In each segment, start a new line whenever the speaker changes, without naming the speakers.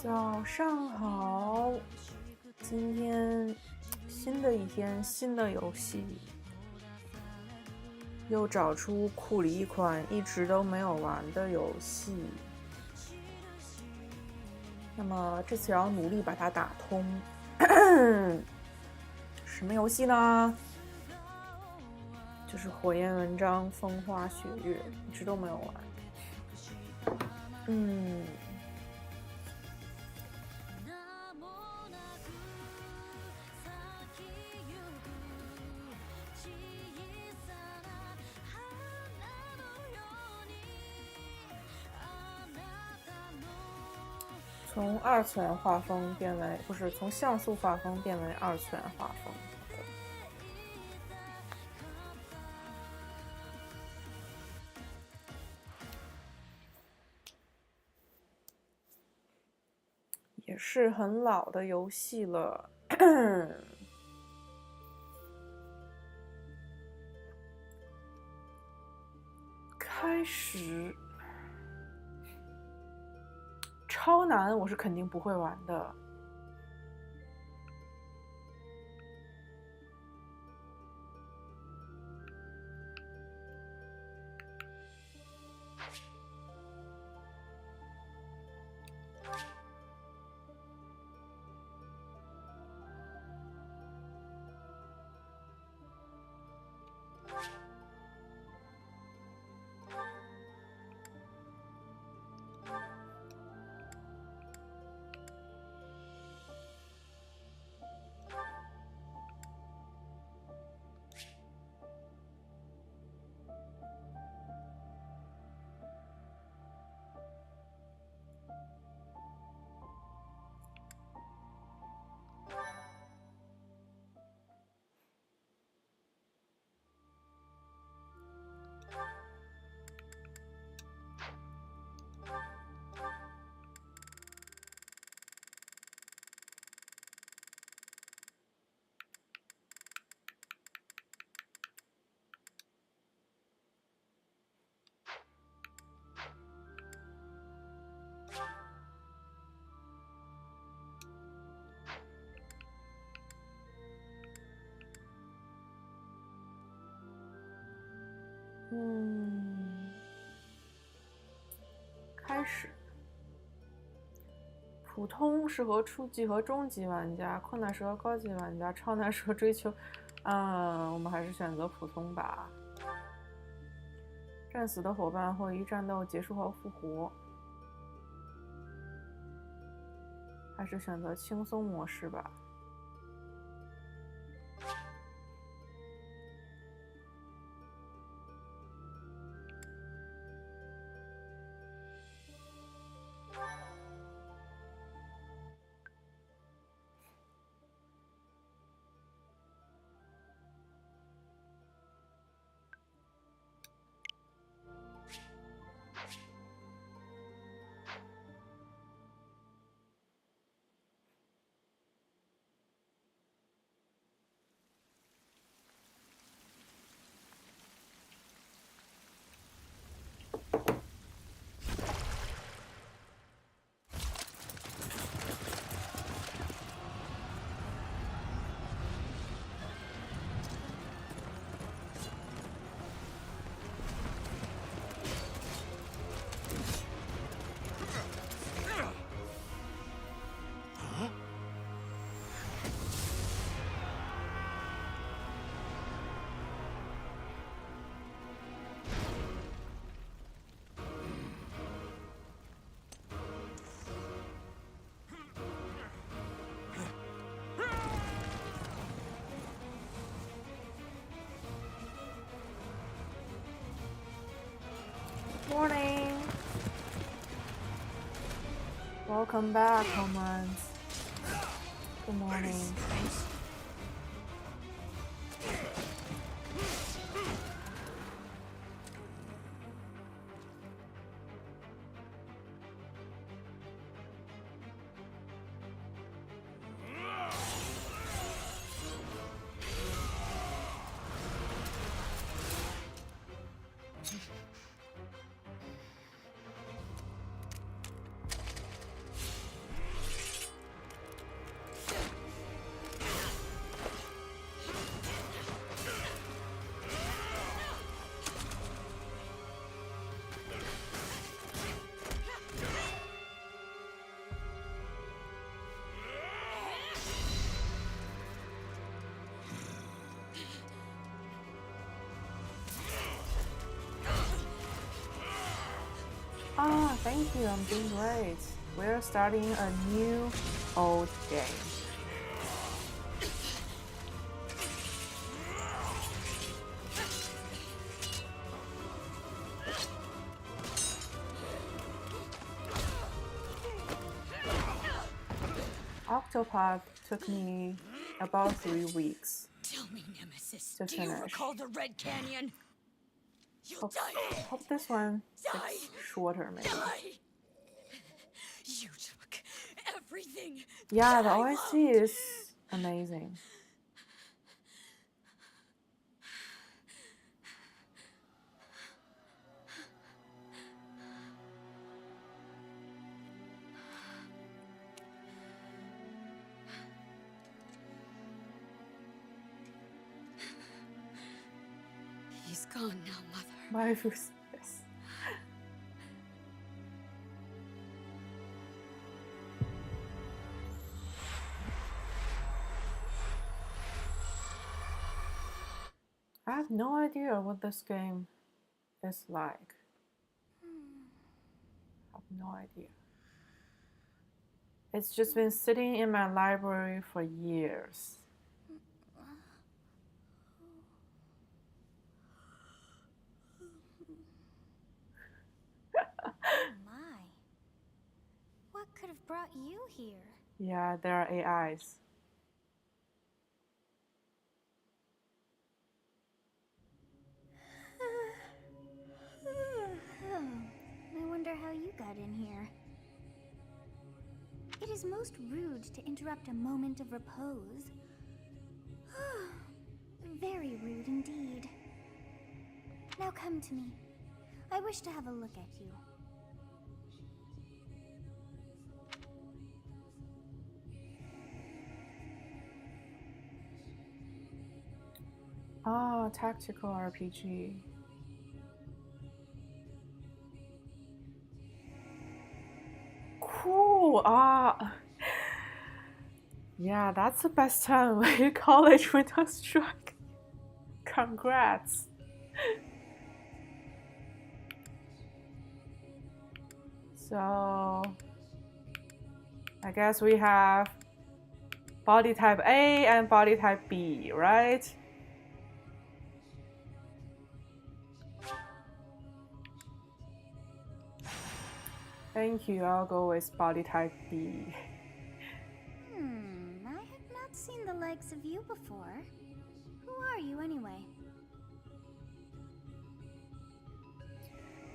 早上好，今天新的一天，新的游戏，又找出库里一款一直都没有玩的游戏。那么这次要努力把它打通。什么游戏呢？就是火焰文章风花雪月，一直都没有玩。从二次元画风变为从像素画风变为二次元画风。也是很老的游戏了。开始。超难我是肯定不会玩的。开始。普通适合初级和中级玩家，困难适合高级玩家，超难适合追求。我们还是选择普通吧。战死的伙伴会于战斗结束后复活，还是选择轻松模式吧。Morning. Welcome back, comrades. Good morning. Thank you, I'm doing great. We're starting a new old game. Octopath took me about 3 weeks.
Tell me, Nemesis,
to
do you
finish.
recall the Red Canyon? You'll die.
Hope this one
Die.
is shorter, maybe.
Die. You took everything.
Yeah, the
I
OST
loved.
is amazing.
He's gone now, Mother.
My first, yes. I have no idea what this game is like. I have no idea. It's just been sitting in my library for years.
My. What could have brought you here?
Yeah, there are AIs.
I wonder how you got in here. It is most rude to interrupt a moment of repose. Very rude indeed. Now come to me. I wish to have a look at you.
Ah, tactical RPG. Cool. Yeah, that's the best time when college winter strike. Congrats. So, I guess we have body type A and body type B, right? Thank you, I'll go with body type B.
I have not seen the likes of you before. Who are you anyway?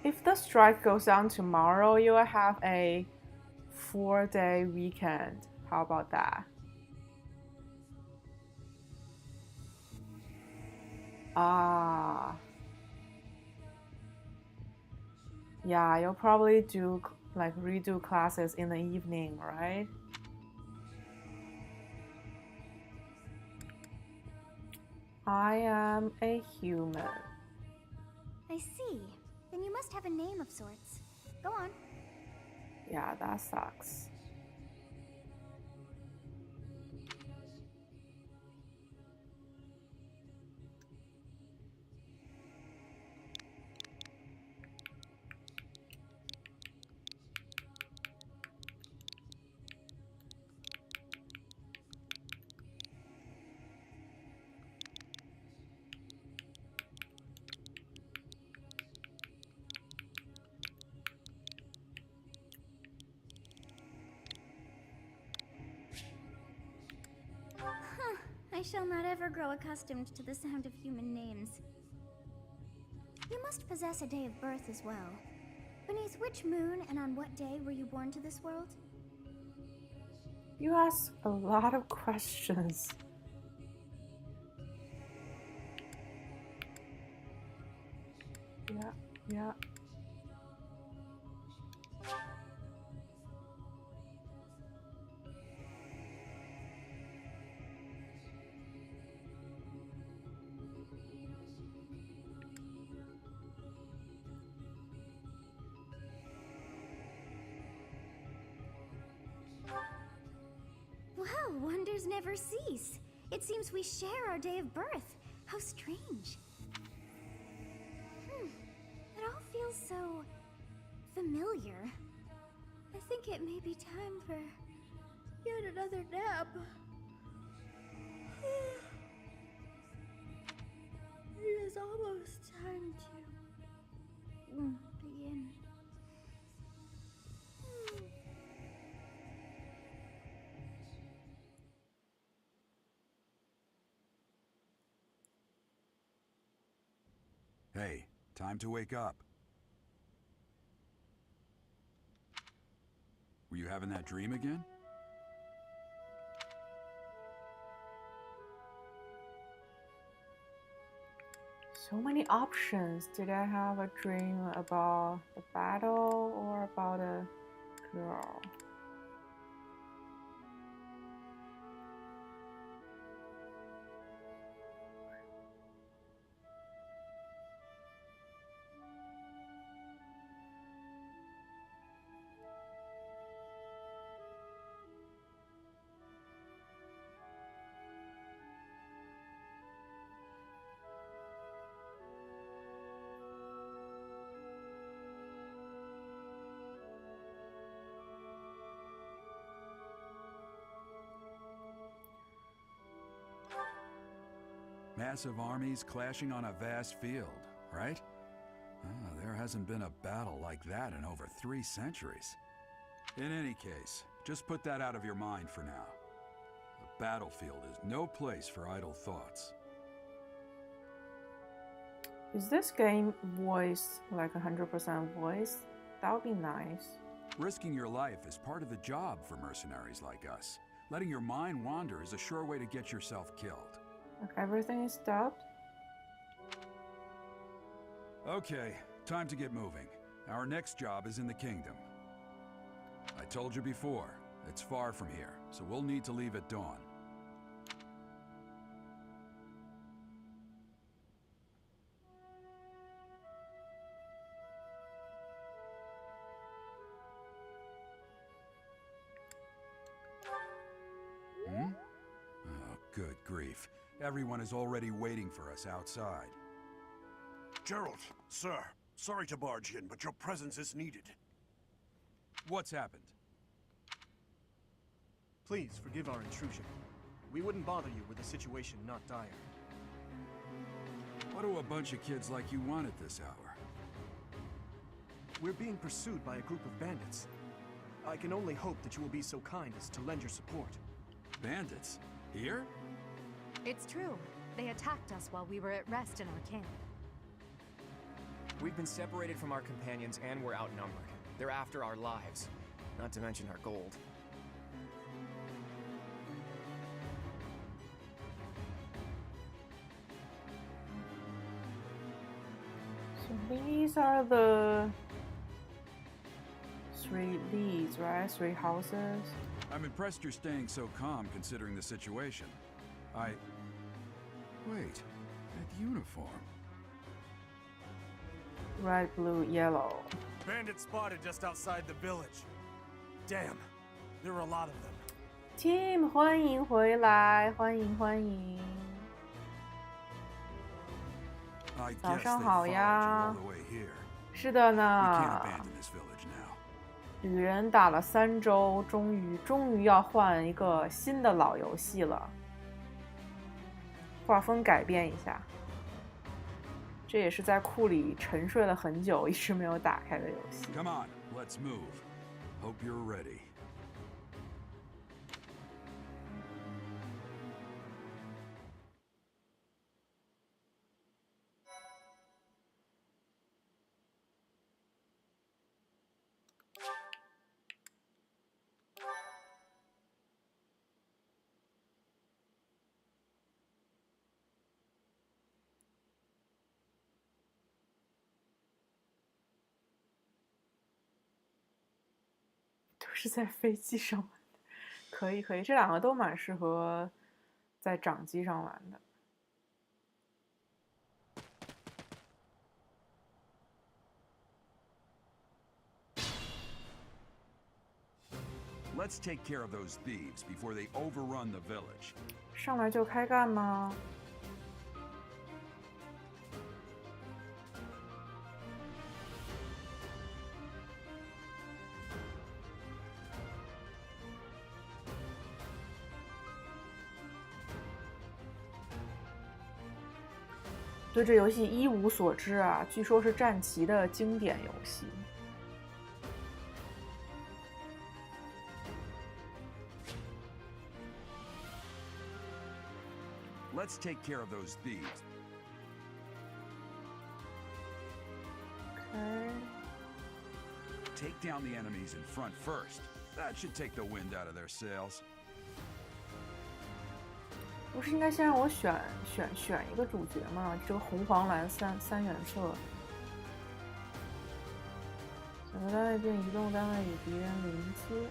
If the strike goes down tomorrow, you will have a 4-day weekend. How about that? Yeah, you'll probably do like redo classes in the evening, right? I am a human.
I see. Then you must have a name of sorts. Go on.
Yeah, that sucks.
I shall not ever grow accustomed to the sound of human names. You must possess a day of birth as well. Beneath which moon and on what day were you born to this world?
You ask a lot of questions. Yeah.
Well, wonders never cease. It seems we share our day of birth. How strange. It all feels so familiar. think it may be time for yet another nap. It is almost time to begin.
Hey, time to wake up. Were you having that dream again?
So many options. Did I have a dream about the battle or about a girl?
Massive armies clashing on a vast field, right? There hasn't been a battle like that in over 3 centuries. In any case, just put that out of your mind for now. The battlefield is no place for idle thoughts.
Is this game voiced like 100% voice? That would be nice.
Risking your life is part of the job for mercenaries like us. Letting your mind wander is a sure way to get yourself killed.
Like everything is stopped?
Okay, time to get moving. Our next job is in the kingdom. I told you before, it's far from here, so we'll need to leave at dawn. Oh, good grief. Everyone is already waiting for us outside.
Gerald, sir, sorry to barge in, but your presence is needed.
What's happened?
Please forgive our intrusion. We wouldn't bother you with a situation not dire.
What do a bunch of kids like you want at this hour?
We're being pursued by a group of bandits. I can only hope that you will be so kind as to lend your support.
Bandits? Here?
It's true. They attacked us while we were at rest in our camp.
We've been separated from our companions and we're outnumbered. They're after our lives, not to mention our gold.
So these are the 3 leads, right? 3 houses.
I'm impressed you're staying so calm considering the situation. Wait, that uniform.
Red, blue, yellow.
Bandits spotted just outside the village. Damn, there are a lot of them.
Team， 欢迎回来，欢迎欢迎。
I
早
guess
上
they
好
followed you
呀
all the way here.
是的
We can't
呢，
abandon this village now.
旅人打了3周，终于要换一个新的老游戏了。画风改变一下，这也是在库里沉睡了很久，一直没有打开的游戏。
Come on, let's move. Hope you're ready.
都是在飞机上玩的，可以，这2个都蛮适合在掌机上玩的。
Let's take care of those thieves before they overrun the village.
上来就开干吗？对这游戏一无所知啊，据说是战旗的经典游戏。
Let's take care of those thieves.
Okay.
Take down the enemies in front first. That should take the wind out of their sails.
不是应该先让我选一个主角吗？这个红黄蓝三原色。选择单位并移动单位与敌人连接。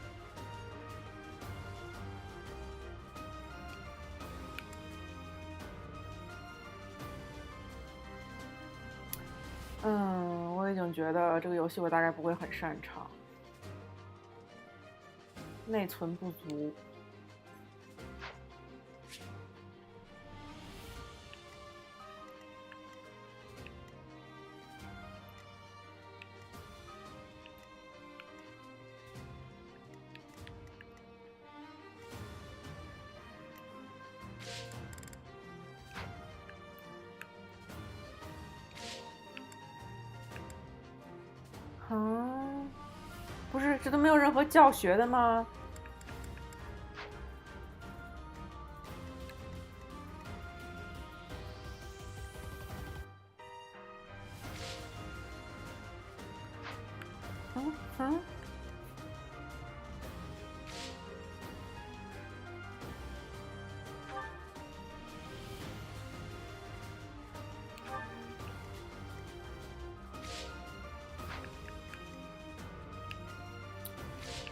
我已经觉得这个游戏我大概不会很擅长，内存不足。不是，这都没有任何教学的吗？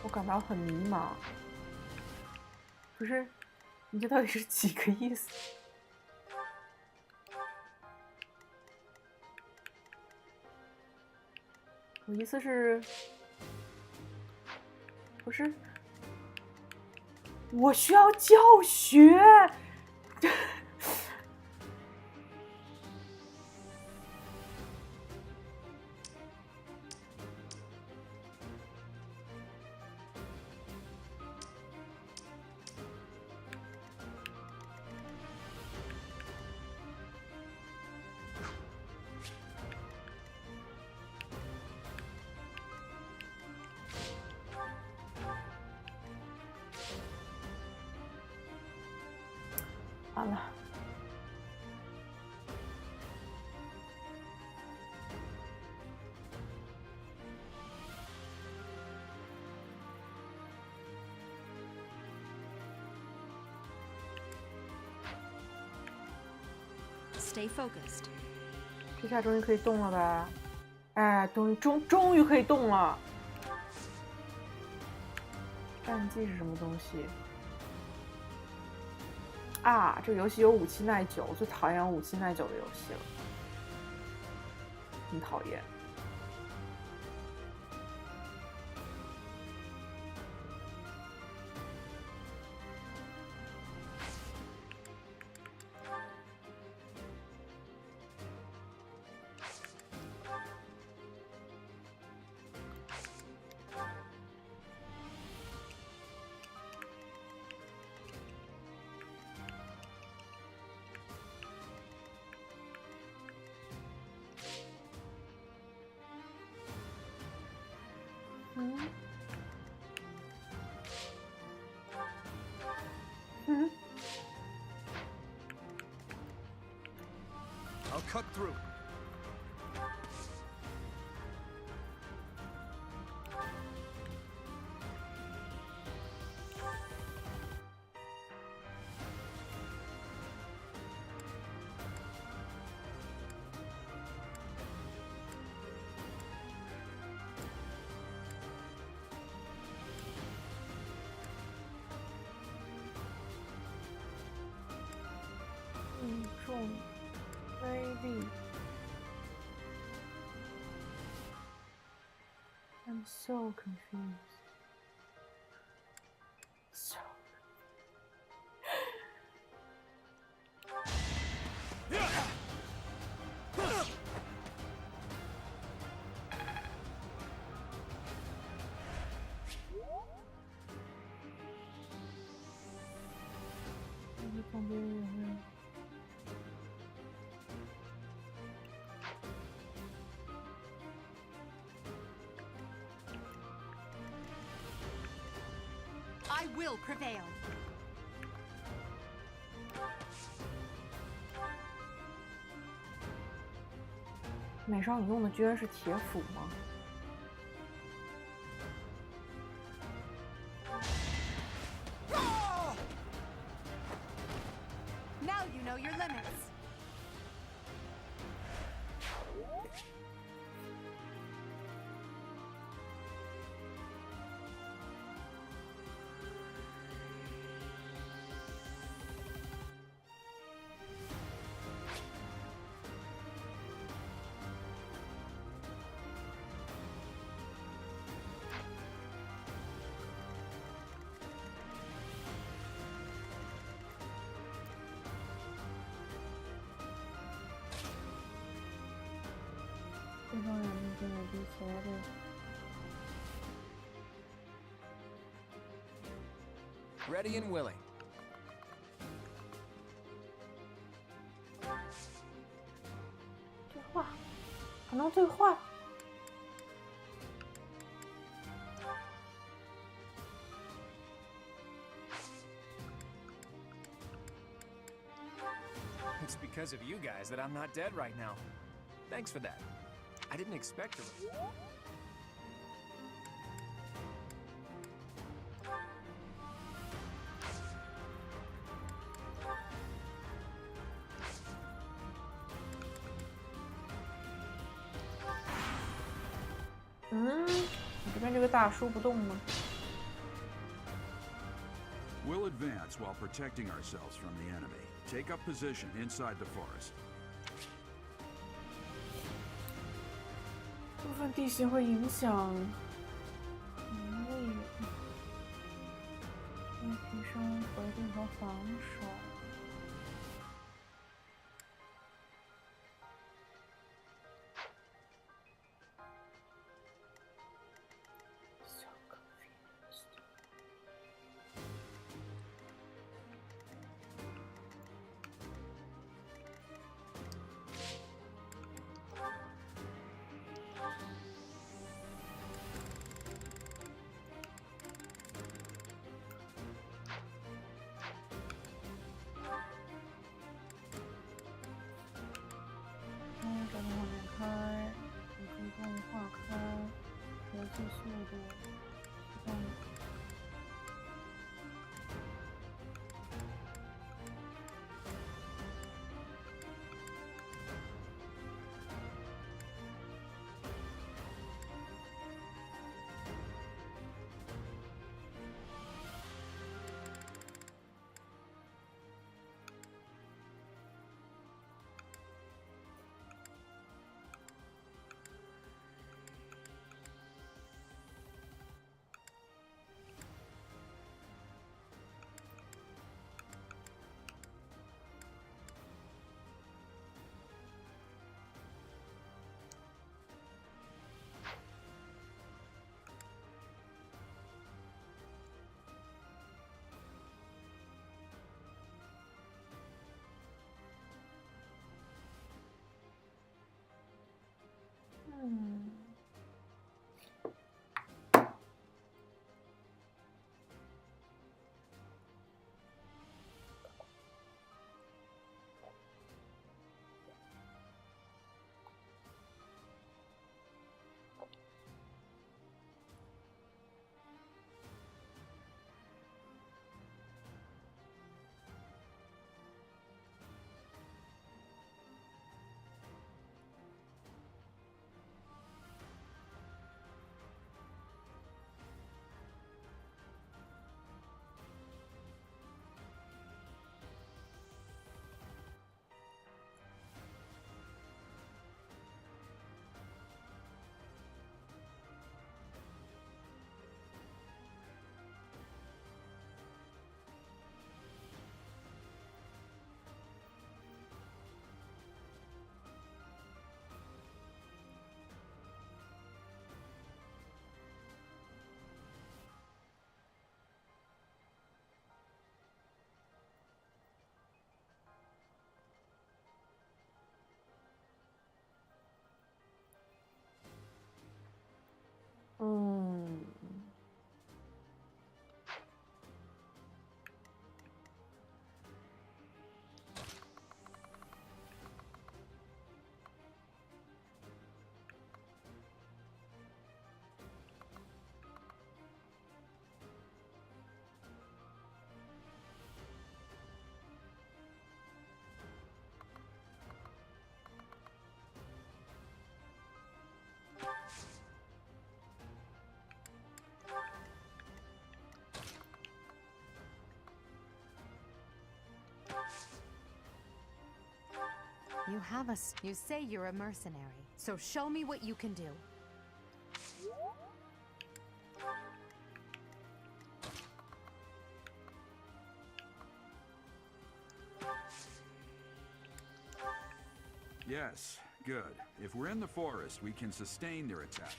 我感到很迷茫。不是，你这到底是几个意思？我意思是，不是，我需要教学。完了，Stay
focused.
这下终于可以动了吧？哎，终于可以动了。战绩是什么东西？啊，这个游戏有武器耐久，我最讨厌武器耐久的游戏了，很讨厌。
I'll cut through.
重威力。I'm so confused. So. 旁边有人。
will prevail.
美少女用的居然是铁斧吗？
Now you know your limits.
Ready and willing.
对话，还能对话。
It's because of you guys that I'm not dead right now. Thanks for that. I didn't expect to.
你这边这个大叔不动吗？
We'll advance while protecting ourselves from the enemy. Take up position inside the forest.
部分地形会影响能力，提升回力和防守。这个画面开，主动画开，游戏速度，自动。
You have us. You say you're a mercenary, so show me what you can do.
Yes, good. If we're in the forest, we can sustain their attack.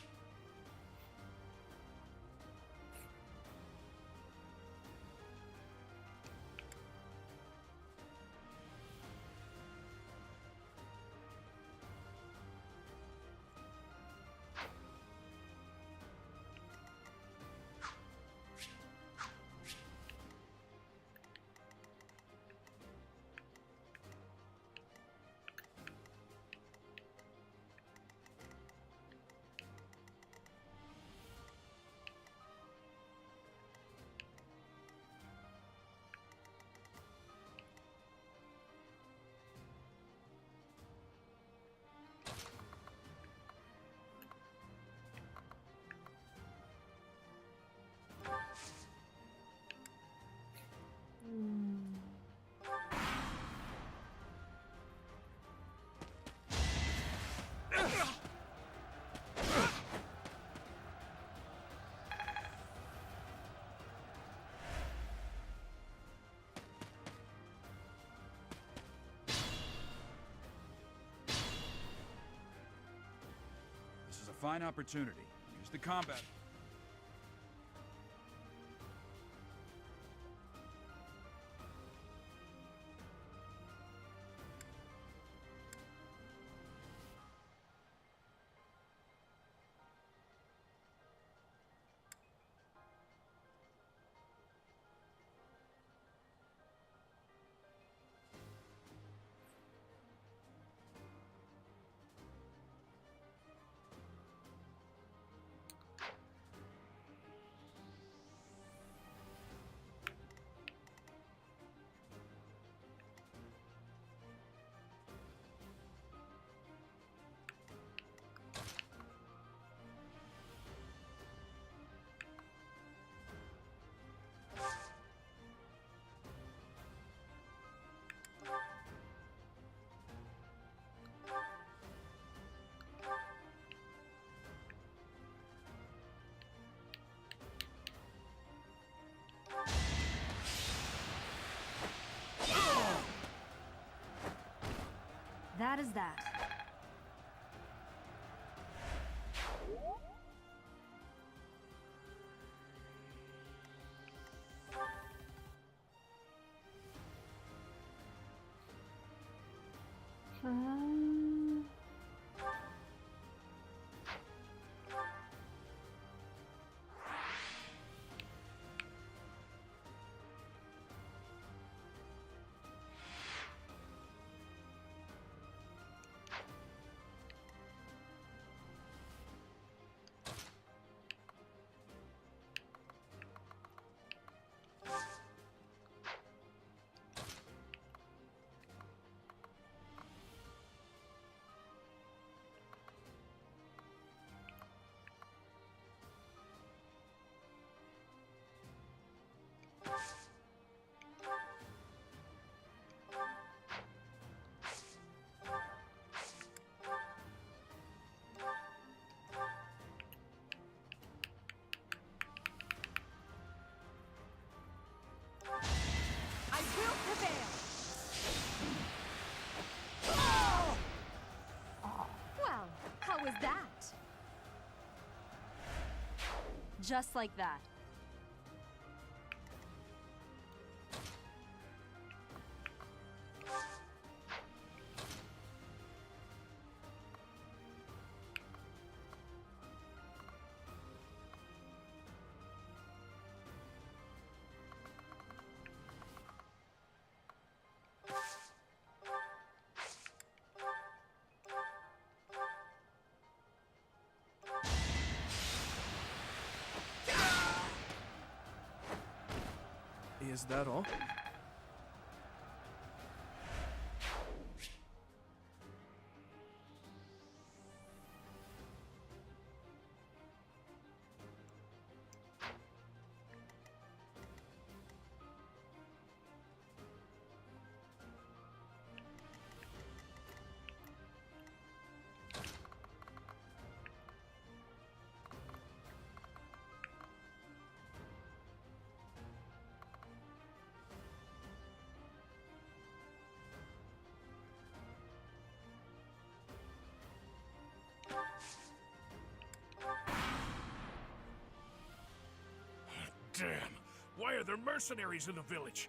This is a fine opportunity. Use the combat.
That is that.
I will prevail.
Well, how was that? Just like that.
Is that all?
Why are there mercenaries in the village?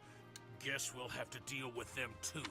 Guess we'll have to deal with them too.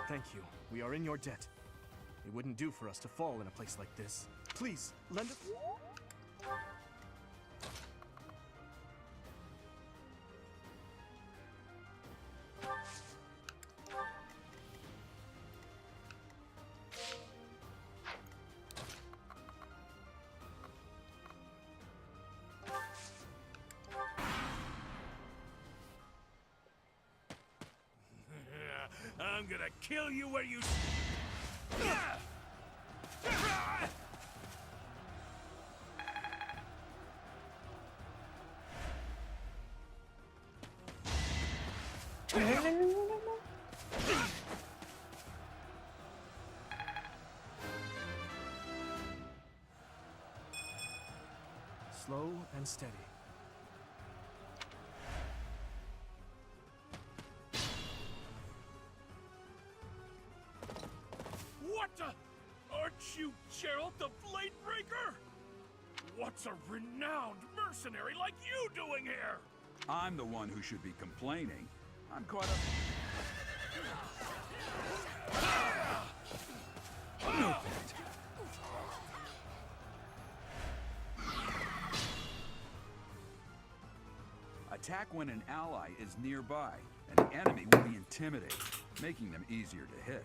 Thank you. We are in your debt. It wouldn't do for us to fall in a place like this. Please, lend us...
I'm gonna kill you where you...
Slow and steady.
What the? Aren't you Gerald the Bladebreaker? What's a renowned mercenary like you doing here?
I'm the one who should be complaining. I'm caught up. No point. Attack when an ally is nearby, and the enemy will be intimidated, making them easier to hit.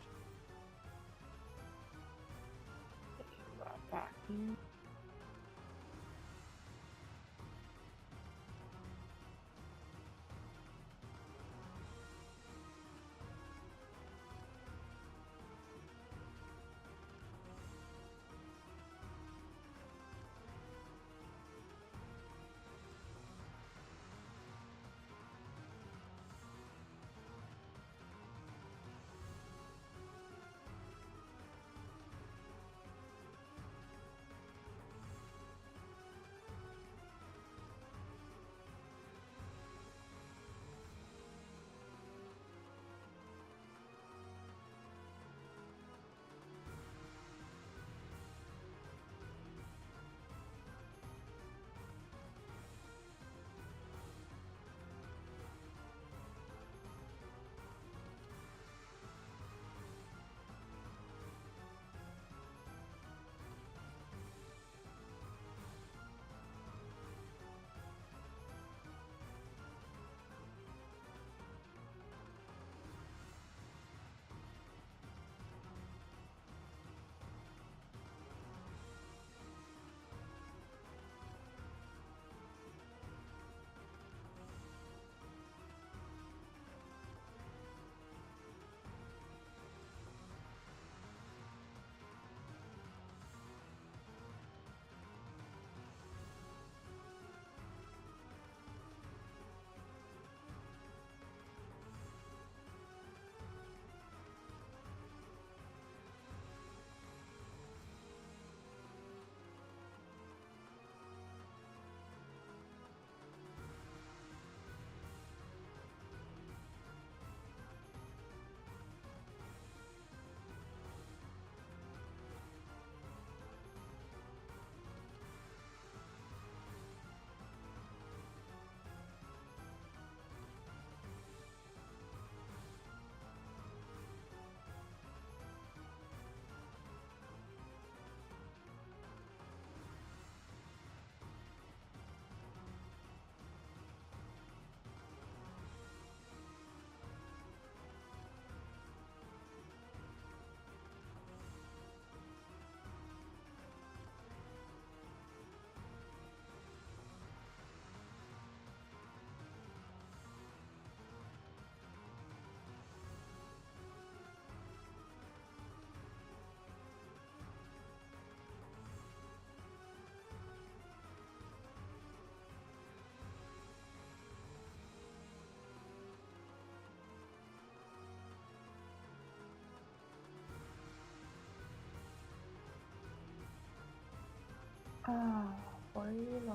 啊，回来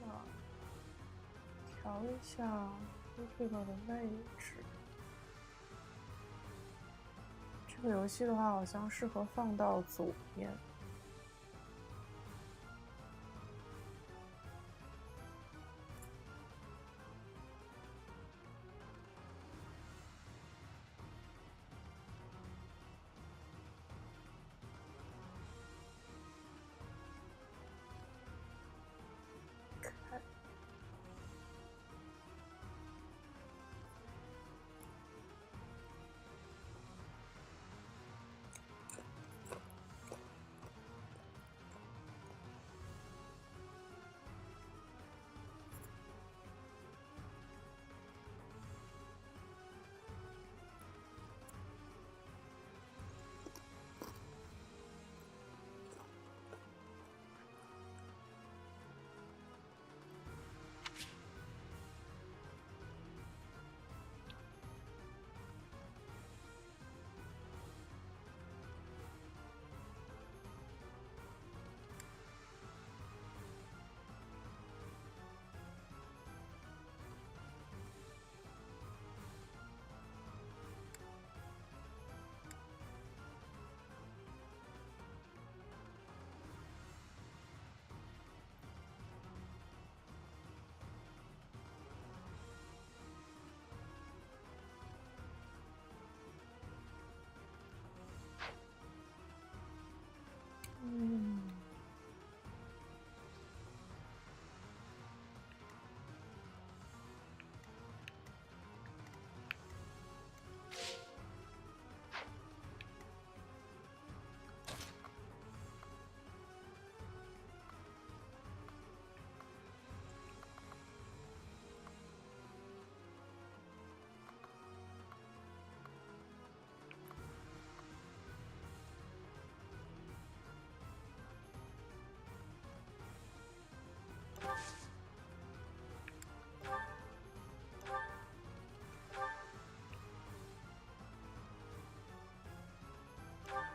了，调一下 Vicky 的位置。这个游戏的话，好像适合放到左边。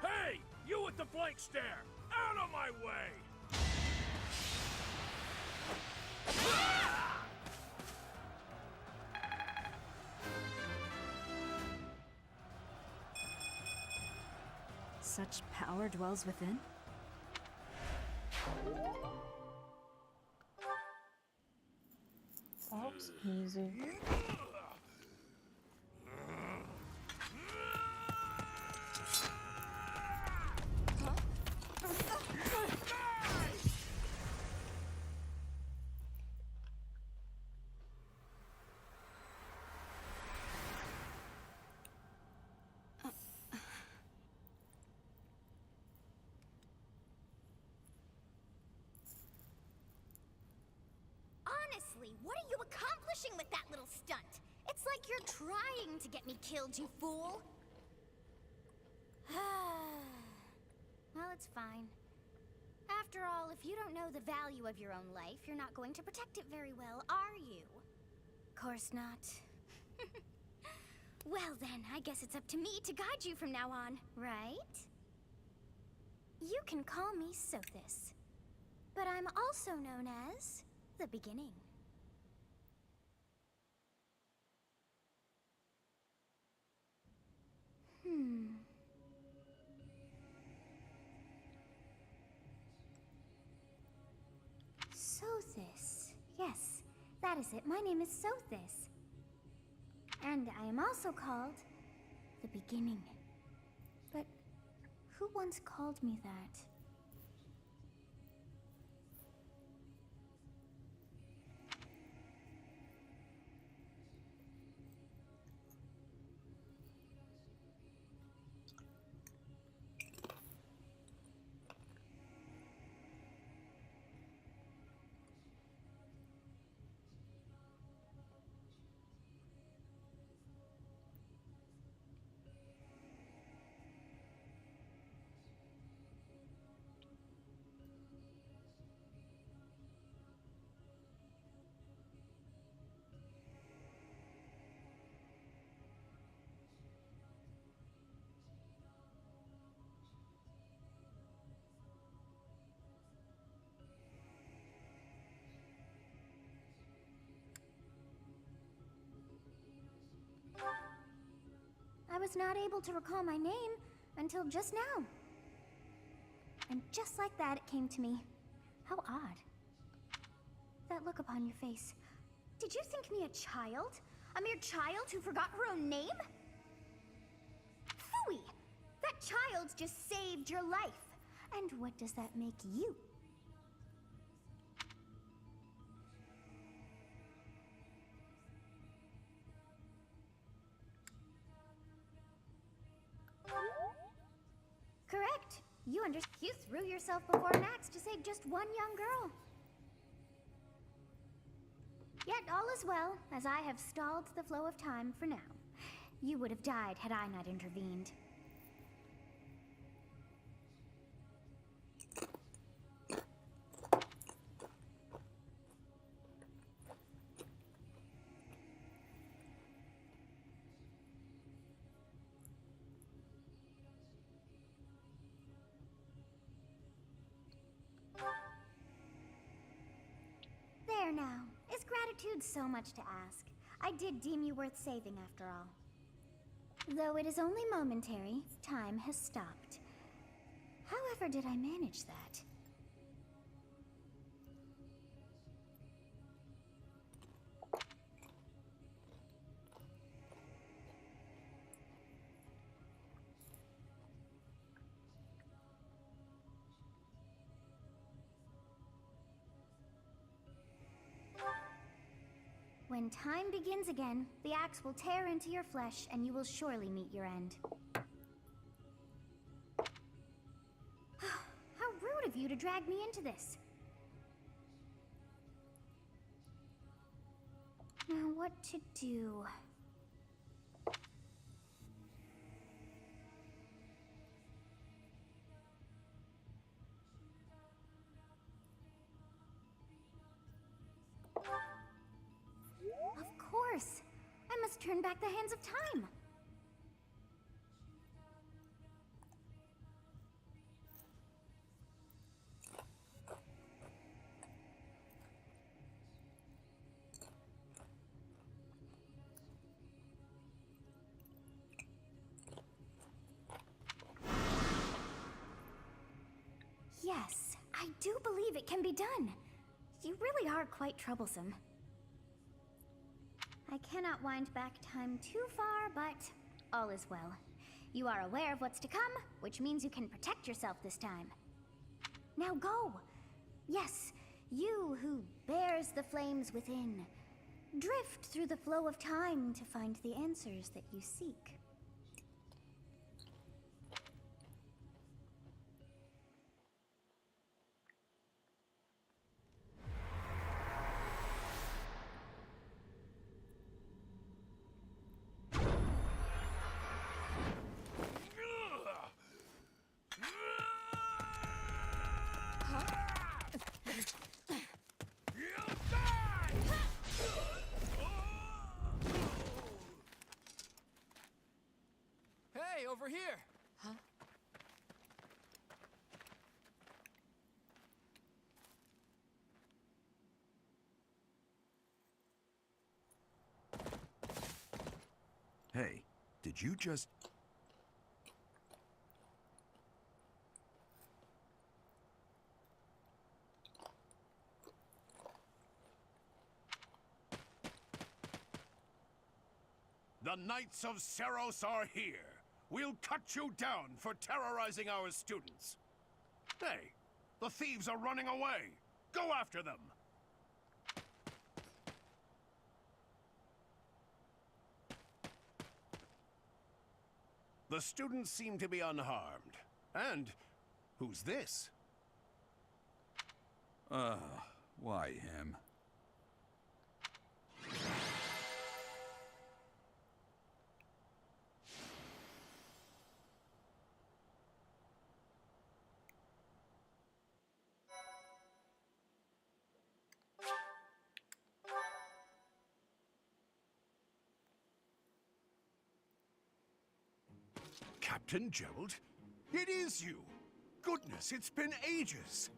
Hey! You with the blank stare! Out of my way!
Such power dwells within?
That was easy.
Honestly, what are you accomplishing with that little stunt? It's like you're trying to get me killed, you fool! Well, it's fine. After all, if you don't know the value of your own life, you're not going to protect it very well, are you? Course not. Well then, I guess it's up to me to guide you from now on, right? You can call me Sothis, but I'm also known as the Beginning. Sothis. Yes, that is it. My name is Sothis. And I am also called the Beginning. But who once called me that? was not able to recall my name until just now. And just like that, it came to me. How odd. That look upon your face. Did you think me a child? A mere child who forgot her own name? Phooey! That child just saved your life. And what does that make you? Correct. You threw yourself before an axe to save just one young girl. Yet all is well, as I have stalled the flow of time for now. You would have died had I not intervened. There now. Is gratitude so much to ask? I did deem you worth saving after all. Though it is only momentary, time has stopped. However did I manage that? When time begins again, the axe will tear into your flesh and you will surely meet your end. How rude of you to drag me into this. Now what to do? Of course! I must turn back the hands of time! Yes, I do believe it can be done. You really are quite troublesome. I cannot wind back time too far, but all is well. You are aware of what's to come, which means you can protect yourself this time. Now go! Yes, you who bears the flames within. Drift through the flow of time to find the answers that you seek.
Hey, over here! Huh?
Hey, did you just...
The Knights of Seros are here. We'll cut you down for terrorizing our students. Hey, the thieves are running away. Go after them. The students seem to be unharmed. And who's this?
Why him?
Captain Gerald? It is you! Goodness, it's been ages!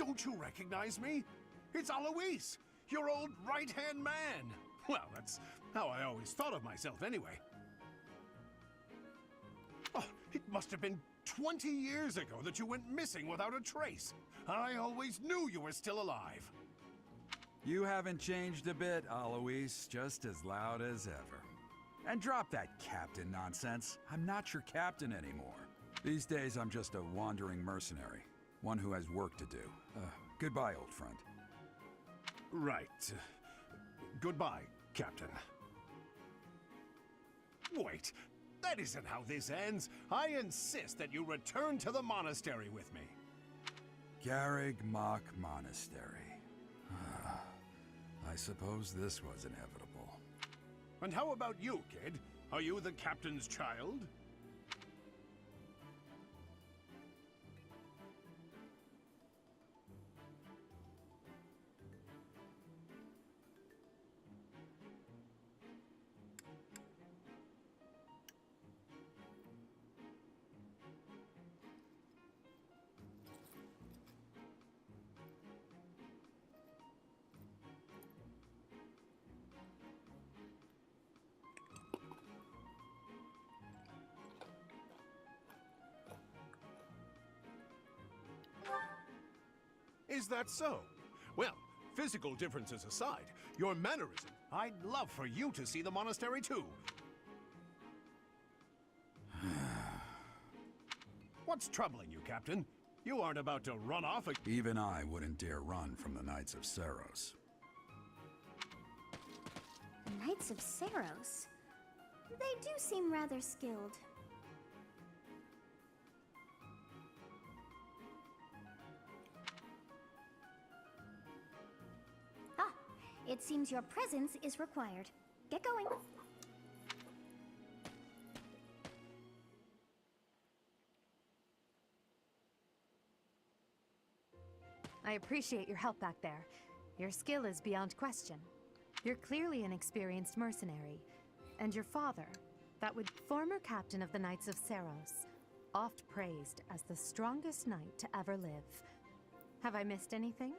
Don't you recognize me? It's Alois, your old right-hand man. Well, that's how I always thought of myself anyway. Oh, it must have been 20 years ago that you went missing without a trace. I always knew you were still alive.
You haven't changed a bit, Alois, just as loud as ever. And drop that captain nonsense. I'm not your captain anymore. These days, I'm just a wandering mercenary. One who has work to do. Goodbye, old friend.
Right. Goodbye, Captain. Wait, that isn't how this ends. I insist that you return to the monastery with me.
Garreg Mach Monastery. I suppose this was inevitable.
And how about you, kid? Are you the captain's child? Is that so? Well, physical differences aside, your mannerism, I'd love for you to see the monastery too. What's troubling you, Captain? You aren't about to run off again.
Even I wouldn't dare run from the Knights of Seiros.
The Knights of Seiros? They do seem rather skilled. Ah, it seems your presence is required. Get going.
I appreciate your help back there. Your skill is beyond question. You're clearly an experienced mercenary. And your father, former captain of the Knights of Seiros, oft praised as the strongest knight to ever live. Have I missed anything?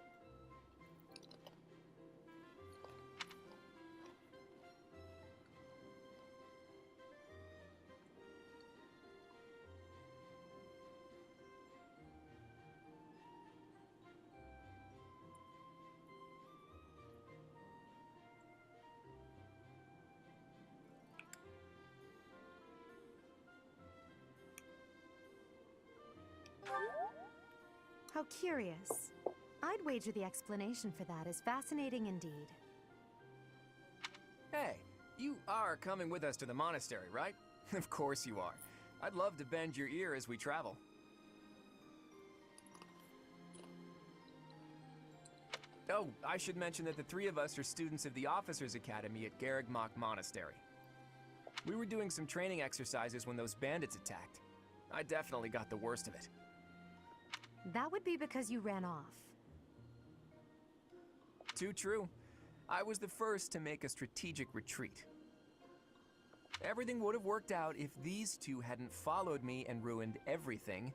How curious. I'd wager the explanation for that is fascinating indeed.
Hey, you are coming with us to the monastery, right? Of course you are. I'd love to bend your ear as we travel. Oh, I should mention that the three of us are students of the Officers' Academy at Garreg Mach Monastery. We were doing some training exercises when those bandits attacked. I definitely got the worst of it.
That would be because you ran off.
Too true. I was the first to make a strategic retreat. Everything would have worked out if these two hadn't followed me and ruined everything.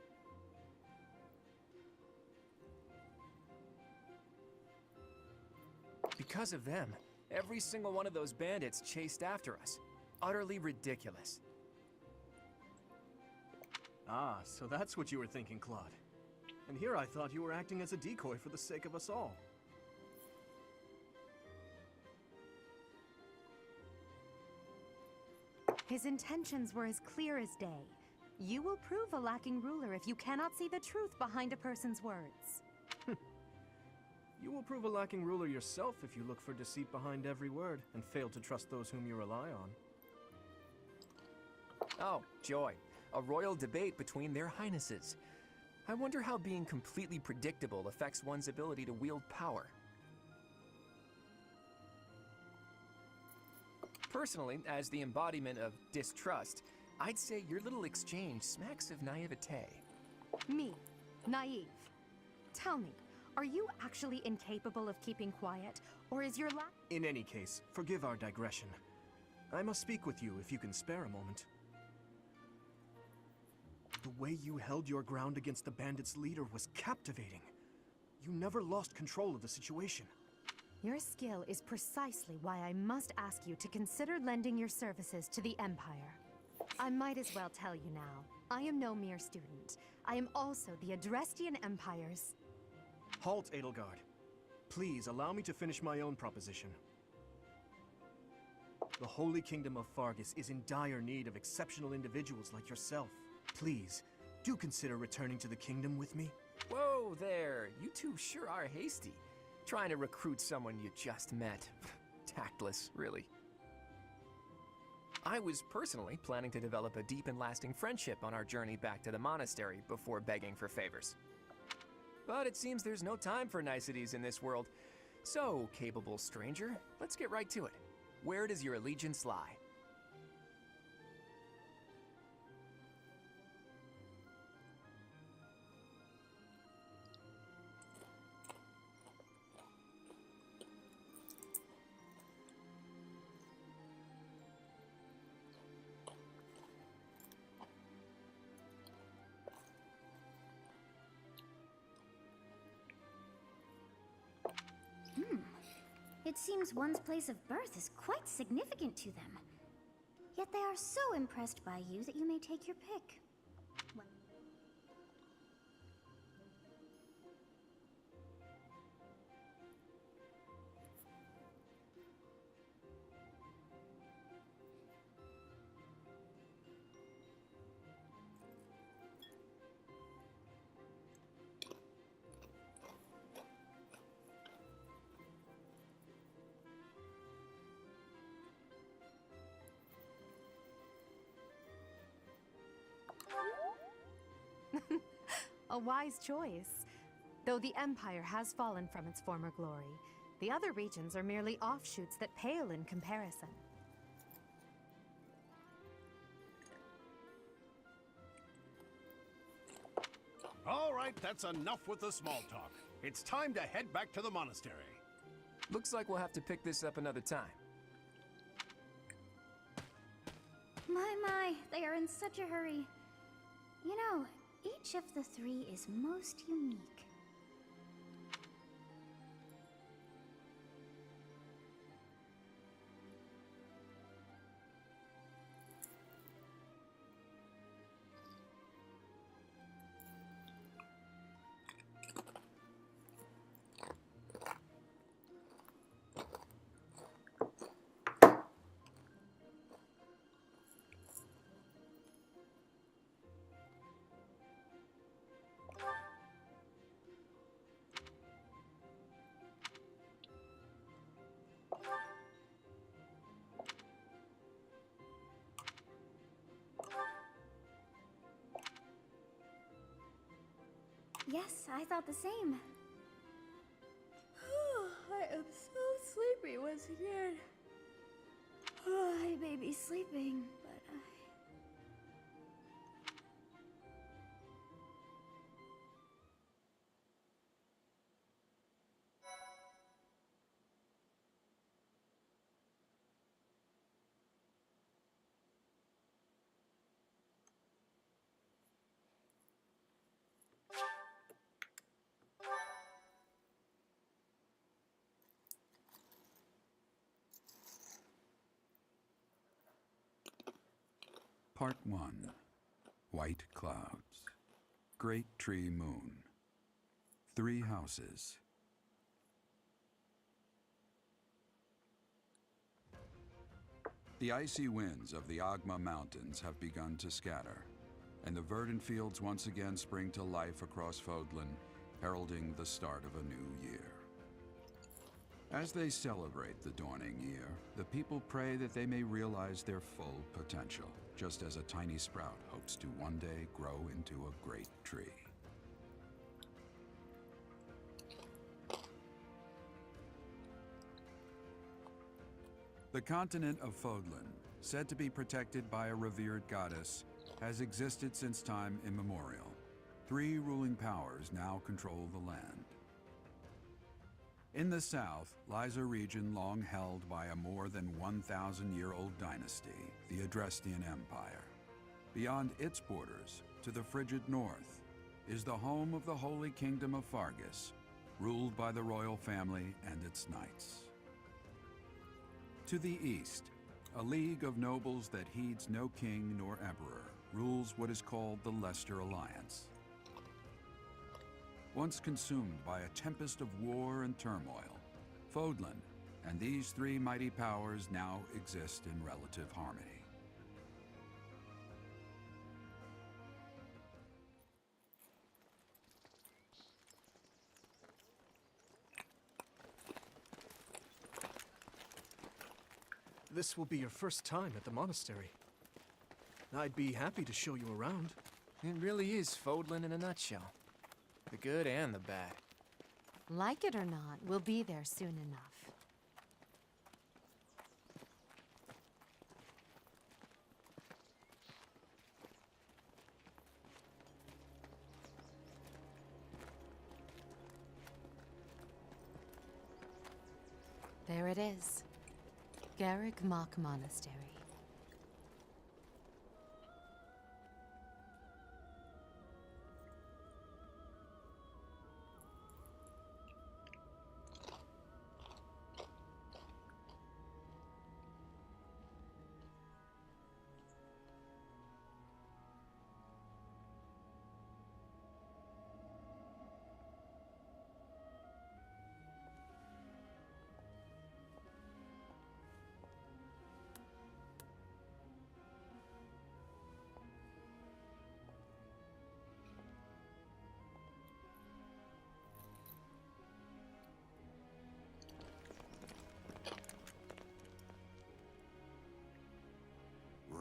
Because of them, every single one of those bandits chased after us. Utterly ridiculous.
Ah, so that's what you were thinking, Claude. And here I thought you were acting as a decoy for the sake of us all.
His intentions were as clear as day. You will prove a lacking ruler if you cannot see the truth behind a person's words.
You will prove a lacking ruler yourself if you look for deceit behind every word and fail to trust those whom you rely on.
Oh, joy. A royal debate between their highnesses. I wonder how being completely predictable affects one's ability to wield power. Personally, as the embodiment of distrust, I'd say your little exchange smacks of naivete.
Me, naive. Tell me, are you actually incapable of keeping quiet, or is your
In any case, forgive our digression. I must speak with you if you can spare a moment. The way you held your ground against the bandits' leader was captivating. You never lost control of the situation.
Your skill is precisely why I must ask you to consider lending your services to the Empire. I might as well tell you now, I am no mere student. I am also the Adrestian Empire's...
Halt, Edelgard. Please allow me to finish my own proposition. The Holy Kingdom of Fargus is in dire need of exceptional individuals like yourself. Please, do consider returning to the kingdom with me.
Whoa there, you two sure are hasty. Trying to recruit someone you just met. Tactless, really. I was personally planning to develop a deep and lasting friendship on our journey back to the monastery before begging for favors. But it seems there's no time for niceties in this world. So, capable stranger, let's get right to it. Where does your allegiance lie?
It seems one's place of birth is quite significant to them. Yet they are so impressed by you that you may take your pick.
A wise choice. Though the Empire has fallen from its former glory, the other regions are merely offshoots that pale in comparison.
All right, that's enough with the small talk. It's time to head back to the monastery.
Looks like we'll have to pick this up another time.
My, they are in such a hurry. You know, each of the three is most unique. Yes, I thought the same. I am so sleepy once again. I may be sleeping, but
Part 1. White Clouds. Great Tree Moon. 3 houses. The icy winds of the Agma Mountains have begun to scatter, and the verdant fields once again spring to life across Fodlan, heralding the start of a new year. As they celebrate the dawning year, the people pray that they may realize their full potential, just as a tiny sprout hopes to one day grow into a great tree. The continent of Fodlan, said to be protected by a revered goddess, has existed since time immemorial. 3 ruling powers now control the land. In the south lies a region long held by a more than 1,000-year-old dynasty, the Adrestian Empire. Beyond its borders, to the frigid north, is the home of the Holy Kingdom of Fargus, ruled by the royal family and its knights. To the east, a league of nobles that heeds no king nor emperor rules what is called the Leicester Alliance. Once consumed by a tempest of war and turmoil, Fodlan and these three mighty powers now exist in relative harmony.
This will be your first time at the monastery. I'd be happy to show you around.
It really is Fodlan in a nutshell. The good and the bad.
Like it or not, we'll be there soon enough. There it is. Garreg Mach Monastery.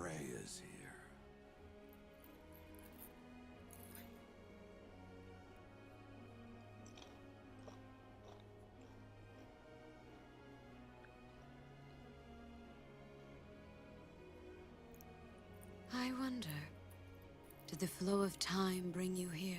Rhea's here.
I wonder, did the flow of time bring you here?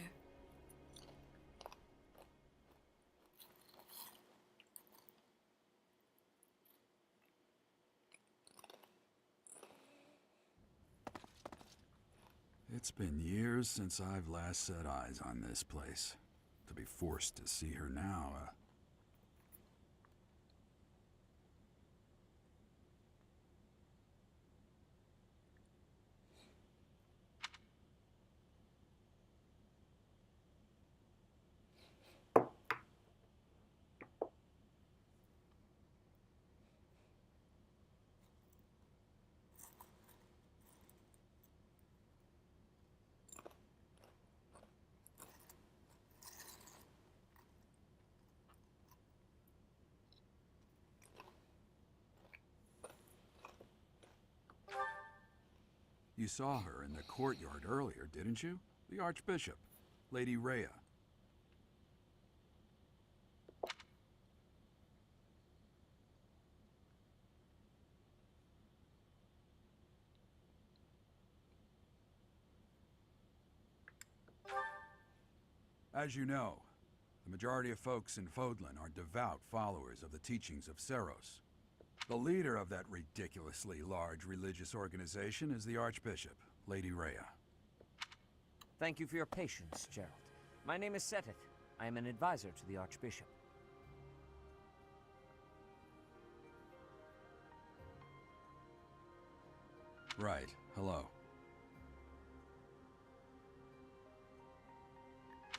It's been years since I've last set eyes on this place. To be forced to see her now, You saw her in the courtyard earlier, didn't you? The Archbishop, Lady Rhea. As you know, the majority of folks in Fodlan are devout followers of the teachings of Seros. The leader of that ridiculously large religious organization is the Archbishop, Lady Rhea.
Thank you for your patience, Gerald. My name is Seteth. I am an advisor to the Archbishop.
Right. Hello.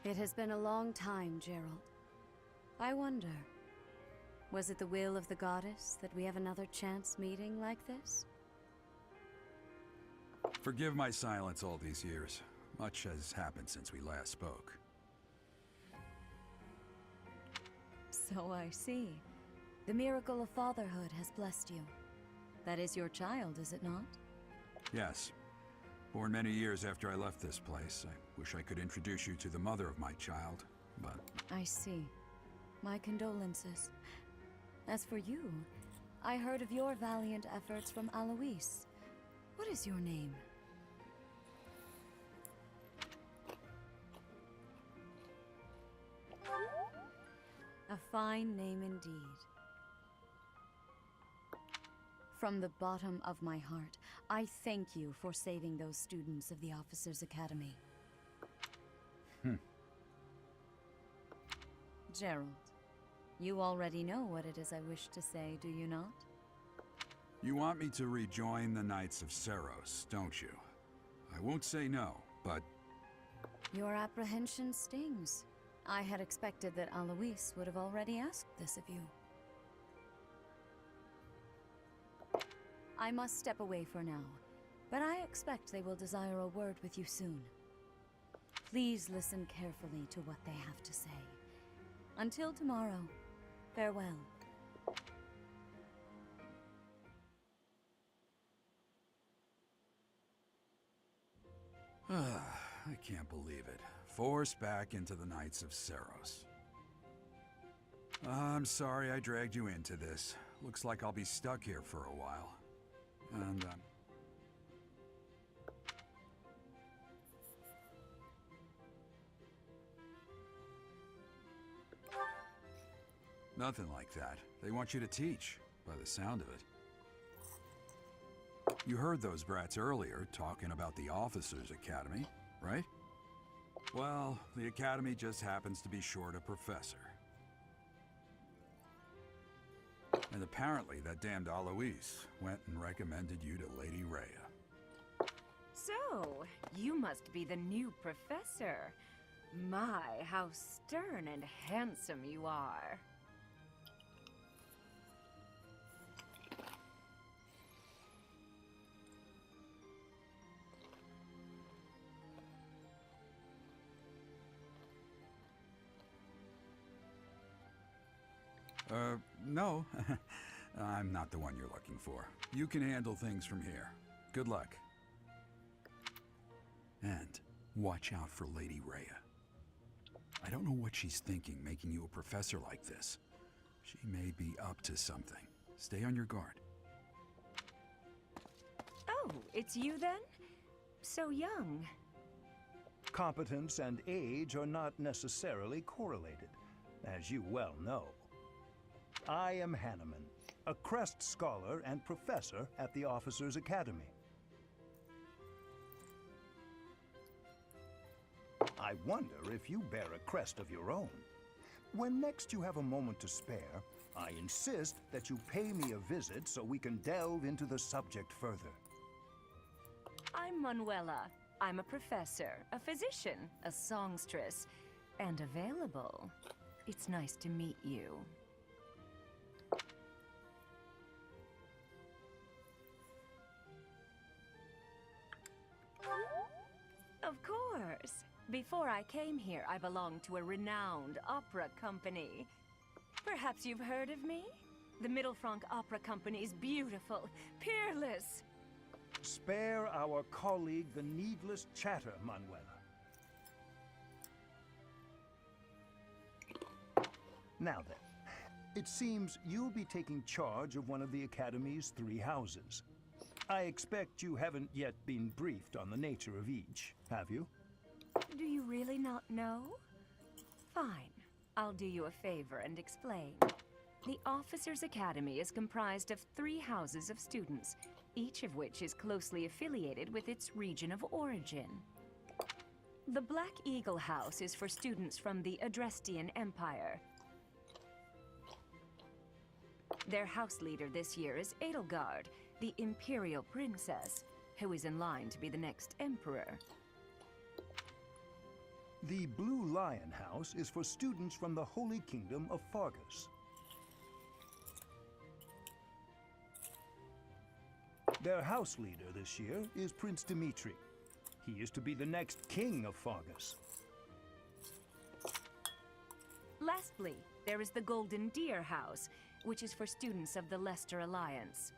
It has been a long time, Gerald. I wonder, was it the will of the goddess that we have another chance meeting like this?
Forgive my silence all these years. Much has happened since we last spoke.
So I see. The miracle of fatherhood has blessed you. That is your child, is it not?
Yes. Born many years after I left this place. I wish I could introduce you to the mother of my child, but...
I see. My condolences. As for you, I heard of your valiant efforts from Alois. What is your name? A fine name indeed. From the bottom of my heart, I thank you for saving those students of the Officers' Academy. Gerald, you already know what it is I wish to say, do you not?
You want me to rejoin the Knights of Seros, don't you? I won't say no, but...
Your apprehension stings. I had expected that Alois would have already asked this of you. I must step away for now, but I expect they will desire a word with you soon. Please listen carefully to what they have to say. Until tomorrow, farewell.
I can't believe it. Forced back into the Knights of Seros. I'm sorry I dragged you into this. Looks like I'll be stuck here for a while. And, nothing like that. They want you to teach, by the sound of it. You heard those brats earlier talking about the Officers' Academy, right? Well, the Academy just happens to be short a professor. And apparently that damned Alois went and recommended you to Lady Rhea.
So, you must be the new professor. My, how stern and handsome you are.
No. I'm not the one you're looking for. You can handle things from here. Good luck. And watch out for Lady Rhea. I don't know what she's thinking making you a professor like this. She may be up to something. Stay on your guard.
Oh, it's you then? So young.
Competence and age are not necessarily correlated, as you well know. I am Hanneman, a Crest Scholar and Professor at the Officers' Academy. I wonder if you bear a crest of your own. When next you have a moment to spare, I insist that you pay me a visit so we can delve into the subject further.
I'm Manuela. I'm a professor, a physician, a songstress, and available. It's nice to meet you. Of course. Before I came here, I belonged to a renowned opera company. Perhaps you've heard of me? The Middlefranc Opera Company's beautiful, peerless.
Spare our colleague the needless chatter, Manuela. Now then, it seems you'll be taking charge of one of the Academy's 3 houses. I expect you haven't yet been briefed on the nature of each, have you?
Do you really not know? Fine. I'll do you a favor and explain. The Officers' Academy is comprised of 3 houses of students, each of which is closely affiliated with its region of origin. The Black Eagle House is for students from the Adrestian Empire. Their house leader this year is Edelgard, the Imperial Princess, who is in line to be the next Emperor.
The Blue Lion House is for students from the Holy Kingdom of Fargus. Their house leader this year is Prince Dimitri. He is to be the next king of Fargus.
Lastly, there is the Golden Deer House, which is for students of the Leicester Alliance.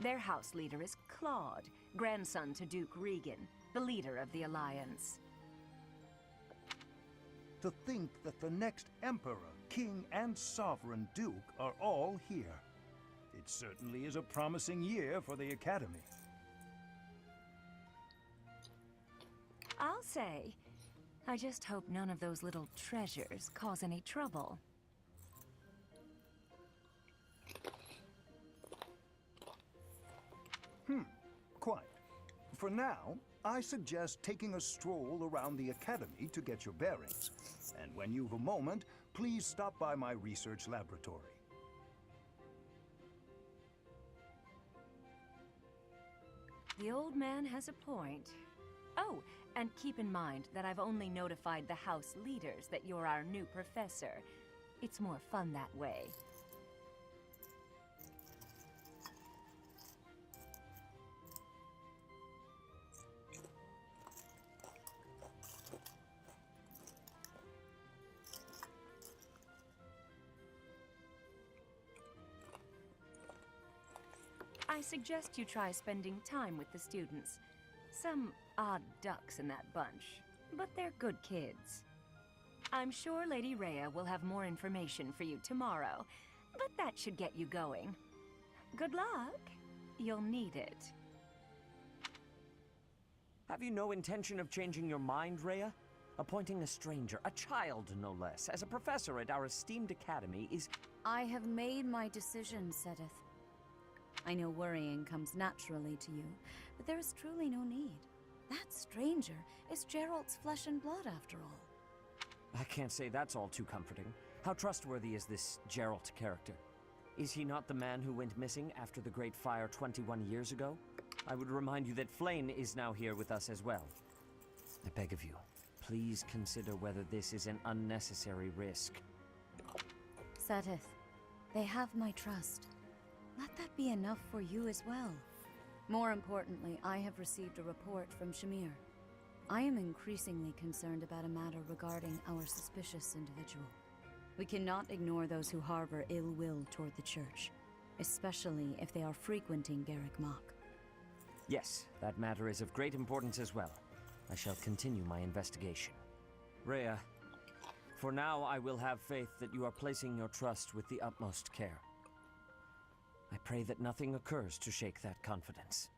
Their house leader is Claude, grandson to Duke Regan, the leader of the Alliance.
To think that the next Emperor, King, and Sovereign Duke are all here. It certainly is a promising year for the Academy.
I'll say, I just hope none of those little treasures cause any trouble.
Quite. For now, I suggest taking a stroll around the Academy to get your bearings. And when you've a moment, please stop by my research laboratory.
The old man has a point. Oh, and keep in mind that I've only notified the house leaders that you're our new professor. It's more fun that way. I suggest you try spending time with the students. Some odd ducks in that bunch, but they're good kids. I'm sure Lady Rhea will have more information for you tomorrow, but that should get you going. Good luck. You'll need it.
Have you no intention of changing your mind, Rhea? Appointing a stranger, a child no less, as a professor at our esteemed academy is...
I have made my decision, Sedith. I know worrying comes naturally to you, but there is truly no need. That stranger is Geralt's flesh and blood, after all.
I can't say that's all too comforting. How trustworthy is this Geralt character? Is he not the man who went missing after the Great Fire 21 years ago? I would remind you that Flayn is now here with us as well. I beg of you, please consider whether this is an unnecessary risk.
Sedith, they have my trust. Let that be enough for you as well. More importantly, I have received a report from Shamir. I am increasingly concerned about a matter regarding our suspicious individual. We cannot ignore those who harbor ill will toward the Church, especially if they are frequenting Garreg Mach.
Yes, that matter is of great importance as well. I shall continue my investigation. Rhea, for now I will have faith that you are placing your trust with the utmost care. I pray that nothing occurs to shake that confidence.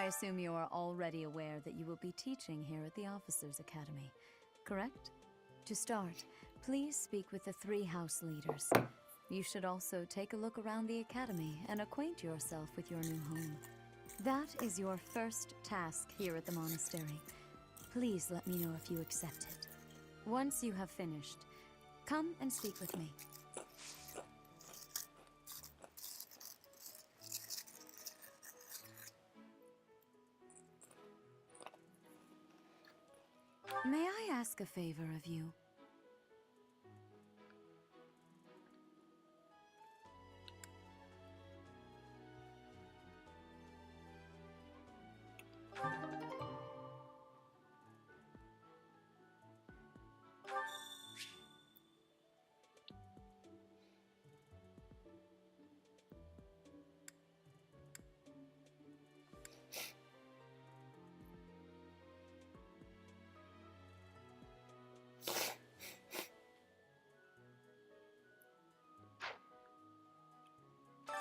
assume you are already aware that you will be teaching here at the Officers' Academy, correct? To start, please speak with the 3 house leaders. You should also take a look around the academy and acquaint yourself with your new home. That is your first task here at the monastery. Please let me know if you accept it. Once you have finished, come and speak with me. May I ask a favor of you?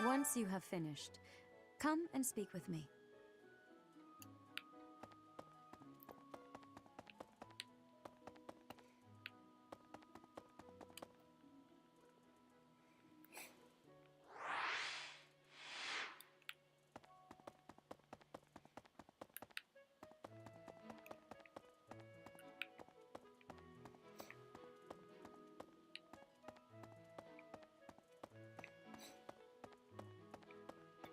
Once you have finished, come and speak with me.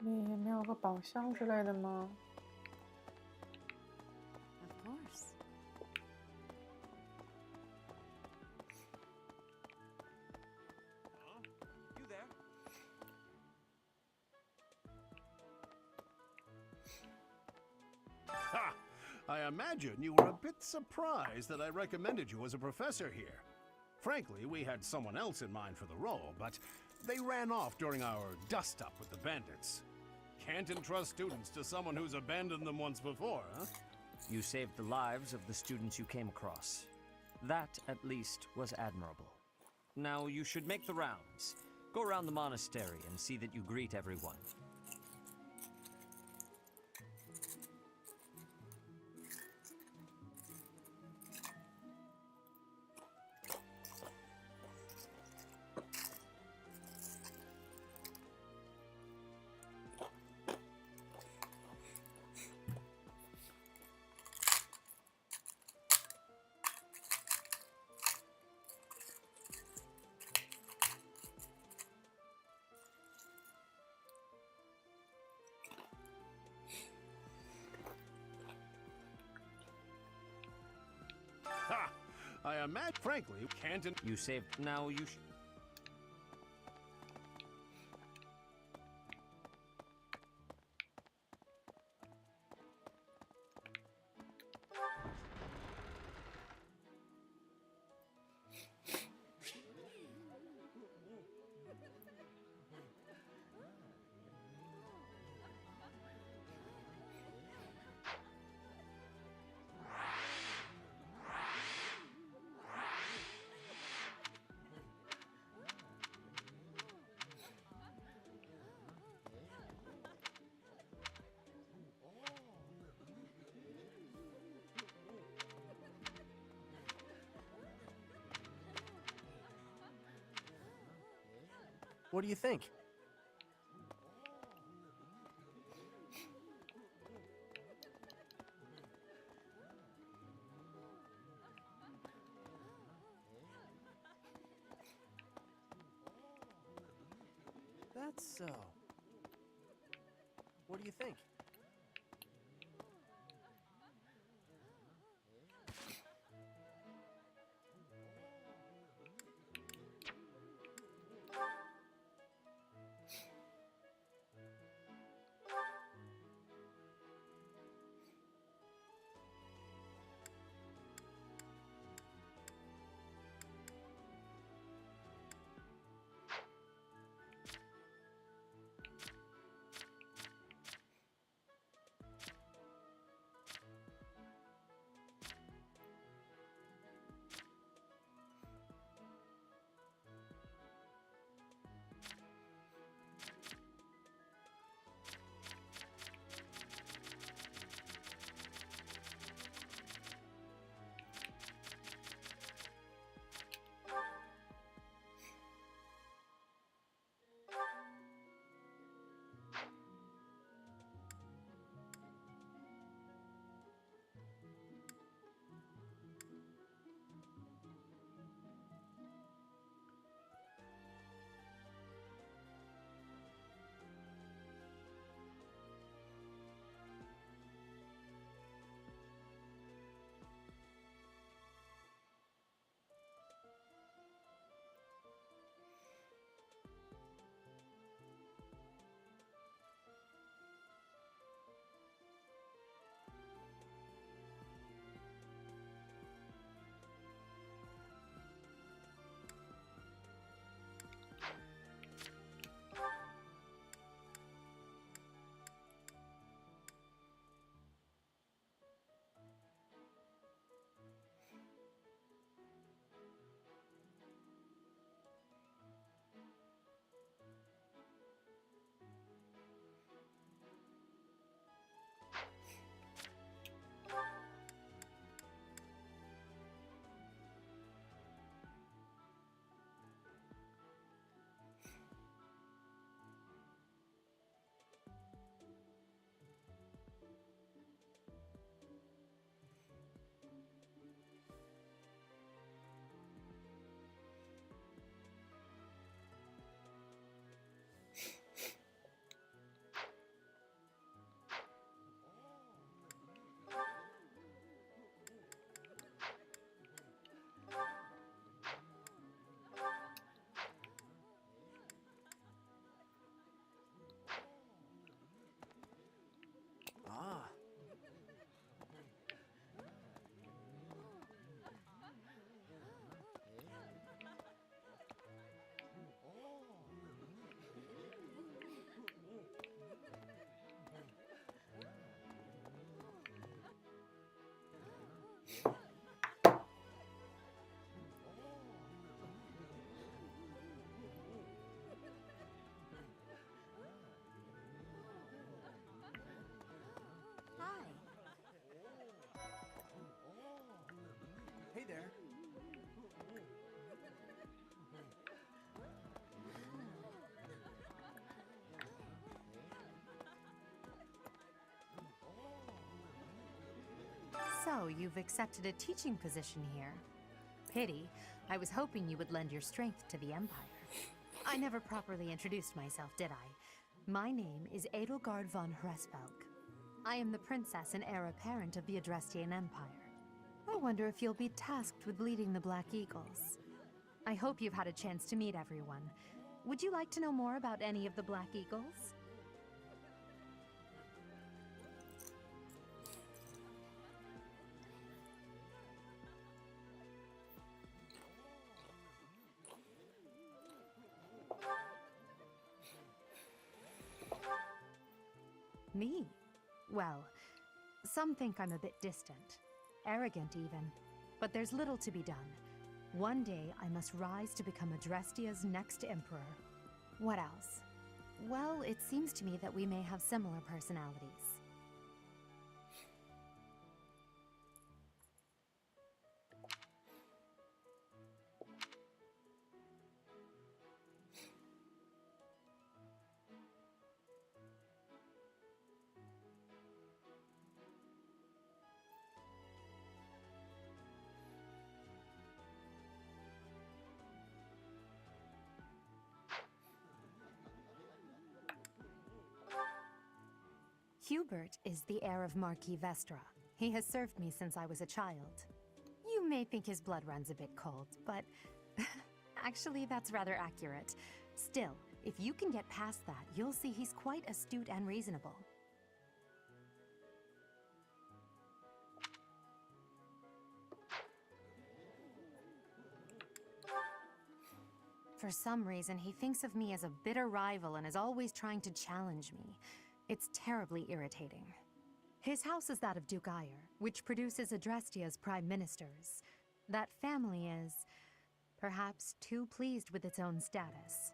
里面有个宝箱之类的吗？
Of course.
You there?
Ha! I imagine you were a bit surprised that I recommended you as a professor here. Frankly, we had someone else in mind for the role, but they ran off during our dust-up with the bandits. Can't entrust students to someone who's abandoned them once before, huh?
You saved the lives of the students you came across. That, at least, was admirable. Now you should make the rounds. Go around the monastery and see that you greet everyone.
Ha! I imagine, frankly, can't
You saved. Now you should.
What do you think? That's so. What do you think?
So, you've accepted a teaching position here. Pity. I was hoping you would lend your strength to the Empire. I never properly introduced myself, did I? My name is Edelgard von Hresvelg. I am the princess and heir apparent of the Adrestian Empire. I wonder if you'll be tasked with leading the Black Eagles. I hope you've had a chance to meet everyone. Would you like to know more about any of the Black Eagles? Me? Well, some think I'm a bit distant. Arrogant, even. But there's little to be done. One day, I must rise to become Adrestia's next emperor. What else? Well, it seems to me that we may have similar personalities. Hubert is the heir of Marquis Vestra. He has served me since I was a child. You may think his blood runs a bit cold, but actually that's rather accurate. Still, if you can get past that, you'll see he's quite astute and reasonable. For some reason, he thinks of me as a bitter rival and is always trying to challenge me. It's terribly irritating. His house is that of Duke Ire, which produces Adrestia's prime ministers. That family is, perhaps, too pleased with its own status.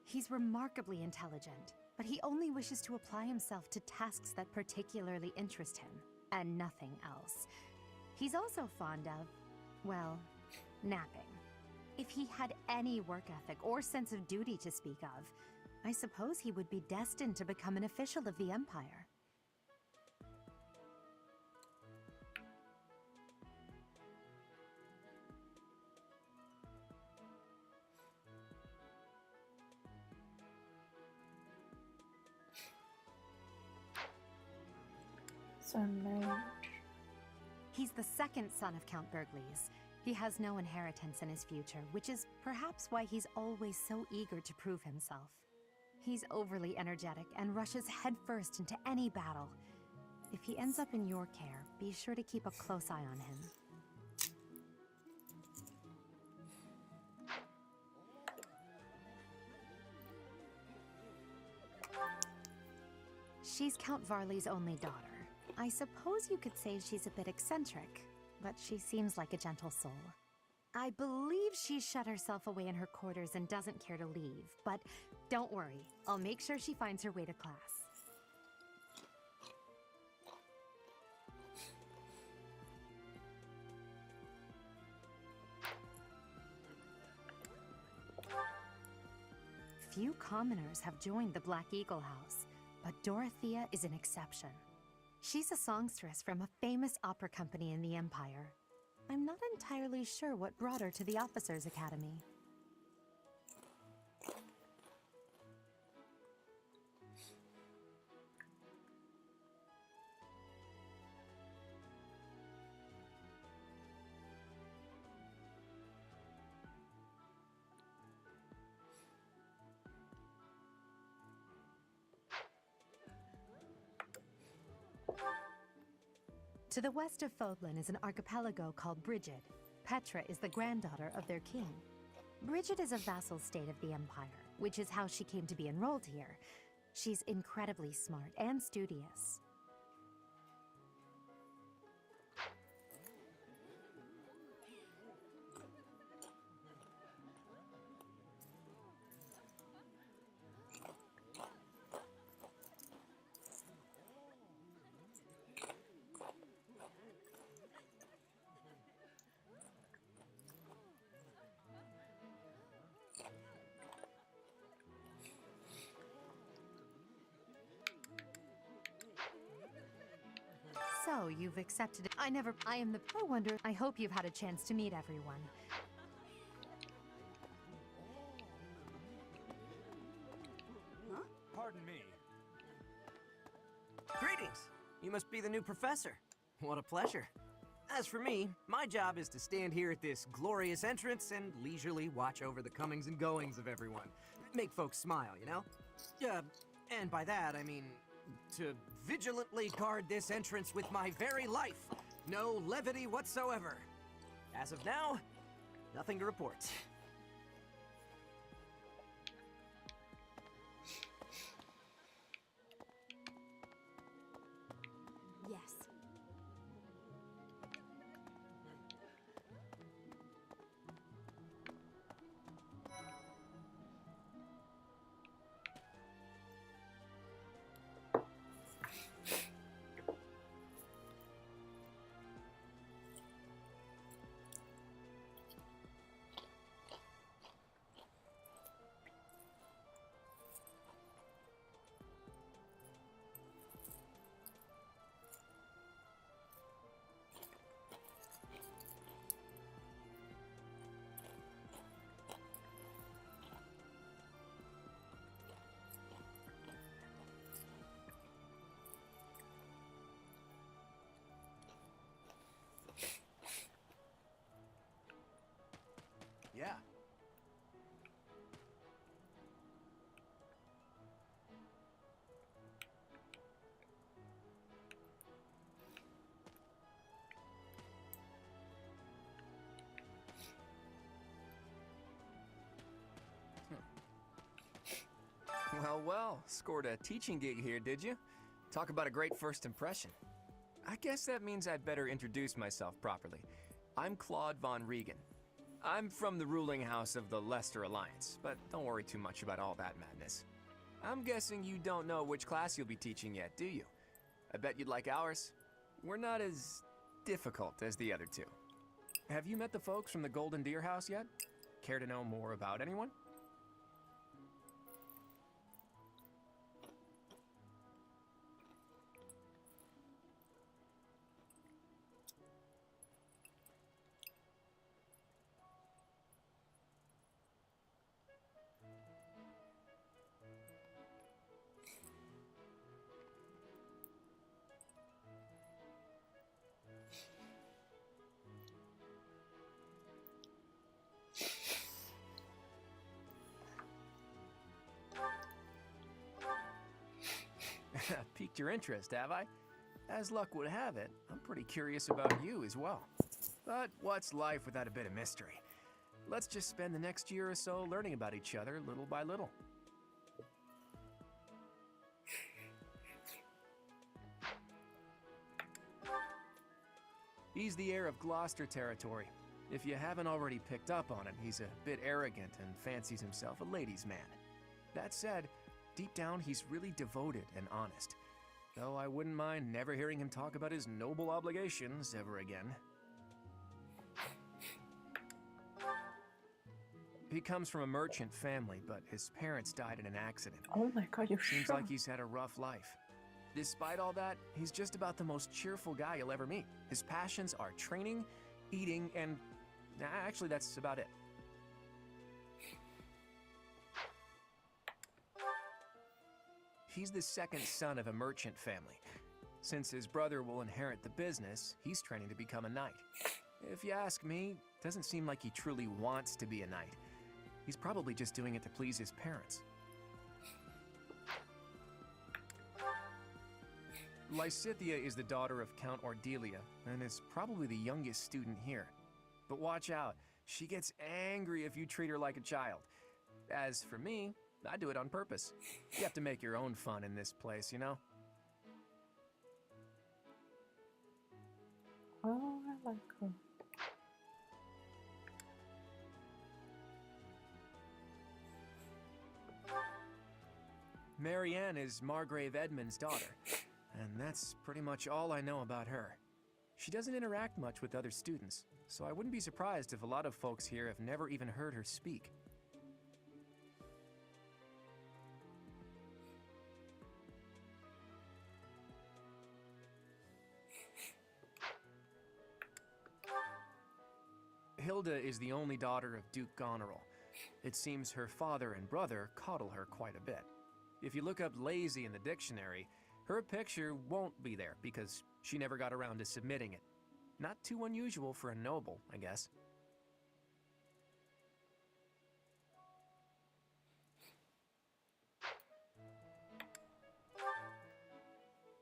He's remarkably intelligent, but he only wishes to apply himself to tasks that particularly interest him, and nothing else. He's also fond of, well, napping. If he had any work ethic or sense of duty to speak of, I suppose he would be destined to become an official of the Empire.
So strange.
He's the second son of Count Burgleys. He has no inheritance in his future, which is perhaps why he's always so eager to prove himself. He's overly energetic and rushes headfirst into any battle. If he ends up in your care, be sure to keep a close eye on him. She's Count Varley's only daughter. I suppose you could say she's a bit eccentric, but she seems like a gentle soul. I believe she's shut herself away in her quarters and doesn't care to leave, but don't worry, I'll make sure she finds her way to class. Few commoners have joined the Black Eagle House, but Dorothea is an exception. She's a songstress from a famous opera company in the Empire. I'm not entirely sure what brought her to the Officers' Academy. To the west of Fodlan is an archipelago called Brigid. Petra is the granddaughter of their king. Brigid is a vassal state of the Empire, which is how she came to be enrolled here. She's incredibly smart and studious. So, you've accepted it. I wonder, I hope you've had a chance to meet everyone.
Pardon me. Greetings! You must be the new professor. What a pleasure. As for me, my job is to stand here at this glorious entrance and leisurely watch over the comings and goings of everyone. Make folks smile, you know? And by that, I mean to vigilantly guard this entrance with my very life. No levity whatsoever. As of now, nothing to report.
Yes.
Yeah.
Well, scored a teaching gig here, did you? Talk about a great first impression. I guess that means I'd better introduce myself properly. I'm Claude von Regan. I'm from the ruling house of the Leicester Alliance, but don't worry too much about all that madness. I'm guessing you don't know which class you'll be teaching yet, do you? I bet you'd like ours. We're not as difficult as the other two. Have you met the folks from the Golden Deer House yet? Care to know more about anyone? Piqued your interest, have I? As luck would have it, I'm pretty curious about you as well. But what's life without a bit of mystery? Let's just spend the next year or so learning about each other little by little. He's the heir of Gloucester territory. If you haven't already picked up on it, he's a bit arrogant and fancies himself a ladies' man. That said, deep down, he's really devoted and honest. Though I wouldn't mind never hearing him talk about his noble obligations ever again. He comes from a merchant family, but his parents died in an accident.
Oh my god, you're
Seems
sure?
like he's had a rough life. Despite all that, he's just about the most cheerful guy you'll ever meet. His passions are training, eating, and actually that's about it. He's the second son of a merchant family. Since his brother will inherit the business, he's training to become a knight. If you ask me, it doesn't seem like he truly wants to be a knight. He's probably just doing it to please his parents. Lysithea is the daughter of Count Ordelia, and is probably the youngest student here. But watch out, she gets angry if you treat her like a child. As for me, I do it on purpose. You have to make your own fun in this place, you know?
Oh, I like her.
Marianne is Margrave Edmund's daughter, and that's pretty much all I know about her. She doesn't interact much with other students, so I wouldn't be surprised if a lot of folks here have never even heard her speak. Hilda is the only daughter of Duke Goneril. It seems her father and brother coddle her quite a bit. If you look up lazy in the dictionary, her picture won't be there because she never got around to submitting it. Not too unusual for a noble, I guess.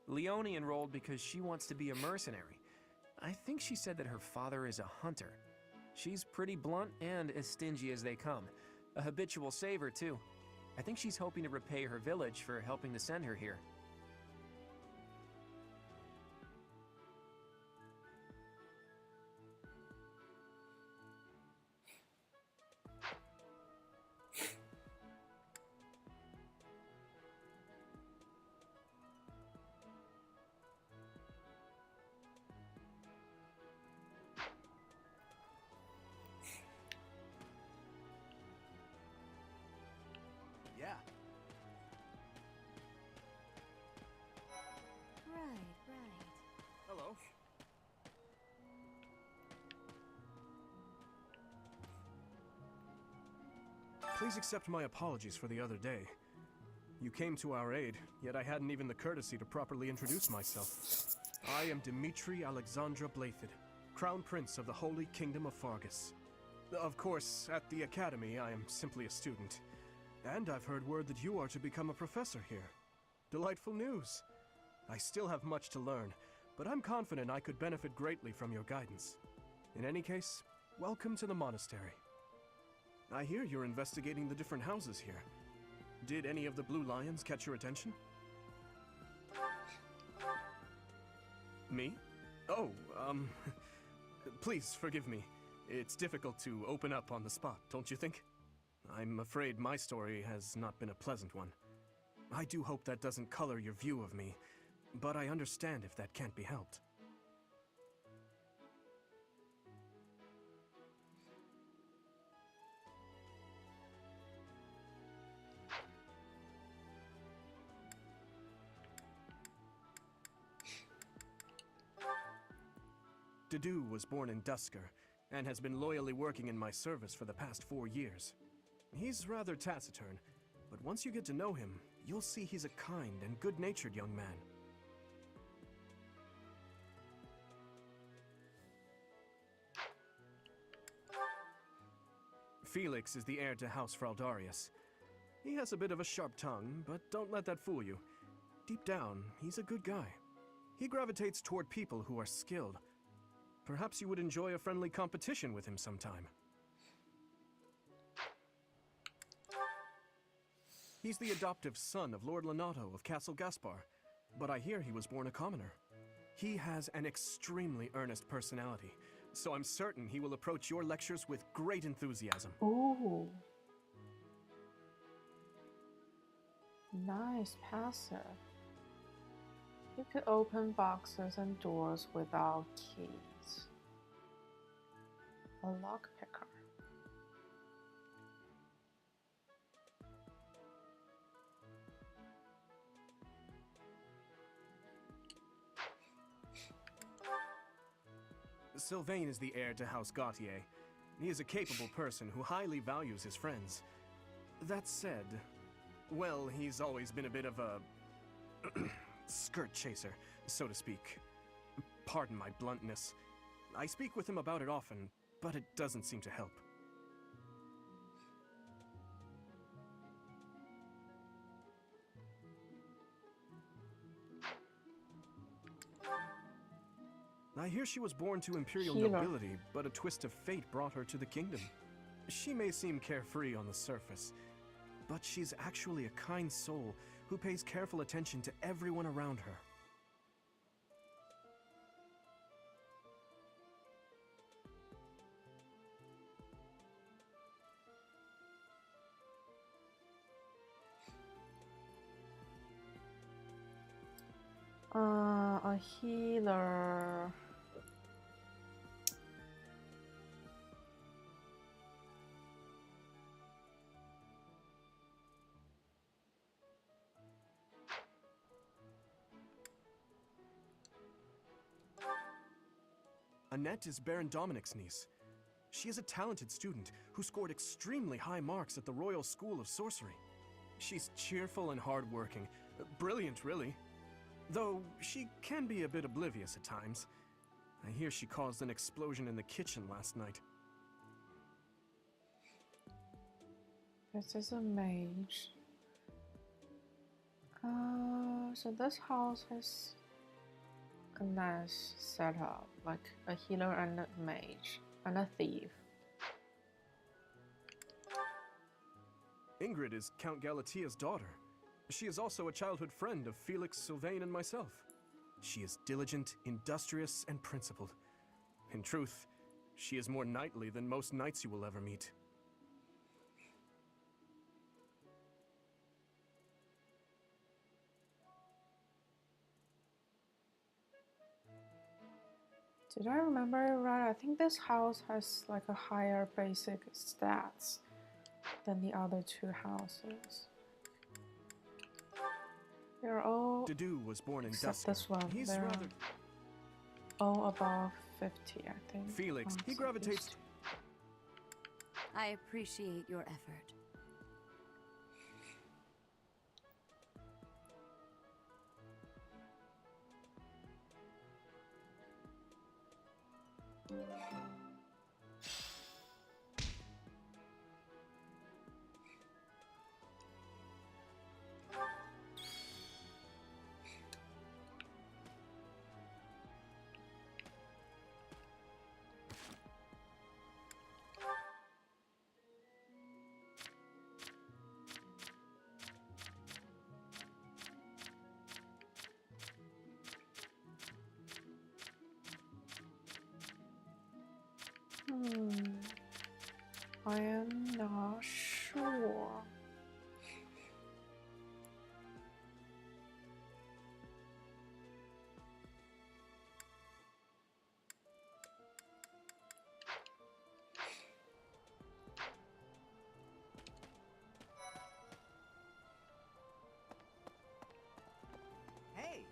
Leone enrolled because she wants to be a mercenary. I think she said that her father is a hunter. She's pretty blunt and as stingy as they come. A habitual saver, too. I think she's hoping to repay her village for helping to send her here.
Yeah.
Right.
Hello. Please accept my apologies for the other day. You came to our aid, yet I hadn't even the courtesy to properly introduce myself. I am Dimitri Alexandra Blathid, Crown Prince of the Holy Kingdom of Fargus. Of course, at the Academy, I am simply a student. And I've heard word that you are to become a professor here. Delightful news. I still have much to learn, but I'm confident I could benefit greatly from your guidance. In any case, welcome to the monastery. I hear you're investigating the different houses here. Did any of the Blue Lions catch your attention? Me? Oh, please forgive me. It's difficult to open up on the spot, don't you think? I'm afraid my story has not been a pleasant one. I do hope that doesn't color your view of me, but I understand if that can't be helped. Dedu was born in Dusker, and has been loyally working in my service for the past 4 years. He's rather taciturn, but once you get to know him, you'll see he's a kind and good-natured young man. Felix is the heir to House Fraldarius. He has a bit of a sharp tongue, but don't let that fool you. Deep down, he's a good guy. He gravitates toward people who are skilled. Perhaps you would enjoy a friendly competition with him sometime. He's the adoptive son of Lord Lenato of Castle Gaspar, but I hear he was born a commoner. He has an extremely earnest personality, so I'm certain he will approach your lectures with great enthusiasm.
Ooh. Nice passive. You could open boxes and doors without keys. A lockpicker.
Sylvain is the heir to House Gautier. He is a capable person who highly values his friends. That said, well, he's always been a bit of a skirt chaser, so to speak. Pardon my bluntness. I speak with him about it often, but it doesn't seem to help. I hear she was born to imperial nobility, but a twist of fate brought her to the kingdom. She may seem carefree on the surface, but she's actually a kind soul who pays careful attention to everyone around her.
A healer.
Annette is Baron Dominic's niece. She is a talented student who scored extremely high marks at the Royal School of Sorcery. She's cheerful and hardworking. Brilliant, really. Though she can be a bit oblivious at times. I hear she caused an explosion in the kitchen last night.
This is a mage. So this house has a nice setup, like a healer and a mage and a thief.
Ingrid is Count Galatia's daughter. She is also a childhood friend of Felix, Sylvain, and myself. She is diligent, industrious, and principled. In truth, she is more knightly than most knights you will ever meet.
Did I remember right? I think this house has like a higher basic stats than the other two houses. They're all,
Dedu was born in
except
Dusky.
this one,
He's
they're
rather...
all above 50, I think.
Felix, he gravitates...
I appreciate your effort.
I am not sure.
Hey!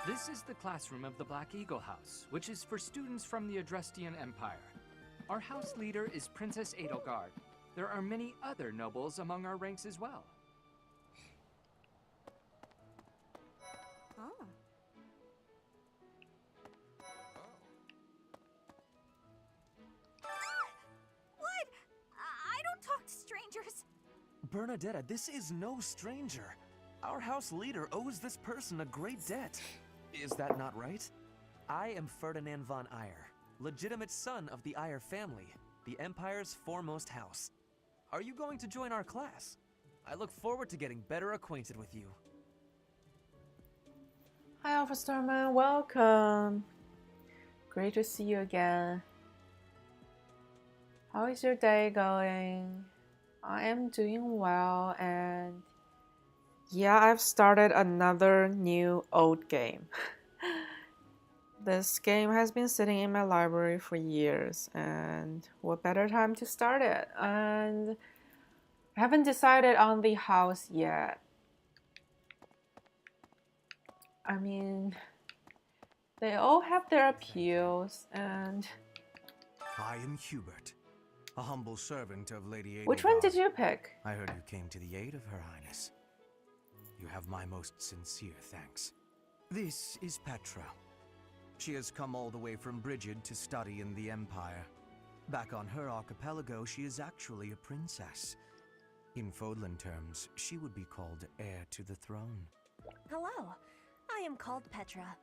This is the classroom of the Black Eagle House, which is for students from the Adrestian Empire. Our house leader is Princess Edelgard. There are many other nobles among our ranks as well.
Oh. What? I don't talk to strangers.
Bernadetta, this is no stranger. Our house leader owes this person a great debt. Is that not right? I am Ferdinand von Eyre, legitimate son of the Eyre family, the Empire's foremost house. Are you going to join our class? I look forward to getting better acquainted with you.
Hi, Officer Man, welcome. Great to see you again. How is your day going? I am doing well, and yeah, I've started another new old game. This game has been sitting in my library for years, and what better time to start it? And I haven't decided on the house yet. I mean, they all have their appeals, and...
I am Hubert, a humble servant of Lady Edelgard.
Which one did you pick?
I heard you came to the aid of Her Highness. You have my most sincere thanks. This is Petra. She has come all the way from Brigid to study in the Empire. Back on her archipelago, she is actually a princess. In Fodlan terms, she would be called heir to the throne.
Hello, I am called Petra.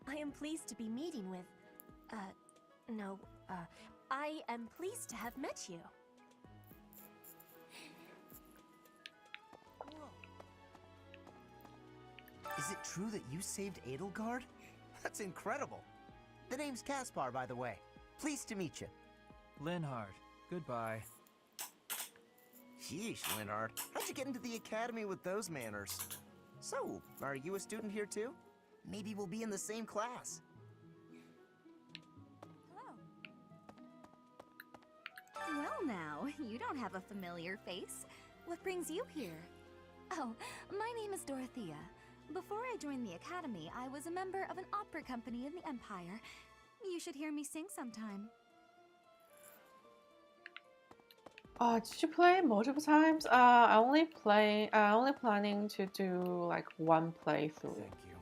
I am pleased to be meeting with... I am pleased to have met you.
Is it true that you saved Edelgard? That's incredible. The name's Caspar, by the way. Pleased to meet you.
Linhard, goodbye.
Sheesh, Linhard. How'd you get into the academy with those manners? So, are you a student here too? Maybe we'll be in the same class.
Well now, you don't have a familiar face. What brings you here? Oh, my name is Dorothea. Before I joined the Academy, I was a member of an opera company in the Empire.
You should hear me sing sometime.
Did you play multiple times? I only planning to do like one playthrough.
Thank you.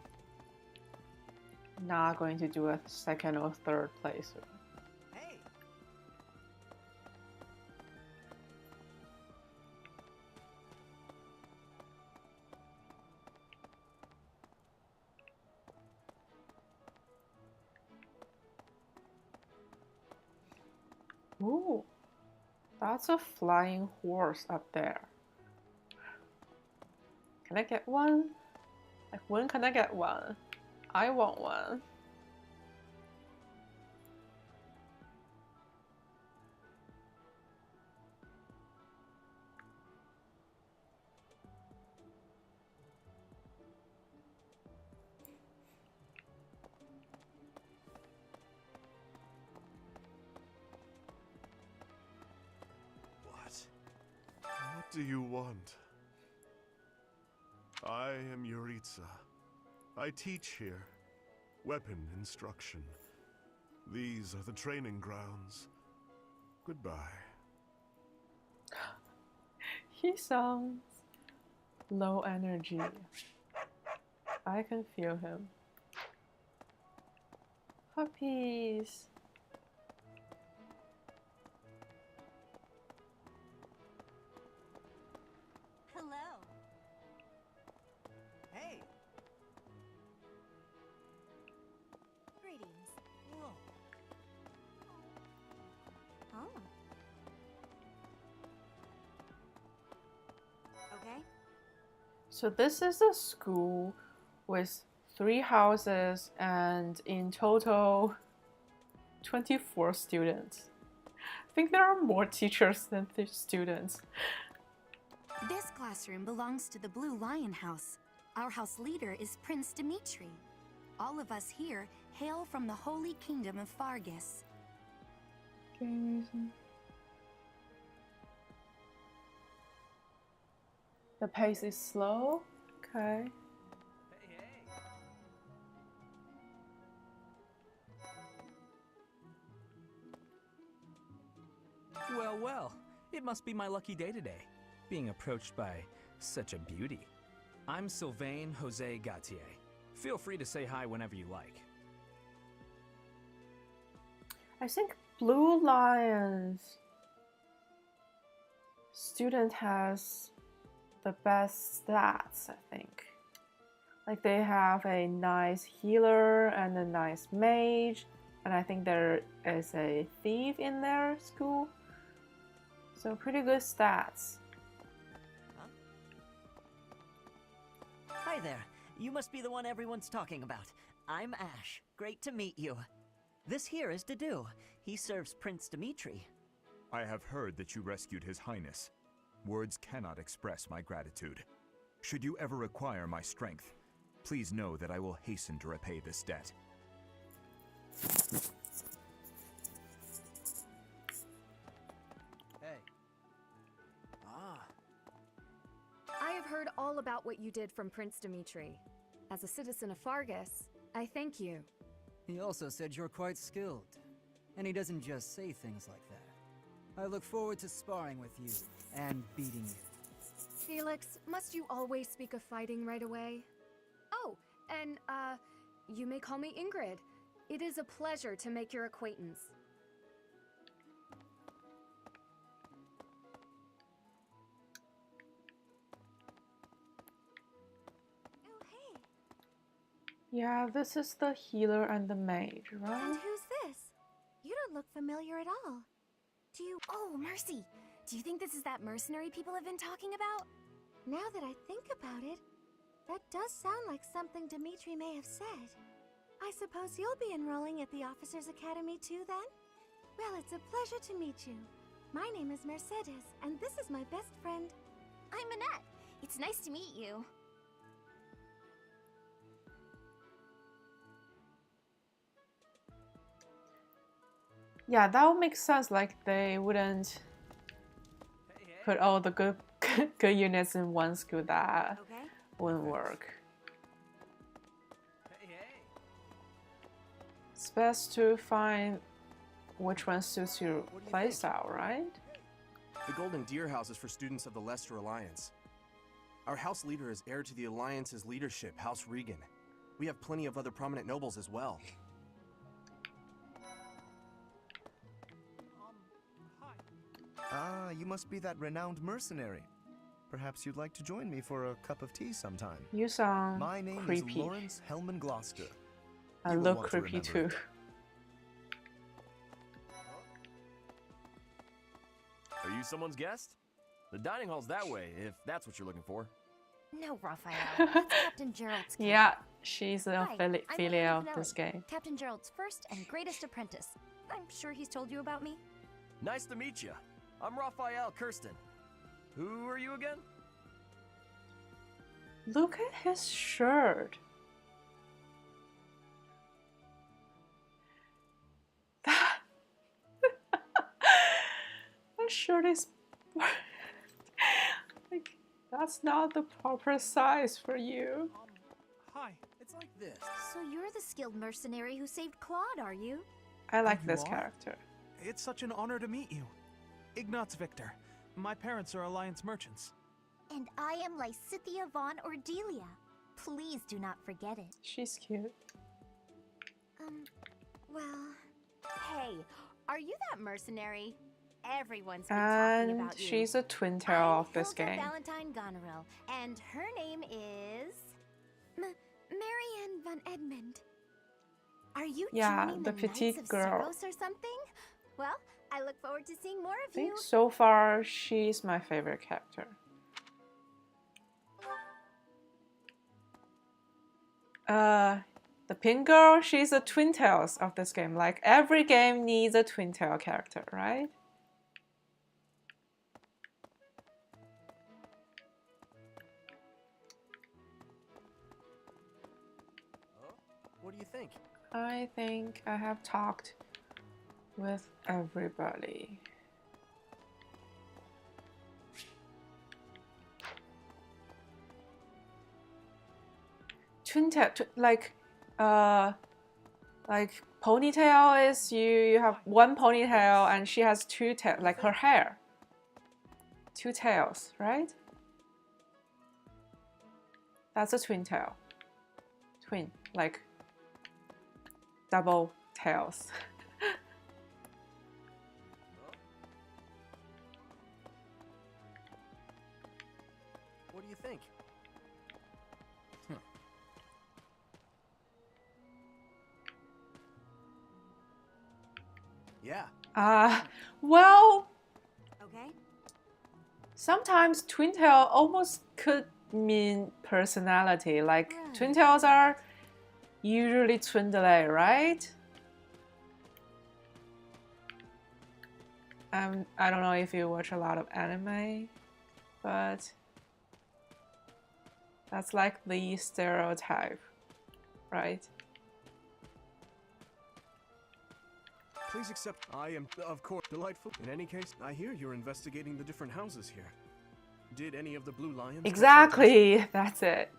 Not going to do a second or third playthrough.
Hey!
Ooh, that's a flying horse up there. Can I get one? Like, when can I get one? I want one.
What do you want? I am Yuritsa. I teach here. Weapon instruction. These are the training grounds. Goodbye.
He sounds low energy. I can feel him. Puppies.
Hello.
Hey!
Greetings.
Whoa.
Oh. Okay.
So this is a school with 3 houses and in total 24 students. I think there are more teachers than students.
This classroom belongs to the Blue Lion House. Our house leader is Prince Dimitri. All of us here hail from the Holy Kingdom of Fargus.
The pace is slow. Okay.
Well, well, it must be my lucky day today, being approached by such a beauty. I'm Sylvain Jose Gautier. Feel free to say hi whenever you like.
I think Blue Lions student has the best stats, I think. Like they have a nice healer and a nice mage, and I think there is a thief in their school. So pretty good stats.
Huh? Hi there. You must be the one everyone's talking about. I'm Ash. Great to meet you. This here is Dedu. He serves Prince Dimitri.
I have heard that you rescued His Highness. Words cannot express my gratitude. Should you ever require my strength, please know that I will hasten to repay this debt.
Hey. Ah.
I have heard all about what you did from Prince Dimitri. As a citizen of Fargus, I thank you.
He also said you're quite skilled. And he doesn't just say things like that. I look forward to sparring with you and beating you.
Felix, must you always speak of fighting right away? Oh, and, you may call me Ingrid. It is a pleasure to make your acquaintance.
Oh, hey.
Yeah, this is the healer and the mage, right?
And who's this? You don't look familiar at all. Do you— Oh, Mercy! Do you think this is that mercenary people have been talking about? Now that I think about it, that does sound like something Dimitri may have said. I suppose you'll be enrolling at the Officers' Academy too, then? Well, it's a pleasure to meet you. My name is Mercedes, and this is my best friend.
I'm Annette. It's nice to meet you.
Yeah, that would make sense. Like they wouldn't put all the good good units in one school. That wouldn't work.
Hey, hey.
It's best to find which one suits your playstyle, right?
The Golden Deer House is for students of the Leicester Alliance. Our house leader is heir to the Alliance's leadership, House Regan. We have plenty of other prominent nobles as well.
Ah, you must be that renowned mercenary. Perhaps you'd like to join me for a cup of tea sometime.
You sound
My name
creepy.
is Lawrence Hellman Gloucester.
I
You will
look
want to
creepy
remember
too.
Are you someone's guest? The dining hall's that way, if that's what you're looking for.
No, Raphael. That's Captain Gerald's kid.
Yeah, she's a
Hi, I'm
filial
Elena
of this
Finelli,
game.
Captain Gerald's first and greatest apprentice. I'm sure he's told you about me.
Nice to meet you. I'm Raphael Kirsten. Who are you again?
Look at his shirt. That shirt is like, that's not the proper size for you.
Hi, it's like this.
So you're the skilled mercenary who saved Claude, are you?
I like
You
this
are?
character.
It's such an honor to meet you. Ignatz Victor. My parents are Alliance merchants.
And I am Lysithia von Ordelia. Please do not forget it.
She's cute.
Well... Hey, are you that mercenary? Everyone's been talking
And
about you.
she's a twin tail of this
Hilda
game.
Valentine Goneril, and her name is... Marianne von Edmund. Are you
Yeah,
joining
the
the Knights
petite
of
girl.
Ceros or something? Well, I look forward to seeing more
I
of you.
think so far she's my favorite character. The pink girl, she's a twin tails of this game. Like every game needs a twin tail character, right?
What do you think?
I think I have talked with everybody. Twin tail, like ponytail is you have one ponytail and she has two tails, like her hair. Two tails, right? That's a twin tail. Twin, like double tails.
What do you think? Yeah.
Well,
Okay.
sometimes twin tail almost could mean personality. Like twin tails are usually tsundere, right? I don't know if you watch a lot of anime, but that's like the stereotype, right?
Please accept. I am, of course, delightful. In any case, I hear you're investigating the different houses here. Did any of the Blue Lions...
Exactly, that's it.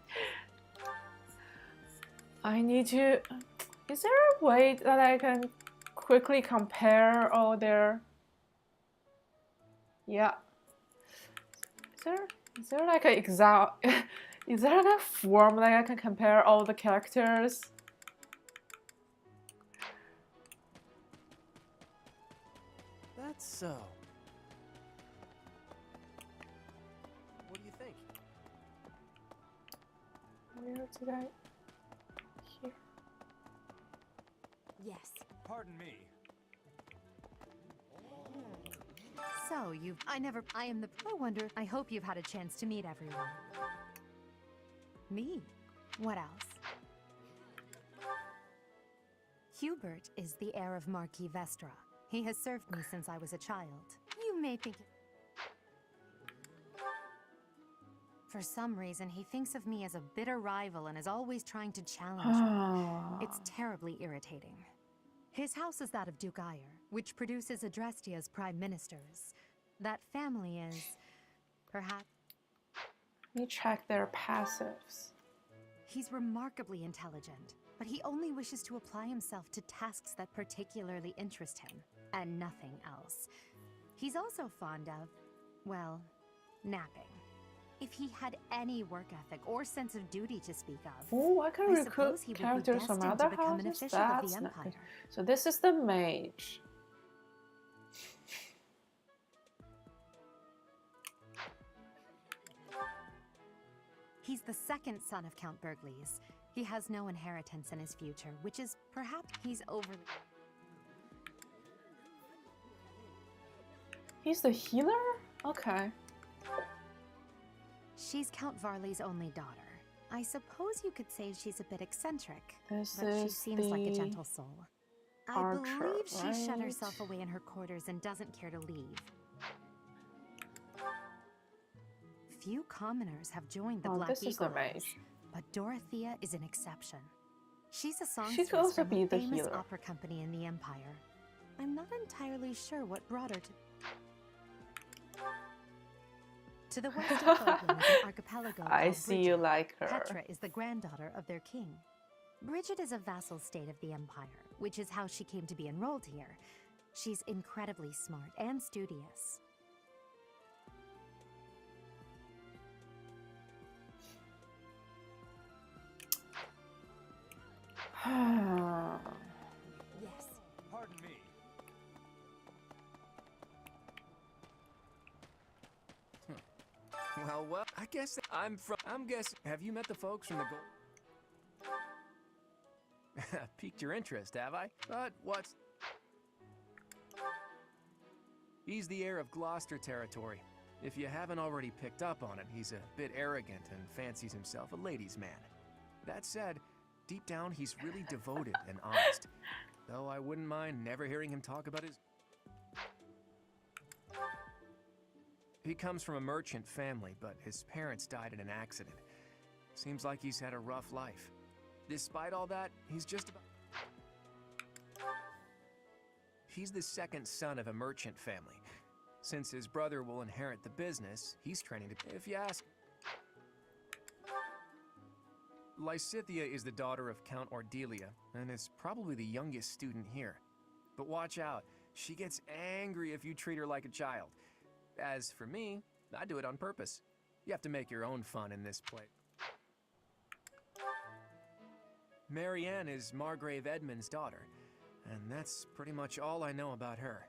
I need to... Is there a way that I can quickly compare all their... Yeah. Is there like a is there like a form that I can compare all the characters?
That's so. What do you think?
Where did I... Here.
Yes.
Pardon me.
So, I am the... I wonder, I hope you've had a chance to meet everyone. Me? What else? Hubert is the heir of Marquis Vestra. He has served me since I was a child. You may think... For some reason, he thinks of me as a bitter rival and is always trying to challenge me. It's terribly irritating. His house is that of Duke Ire, which produces Adrestia's prime ministers. That family is... perhaps...
Let me check their passives.
He's remarkably intelligent, but he only wishes to apply himself to tasks that particularly interest him, and nothing else. He's also fond of, well, napping. If he had any work ethic or sense of duty to speak of,
Oh, I can recruit
suppose he would be
characters from
destined
other
to become an
houses.
official of
That's
the
nice.
Empire.
So this is the mage.
He's the second son of Count Burgleys. He has no inheritance in his future, which is perhaps he's overly...
He's the healer? Okay.
She's Count Varley's only daughter. I suppose you could say she's a bit eccentric,
This
but she
is
seems like a
the
gentle soul. I
archer,
believe she shut
right?
herself away in her quarters and doesn't care to leave. Few commoners have joined the
Oh,
Black
this is the
Eagle House,
mage.
but Dorothea is an exception. She's a
She
songstress
could also
from
be
a
the
famous
healer.
opera company in the Empire. I'm not entirely sure what brought her to the west of Fogland is an archipelago
I
called
see you
Bridget.
like her.
Petra is the granddaughter of their king. Bridget is a vassal state of the Empire, which is how she came to be enrolled here. She's incredibly smart and studious.
Yes. Pardon me. Well, I guess I'm guessing. Have you met the folks from the Piqued your interest, have I? But what's... He's the heir of Gloucester territory. If you haven't already picked up on it, he's a bit arrogant and fancies himself a ladies' man. That said, deep down, he's really devoted and honest. Though I wouldn't mind never hearing him talk about his... He comes from a merchant family, but his parents died in an accident. Seems like he's had a rough life. Despite all that, he's just about... He's the second son of a merchant family. Since his brother will inherit the business, he's training to... If you ask... Lysithea is the daughter of Count Ordelia, and is probably the youngest student here. But watch out, she gets angry if you treat her like a child. As for me, I do it on purpose. You have to make your own fun in this place. Marianne is Margrave Edmund's daughter, and that's pretty much all I know about her.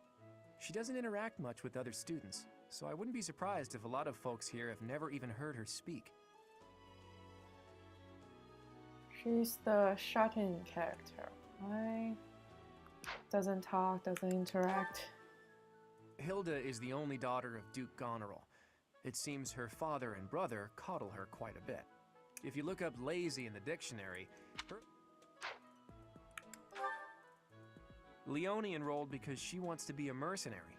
She doesn't interact much with other students, so I wouldn't be surprised if a lot of folks here have never even heard her speak.
She's the shut-in character, right? Doesn't talk, doesn't interact.
Hilda is the only daughter of Duke Goneril. It seems her father and brother coddle her quite a bit. If you look up lazy in the dictionary, Leone enrolled because she wants to be a mercenary.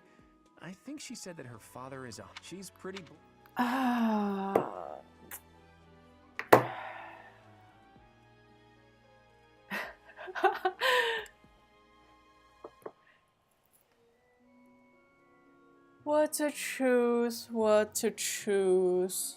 I think she said that her father is a... She's pretty...
What to choose, what to choose.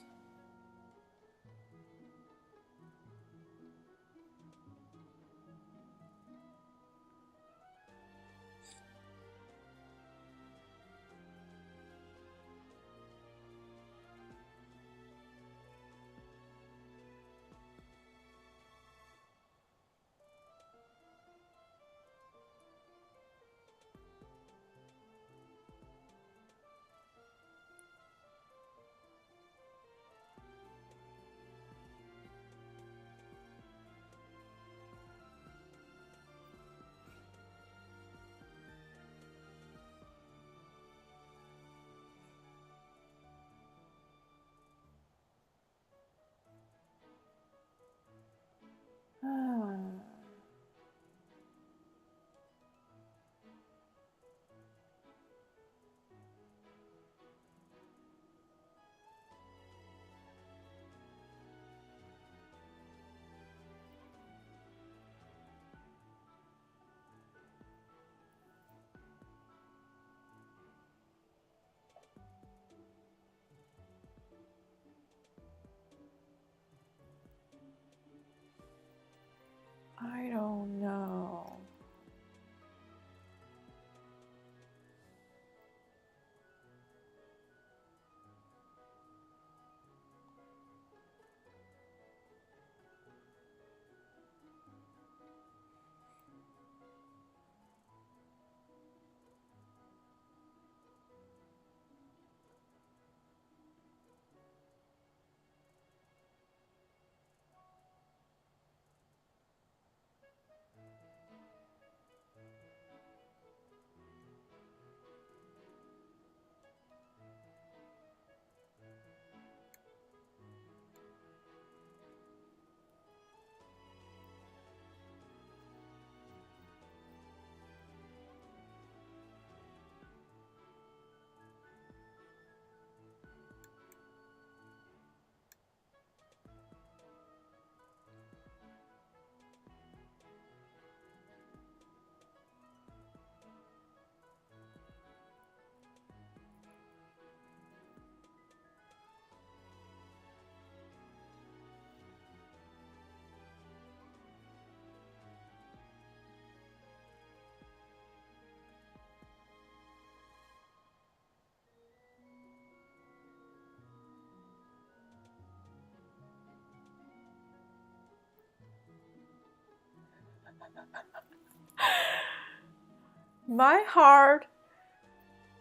My heart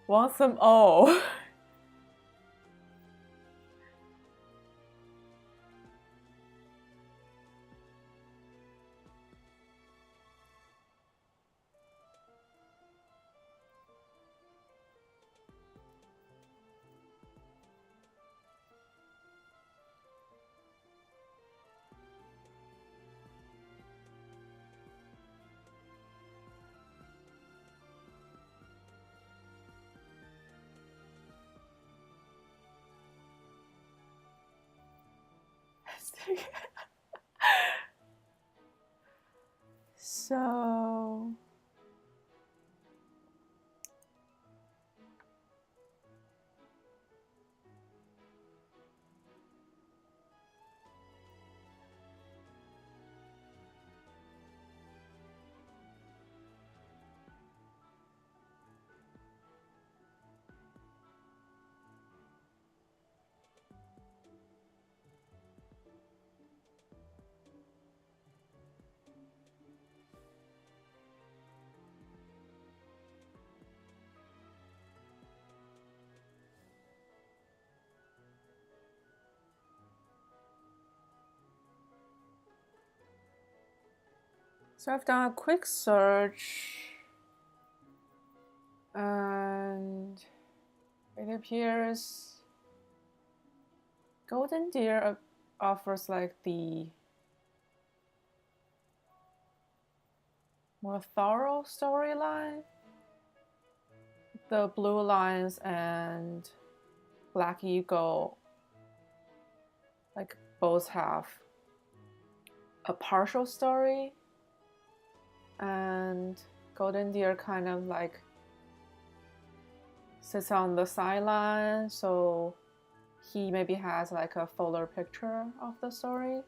wants them all. So I've done a quick search and it appears Golden Deer offers like the more thorough storyline. The Blue Lions and Black Eagle like both have a partial story, and Golden Deer kind of like sits on the sideline, so he maybe has like a fuller picture of the story.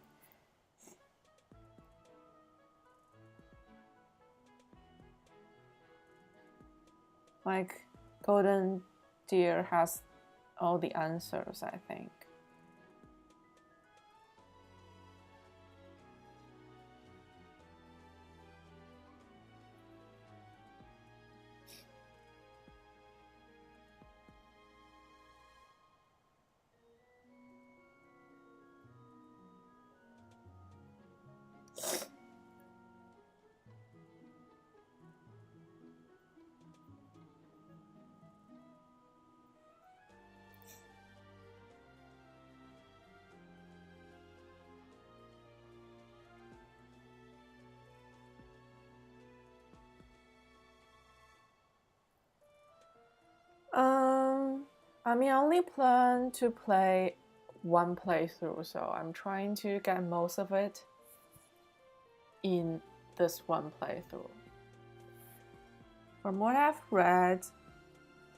Like Golden Deer has all the answers, I think. I mean, I only plan to play one playthrough, so I'm trying to get most of it in this one playthrough. From what I've read,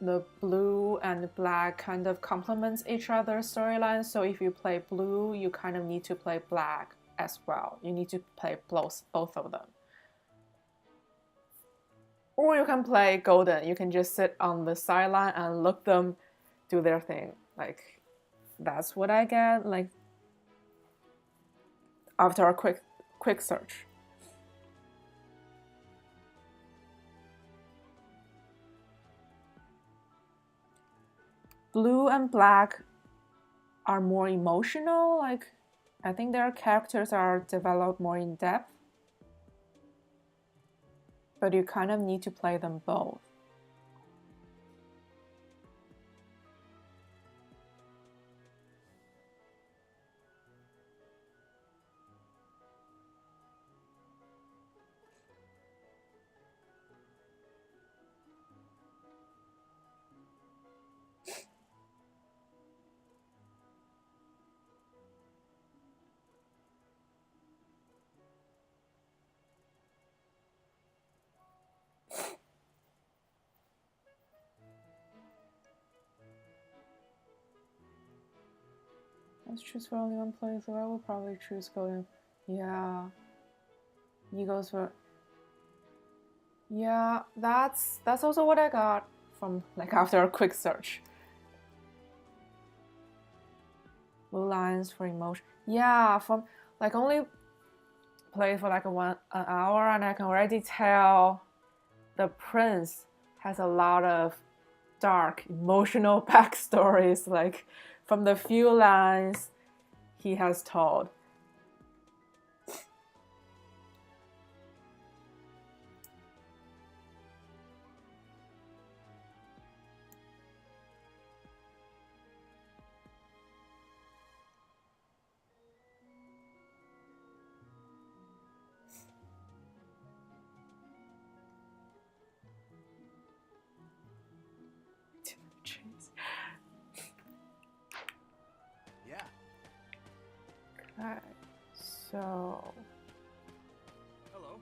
the blue and black kind of complements each other's storylines, so if you play blue, you kind of need to play black as well. You need to play both of them. Or you can play golden. You can just sit on the sideline and look them do their thing. Like, that's what I get, like, after a quick search. Blue and black are more emotional. Like, I think their characters are developed more in depth. But you kind of need to play them both. Let's choose for only one playthrough. I will probably choose golden. Yeah. Eagles for. Yeah, that's also what I got from like after a quick search. Blue lines for emotion. Yeah, from like only play for like an hour, and I can already tell the prince has a lot of dark emotional backstories, like from the few lines he has told.
Yeah.
Okay, so
Hello.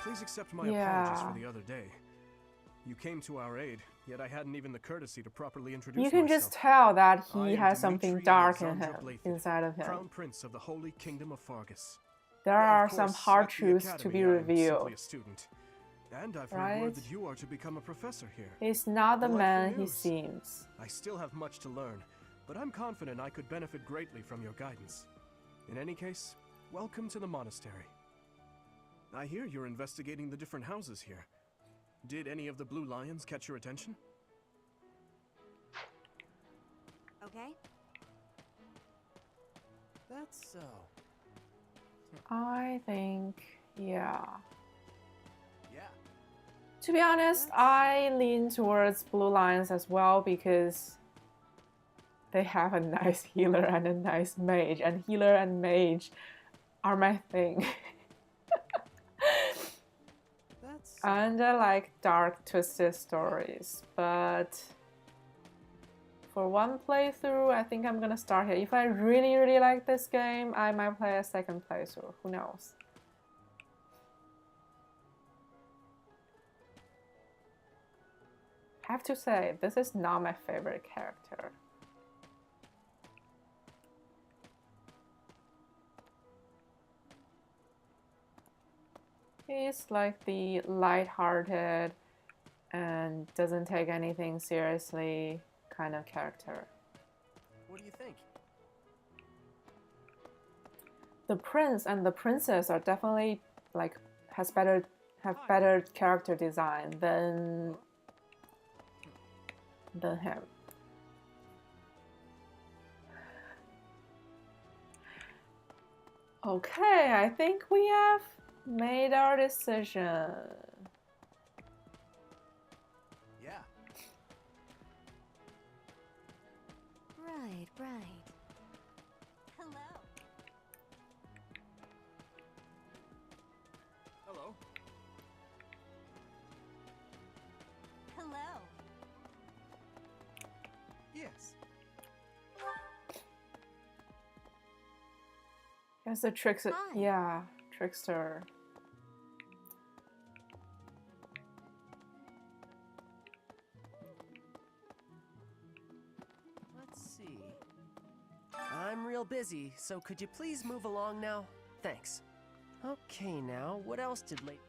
Please accept my
Yeah.
apologies for the other day. You came to our aid, yet I hadn't even the courtesy to properly introduce
you can
myself.
just tell that
I
he
am
has something
Dimitri
dark in
Alexandra
him,
Blaythed,
inside of him.
Crown Prince of the Holy Kingdom of Fargus.
There
Now,
are
of
some
course,
hard
at the
truths to be
academy, I am
revealed.
simply a student, and I've heard
Right?
word that you are to become a professor here.
He's not the
Delightful
man he
news.
seems.
I still have much to learn, but I'm confident I could benefit greatly from your guidance. In any case, welcome to the monastery. I hear you're investigating the different houses here. Did any of the blue lions catch your attention?
Okay.
That's so.
I think, yeah.
Yeah.
To be honest, I lean towards blue lions as well because they have a nice healer and a nice mage, and healer and mage are my thing. And I like dark, twisted stories, but for one playthrough, I think I'm gonna start here. If I really, really like this game, I might play a second playthrough. Who knows? I have to say, this is not my favorite character. He's like the light-hearted and doesn't take anything seriously kind of character.
What do you think?
The prince and the princess are definitely like have better character design than him. Okay, I think we have made our decision.
Yeah.
Right, right.
Hello.
Hello.
Hello.
Yes.
There's a trickster. Yeah, trickster.
Let's see. I'm real busy, so could you please move along now? Thanks. Okay, now, what else did late...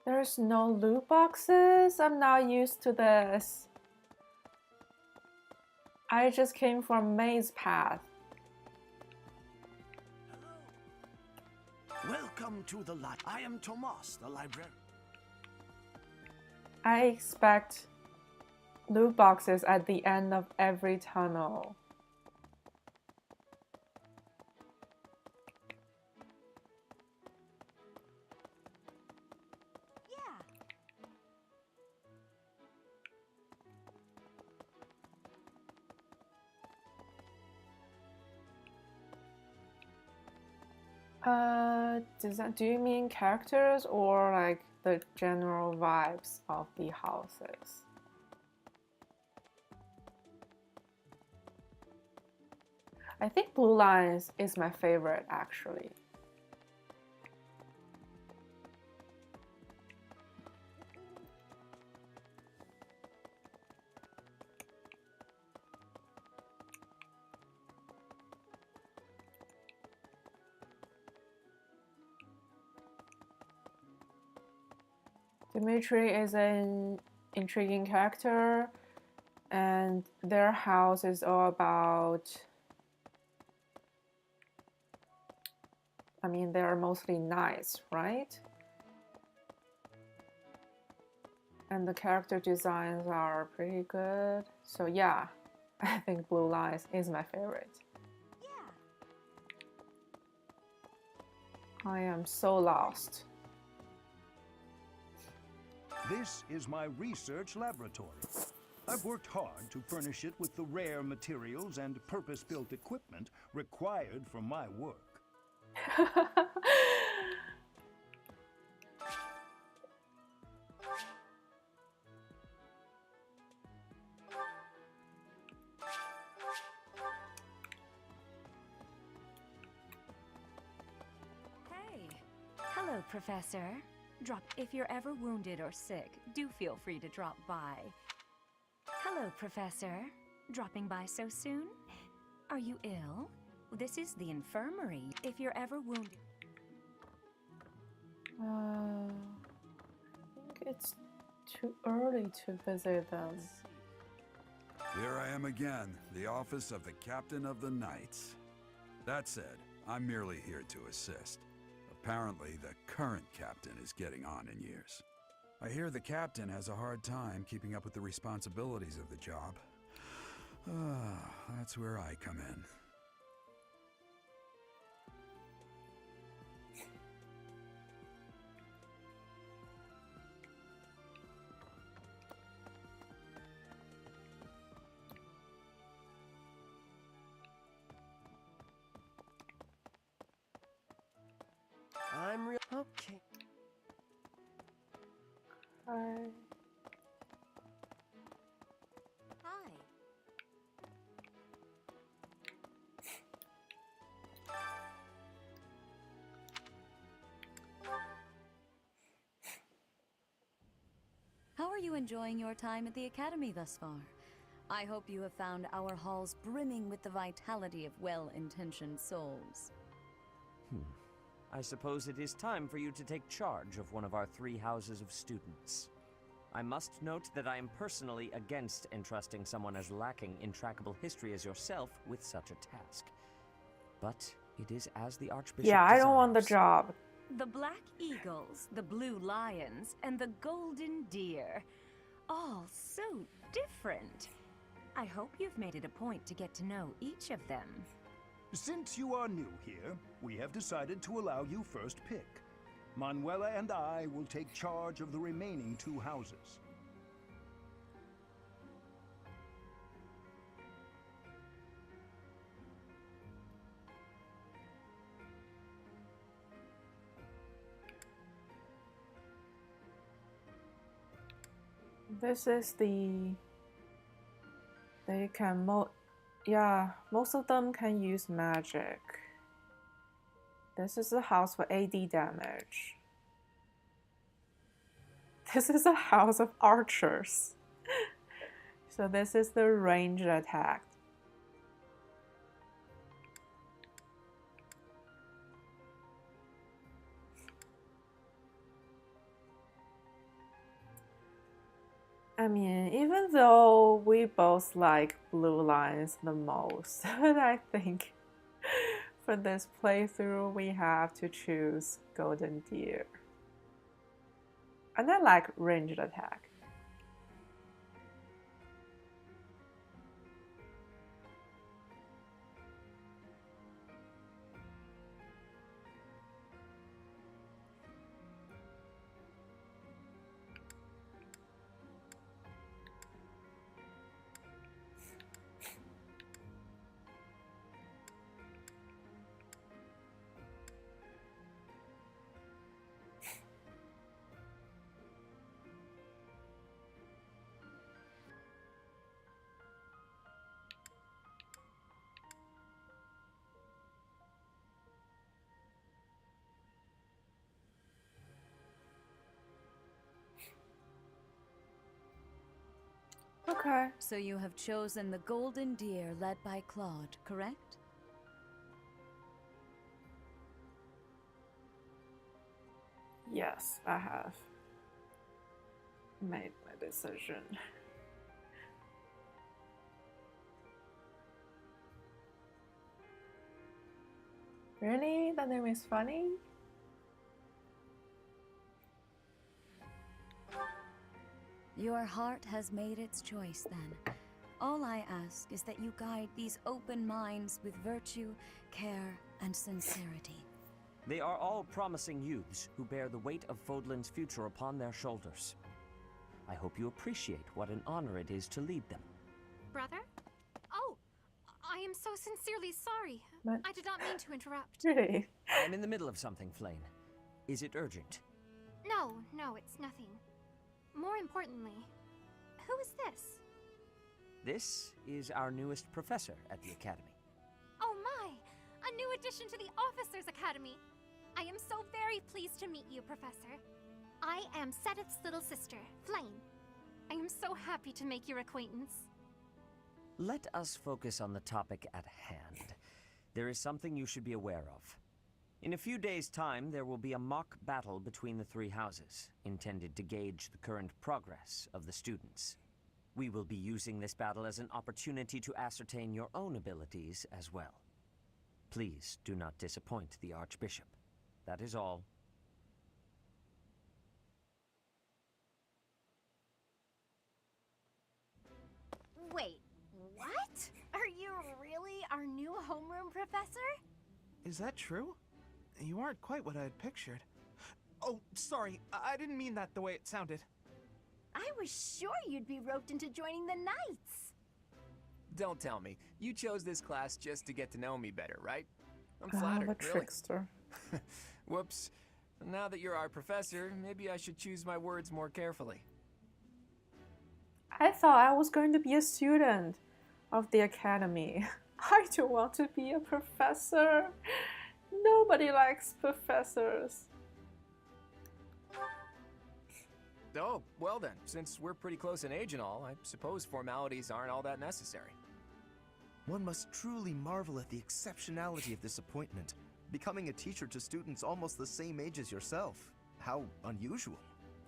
There's no loot boxes? I'm not used to this. I just came from Maze Path.
Welcome to the light. I am Tomas, the librarian.
I expect loot boxes at the end of every tunnel. Do you mean characters or like the general vibes of the houses? I think Blue Lines is my favorite actually. Dimitri is an intriguing character. And their house is all about, I mean, they're mostly knights, right? And the character designs are pretty good. So yeah, I think Blue Lines is my favorite. I am so lost.
This is my research laboratory. I've worked hard to furnish it with the rare materials and purpose-built equipment required for my work.
Hey. Hello, Professor. If you're ever wounded or sick, do feel free to drop by. Hello, Professor. Dropping by so soon? Are you ill? This is the infirmary. If you're ever wounded...
I think it's too early to visit them.
Here I am again, the office of the Captain of the Knights. That said, I'm merely here to assist. Apparently, the current captain is getting on in years. I hear the captain has a hard time keeping up with the responsibilities of the job. That's where I come in.
I'm real. Okay.
Hi.
Hi.
How are you enjoying your time at the Academy thus far? I hope you have found our halls brimming with the vitality of well-intentioned souls.
I suppose it is time for you to take charge of one of our 3 houses of students. I must note that I am personally against entrusting someone as lacking in trackable history as yourself with such a task. But it is as the Archbishop
Yeah, I don't want the
desires.
job.
The Black Eagles, the Blue Lions, and the Golden Deer. All so different. I hope you've made it a point to get to know each of them.
Since you are new here, we have decided to allow you first pick. Manuela and I will take charge of the remaining 2 houses.
This is the... They can yeah, most of them can use magic. This is a house for AD damage. This is a house of archers. So this is the ranged attack. I mean, even though we both like Blue Lines the most, but I think for this playthrough we have to choose Golden Deer. And I like ranged attack. Okay.
So you have chosen the Golden Deer led by Claude, correct?
Yes, I have made my decision. Really? That name is funny?
Your heart has made its choice, then. All I ask is that you guide these open minds with virtue, care, and sincerity.
They are all promising youths who bear the weight of Fodlan's future upon their shoulders. I hope you appreciate what an honor it is to lead them.
Brother? Oh, I am so sincerely sorry.
What?
I did not mean to interrupt.
Really?
I'm in the middle of something, Flame. Is it urgent?
No, it's nothing. More importantly, who is this?
This is our newest professor at the Academy.
Oh my! A new addition to the Officers' Academy! I am so very pleased to meet you, Professor. I am Sedith's little sister, Flame. I am so happy to make your acquaintance.
Let us focus on the topic at hand. There is something you should be aware of. In a few days' time, there will be a mock battle between the three houses, intended to gauge the current progress of the students. We will be using this battle as an opportunity to ascertain your own abilities as well. Please do not disappoint the Archbishop. That is all.
Wait, what? Are you really our new homeroom professor?
Is that true? You aren't quite what I had pictured. Oh, sorry, I didn't mean that the way it sounded.
I was sure you'd be roped into joining the Knights.
Don't tell me. You chose this class just to get to know me better, right? I'm
Oh,
flattered,
the
really.
trickster.
Whoops. Now that you're our professor, maybe I should choose my words more carefully.
I thought I was going to be a student of the academy. I don't want to be a professor. Nobody likes professors.
Oh, well then, since we're pretty close in age and all, I suppose formalities aren't all that necessary.
One must truly marvel at the exceptionality of this appointment. Becoming a teacher to students almost the same age as yourself. How unusual.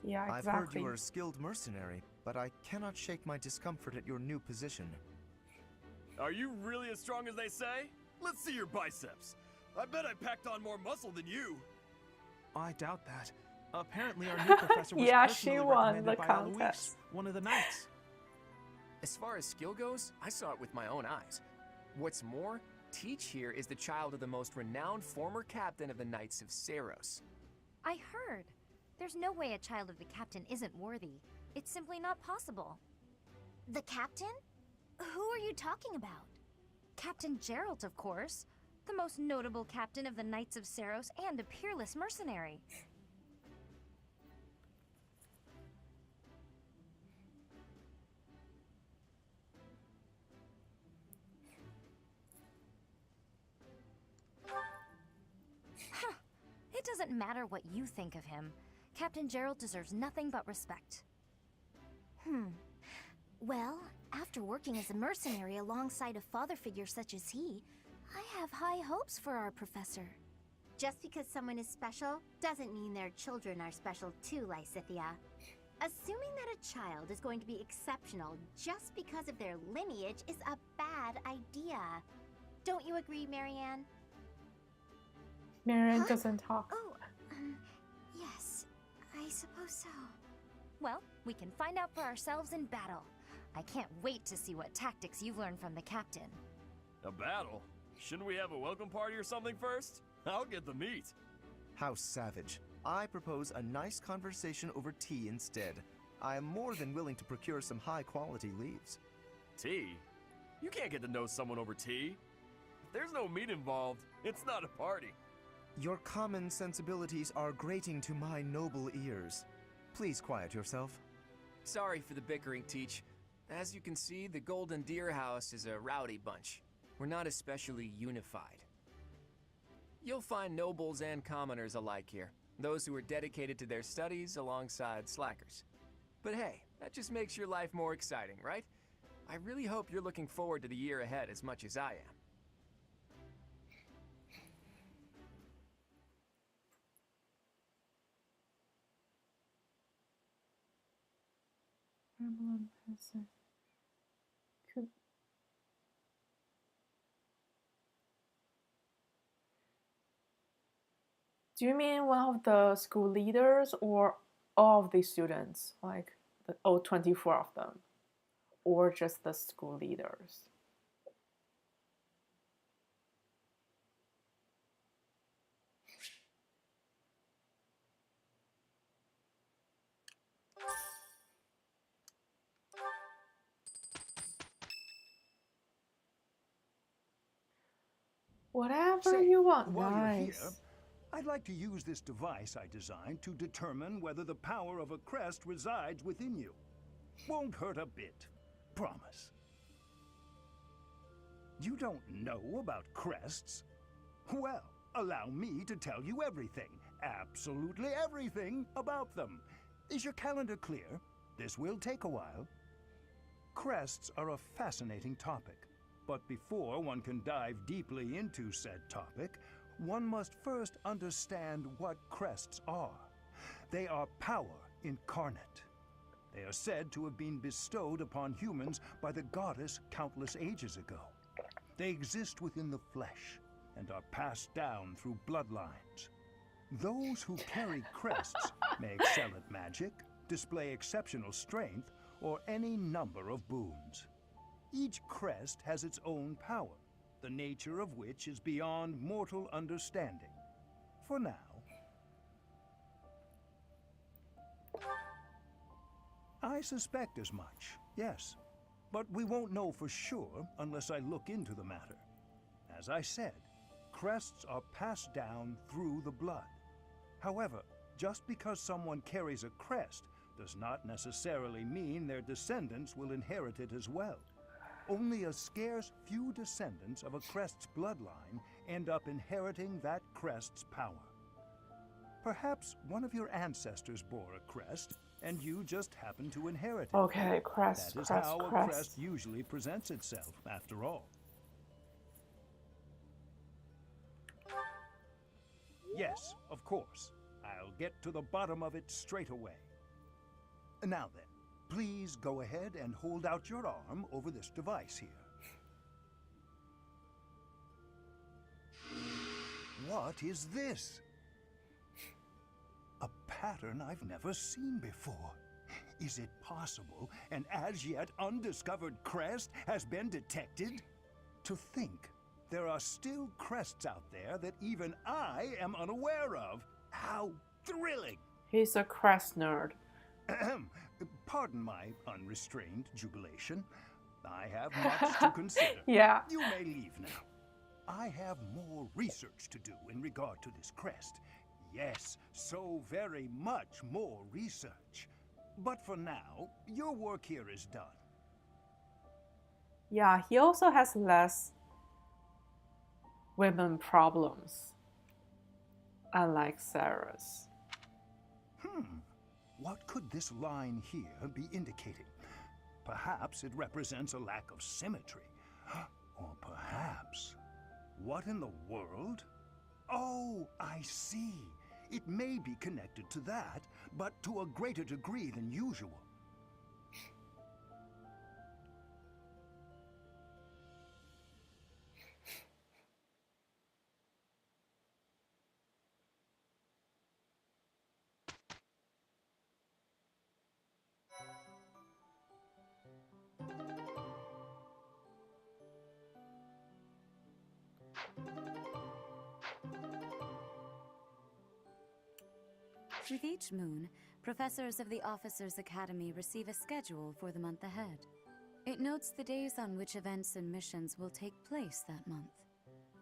Yeah, exactly.
I've heard you are a skilled mercenary, but I cannot shake my discomfort at your new position.
Are you really as strong as they say? Let's see your biceps. I bet I packed on more muscle than you.
I doubt that. Apparently our new professor was
Yeah,
personally
she won
recommended
the
by
contest.
Alois, one of the knights.
As far as skill goes, I saw it with my own eyes. What's more, Teach here is the child of the most renowned former captain of the Knights of Seros.
I heard. There's no way a child of the captain isn't worthy. It's simply not possible.
The captain? Who are you talking about?
Captain Geralt, of course. The most notable captain of the Knights of Seros and a peerless mercenary. Huh. It doesn't matter what you think of him. Captain Geralt deserves nothing but respect.
Well, after working as a mercenary alongside a father figure such as he, I have high hopes for our professor.
Just because someone is special doesn't mean their children are special too, Lysithia. Assuming that a child is going to be exceptional just because of their lineage is a bad idea. Don't you agree, Marianne?
Marianne doesn't talk.
Oh, yes, I suppose so. Well, we can find out for ourselves in battle. I can't wait to see what tactics you've learned from the captain.
A battle? Shouldn't we have a welcome party or something first? I'll get the meat.
How savage. I propose a nice conversation over tea instead. I am more than willing to procure some high-quality leaves.
Tea? You can't get to know someone over tea. If there's no meat involved, it's not a party.
Your common sensibilities are grating to my noble ears. Please quiet yourself.
Sorry for the bickering, Teach. As you can see, the Golden Deer House is a rowdy bunch. We're not especially unified. You'll find nobles and commoners alike here. Those who are dedicated to their studies alongside slackers. But hey, that just makes your life more exciting, right? I really hope you're looking forward to the year ahead as much as I am.
Emblem person. Could... Do you mean one of the school leaders or all of the students? Like all 24 of them? Or just the school leaders? Whatever
Say,
you want.
while
Nice.
you're here, I'd like to use this device I designed to determine whether the power of a crest resides within you. Won't hurt a bit. Promise. You don't know about crests? Well, allow me to tell you everything, absolutely everything about them. Is your calendar clear? This will take a while. Crests are a fascinating topic, but before one can dive deeply into said topic, one must first understand what crests are. They are power incarnate. They are said to have been bestowed upon humans by the goddess countless ages ago. They exist within the flesh and are passed down through bloodlines. Those who carry crests may excel at magic, display exceptional strength, or any number of boons. Each crest has its own power, the nature of which is beyond mortal understanding. For now. I suspect as much, yes. But we won't know for sure unless I look into the matter. As I said, crests are passed down through the blood. However, just because someone carries a crest does not necessarily mean their descendants will inherit it as well. Only a scarce few descendants of a crest's bloodline end up inheriting that crest's power. Perhaps one of your ancestors bore a crest, and you just happen to inherit it.
Okay, crest,
That is
crest,
how a
crest.
crest usually presents itself, after all. Yes, of course. I'll get to the bottom of it straight away. Now then, please go ahead and hold out your arm over this device here. What is this? A pattern I've never seen before. Is it possible an as yet undiscovered crest has been detected? To think there are still crests out there that even I am unaware of. How thrilling!
He's a crest nerd.
Pardon my unrestrained jubilation. I have much to consider.
Yeah.
You may leave now. I have more research to do in regard to this crest. Yes, so very much more research. But for now, your work here is done.
Yeah, he also has less women problems, unlike Sarah's.
What could this line here be indicating? Perhaps it represents a lack of symmetry. Or perhaps... What in the world? Oh, I see. It may be connected to that, but to a greater degree than usual.
With each moon, professors of the Officers' Academy receive a schedule for the month ahead. It notes the days on which events and missions will take place that month.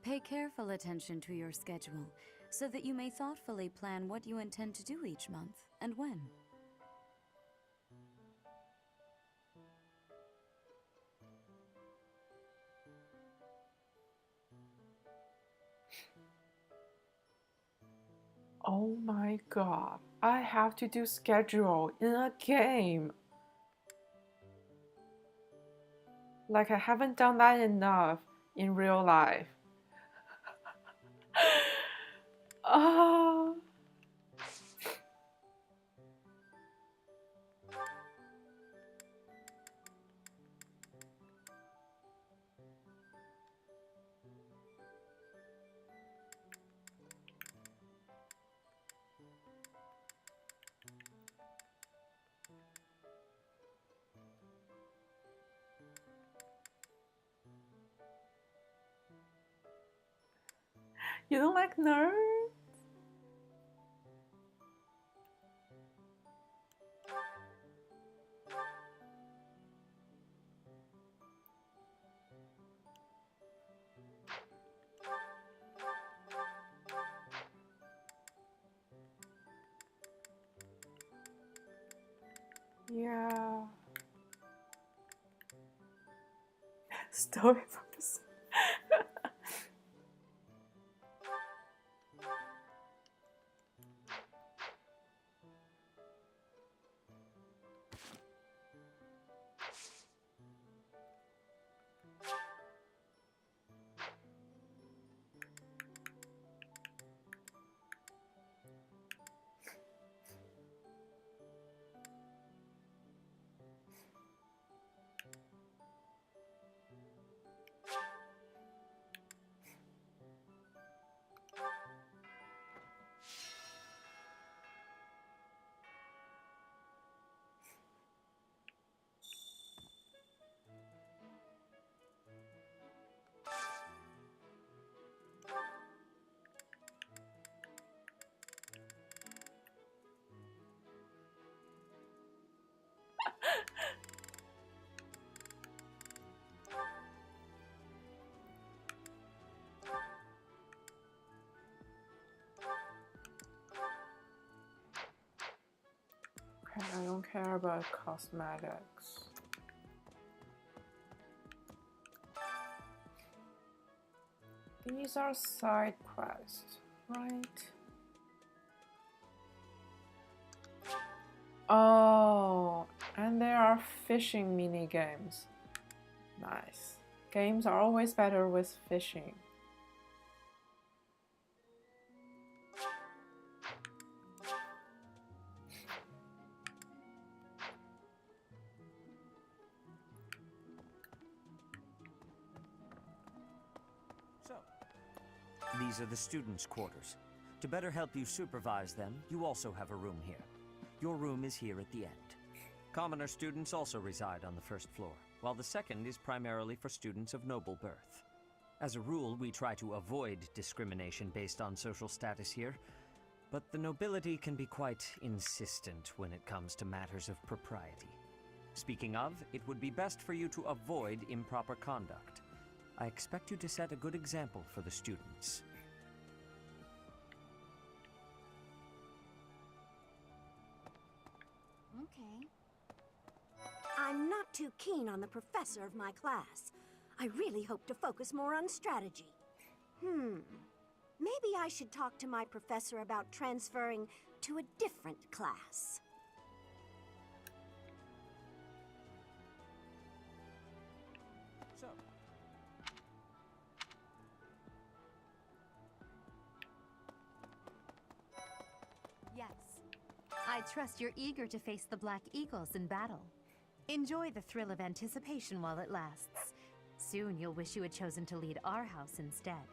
Pay careful attention to your schedule, so that you may thoughtfully plan what you intend to do each month and when.
Oh my god, I have to do schedule in a game. Like I haven't done that enough in real life. Ah. You don't like nerds? Yeah. Story purpose. Okay, I don't care about cosmetics. These are side quests, right? Oh, and there are fishing mini games. Nice. Games are always better with fishing.
So, these are the students' quarters. To better help you supervise them, you also have a room here. Your room is here at the end. Commoner students also reside on the first floor, while the second is primarily for students of noble birth. As a rule, we try to avoid discrimination based on social status here, but the nobility can be quite insistent when it comes to matters of propriety. Speaking of, it would be best for you to avoid improper conduct. I expect you to set a good example for the students.
Okay. I'm not too keen on the professor of my class. I really hope to focus more on strategy. Maybe I should talk to my professor about transferring to a different class.
So,
Yes. I trust you're eager to face the Black Eagles in battle. Enjoy the thrill of anticipation while it lasts. Soon you'll wish you had chosen to lead our house instead.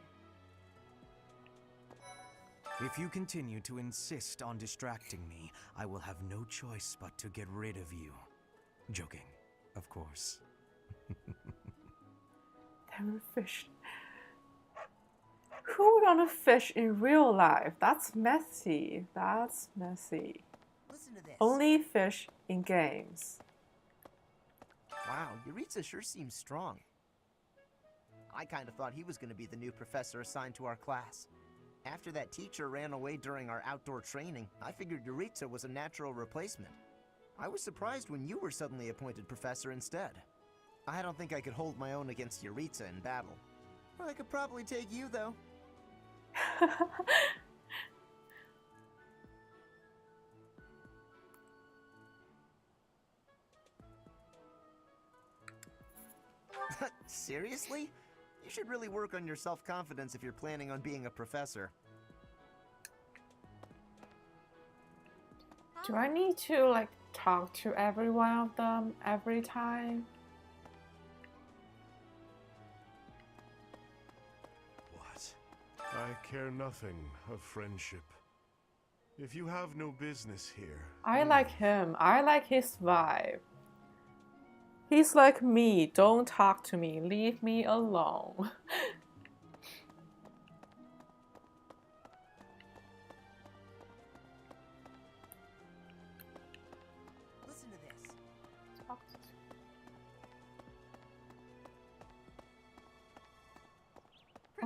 if you continue to insist on distracting me, I will have no choice but to get rid of you. Joking, of course.
Never fish. Who would want to fish in real life? That's messy. That's messy.
Listen to this.
Only fish in games.
Wow, Yuritsa sure seems strong. I kind of thought he was going to be the new professor assigned to our class. After that teacher ran away during our outdoor training, I figured Yuritsa was a natural replacement. I was surprised when you were suddenly appointed professor instead. I don't think I could hold my own against Yuritsa in battle. Well, I could probably take you, though. Seriously? You should really work on your self-confidence if you're planning on being a professor.
Do I need to like talk to every one of them every time?
What? I care nothing of friendship. If you have no business here...
I like him. I like his vibe. He's like me. Don't talk to me. Leave me alone.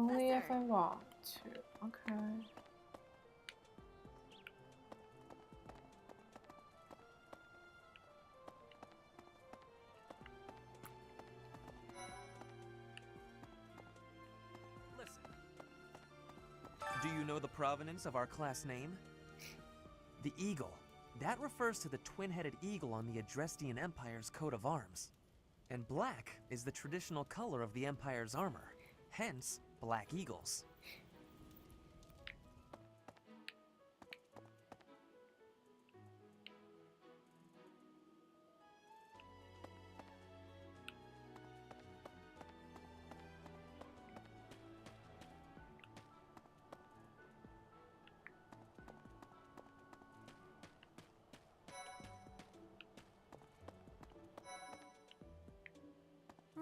Only if
Professor.
I want to. Okay.
Listen. Do you know the provenance of our class name? The eagle. That refers to the twin-headed eagle on the Adrestian Empire's coat of arms. And black is the traditional color of the Empire's armor. Hence, black eagles.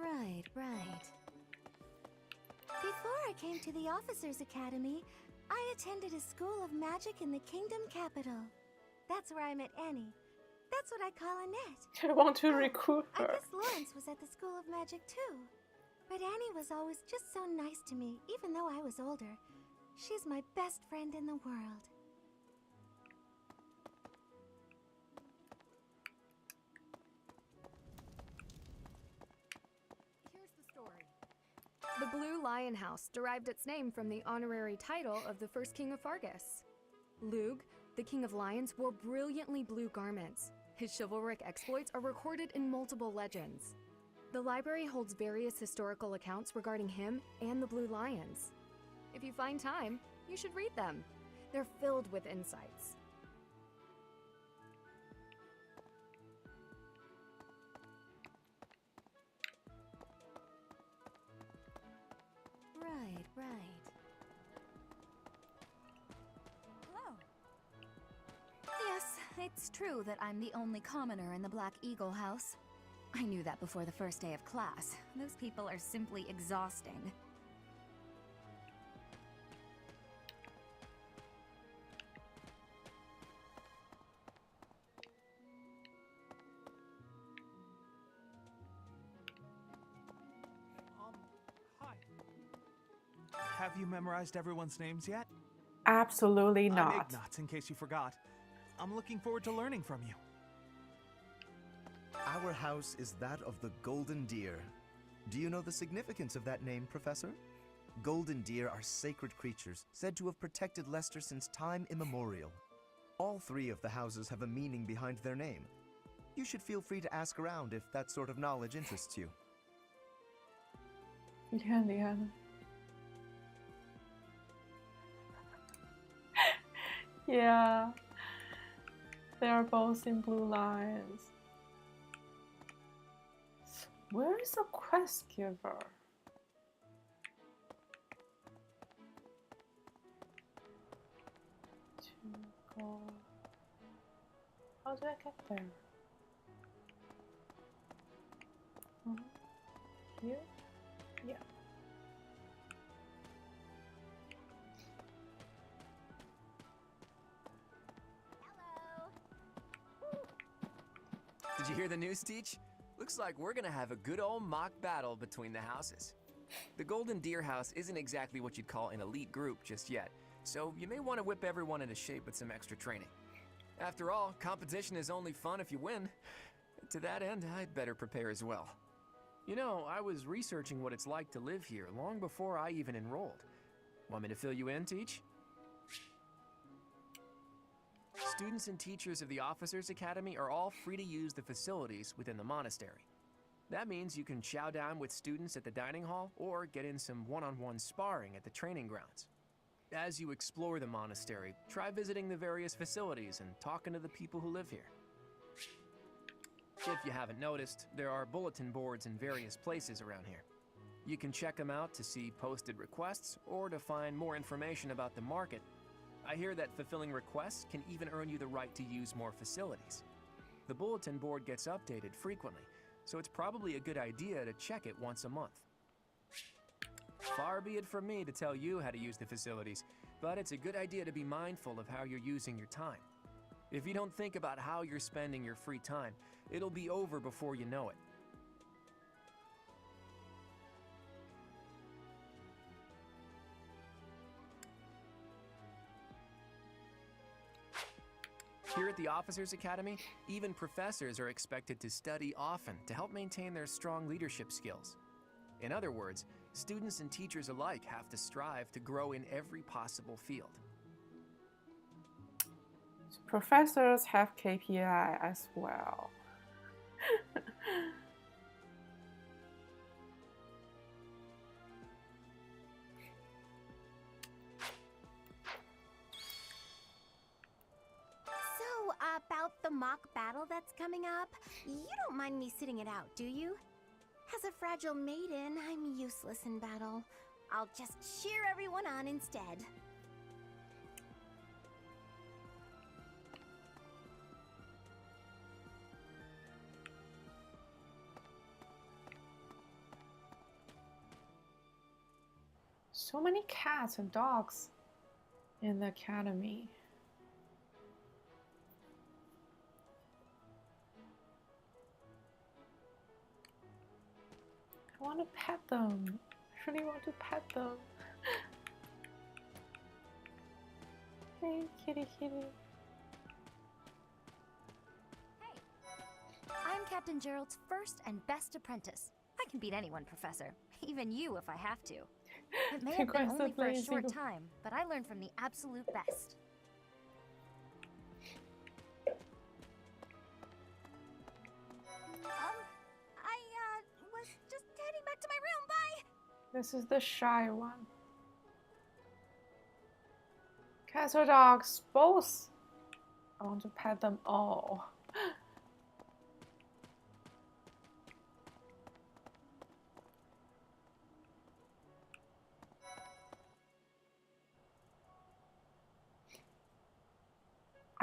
Right. Before I came to the Officers Academy, I attended a school of magic in the Kingdom Capital. That's where I met Annie. That's what I call Annette.
I want to recruit
I
her.
guess Lawrence was at the School of Magic too. But Annie was always just so nice to me, even though I was older. She's my best friend in the world.
Here's the story. The Blue Lion House derived its name from the honorary title of the first king of Fargus. Lug, the king of lions, wore brilliantly blue garments. His chivalric exploits are recorded in multiple legends. The library holds various historical accounts regarding him and the Blue Lions. If you find time, you should read them. They're filled with insights.
Right.
Hello. Yes, it's true that I'm the only commoner in the Black Eagle house. I knew that before the first day of class. Those people are simply exhausting.
Hi. Have you memorized everyone's names yet?
Absolutely
I'm
not.
Ignatz, in case you forgot. I'm looking forward to learning from you.
Our house is that of the Golden Deer. Do you know the significance of that name, Professor? Golden deer are sacred creatures, said to have protected Leicester since time immemorial. All three of the houses have a meaning behind their name. You should feel free to ask around if that sort of knowledge interests you.
你看，你看。Yeah, they are both in Blue Lions. Where is the quest giver? To go. How do I get there? Here? Yeah.
Did you hear the news, Teach? Looks like we're gonna have a good old mock battle between the houses. The Golden Deer House isn't exactly what you'd call an elite group just yet, so you may want to whip everyone into shape with some extra training. After all, competition is only fun if you win. To that end, I'd better prepare as well. You know, I was researching what it's like to live here long before I even enrolled. Want me to fill you in, Teach? Students and teachers of the Officers Academy are all free to use the facilities within the monastery. That means you can chow down with students at the dining hall or get in some one-on-one sparring at the training grounds. As you explore the monastery, try visiting the various facilities and talking to the people who live here. If you haven't noticed, there are bulletin boards in various places around here. You can check them out to see posted requests or to find more information about the market. I hear that fulfilling requests can even earn you the right to use more facilities. The bulletin board gets updated frequently, so it's probably a good idea to check it once a month. Far be it from me to tell you how to use the facilities, but it's a good idea to be mindful of how you're using your time. If you don't think about how you're spending your free time, it'll be over before you know it. Here at the Officers Academy, even professors are expected to study often to help maintain their strong leadership skills. In other words, students and teachers alike have to strive to grow in every possible field.
Professors have KPI as well.
So, about the mock battle that's coming up, you don't mind me sitting it out, do you? As a fragile maiden, I'm useless in battle. I'll just cheer everyone on instead.
So many cats and dogs in the academy. I want to pet them. I really want to pet them. Hey, kitty, kitty.
I'm Captain Gerald's first and best apprentice. I can beat anyone, Professor. Even you if I have to. It may have been only for a short time, but I learned from the absolute best.
I was just heading back to my room, bye!
This is the shy one. Cats or dogs, both. I want to pet them all.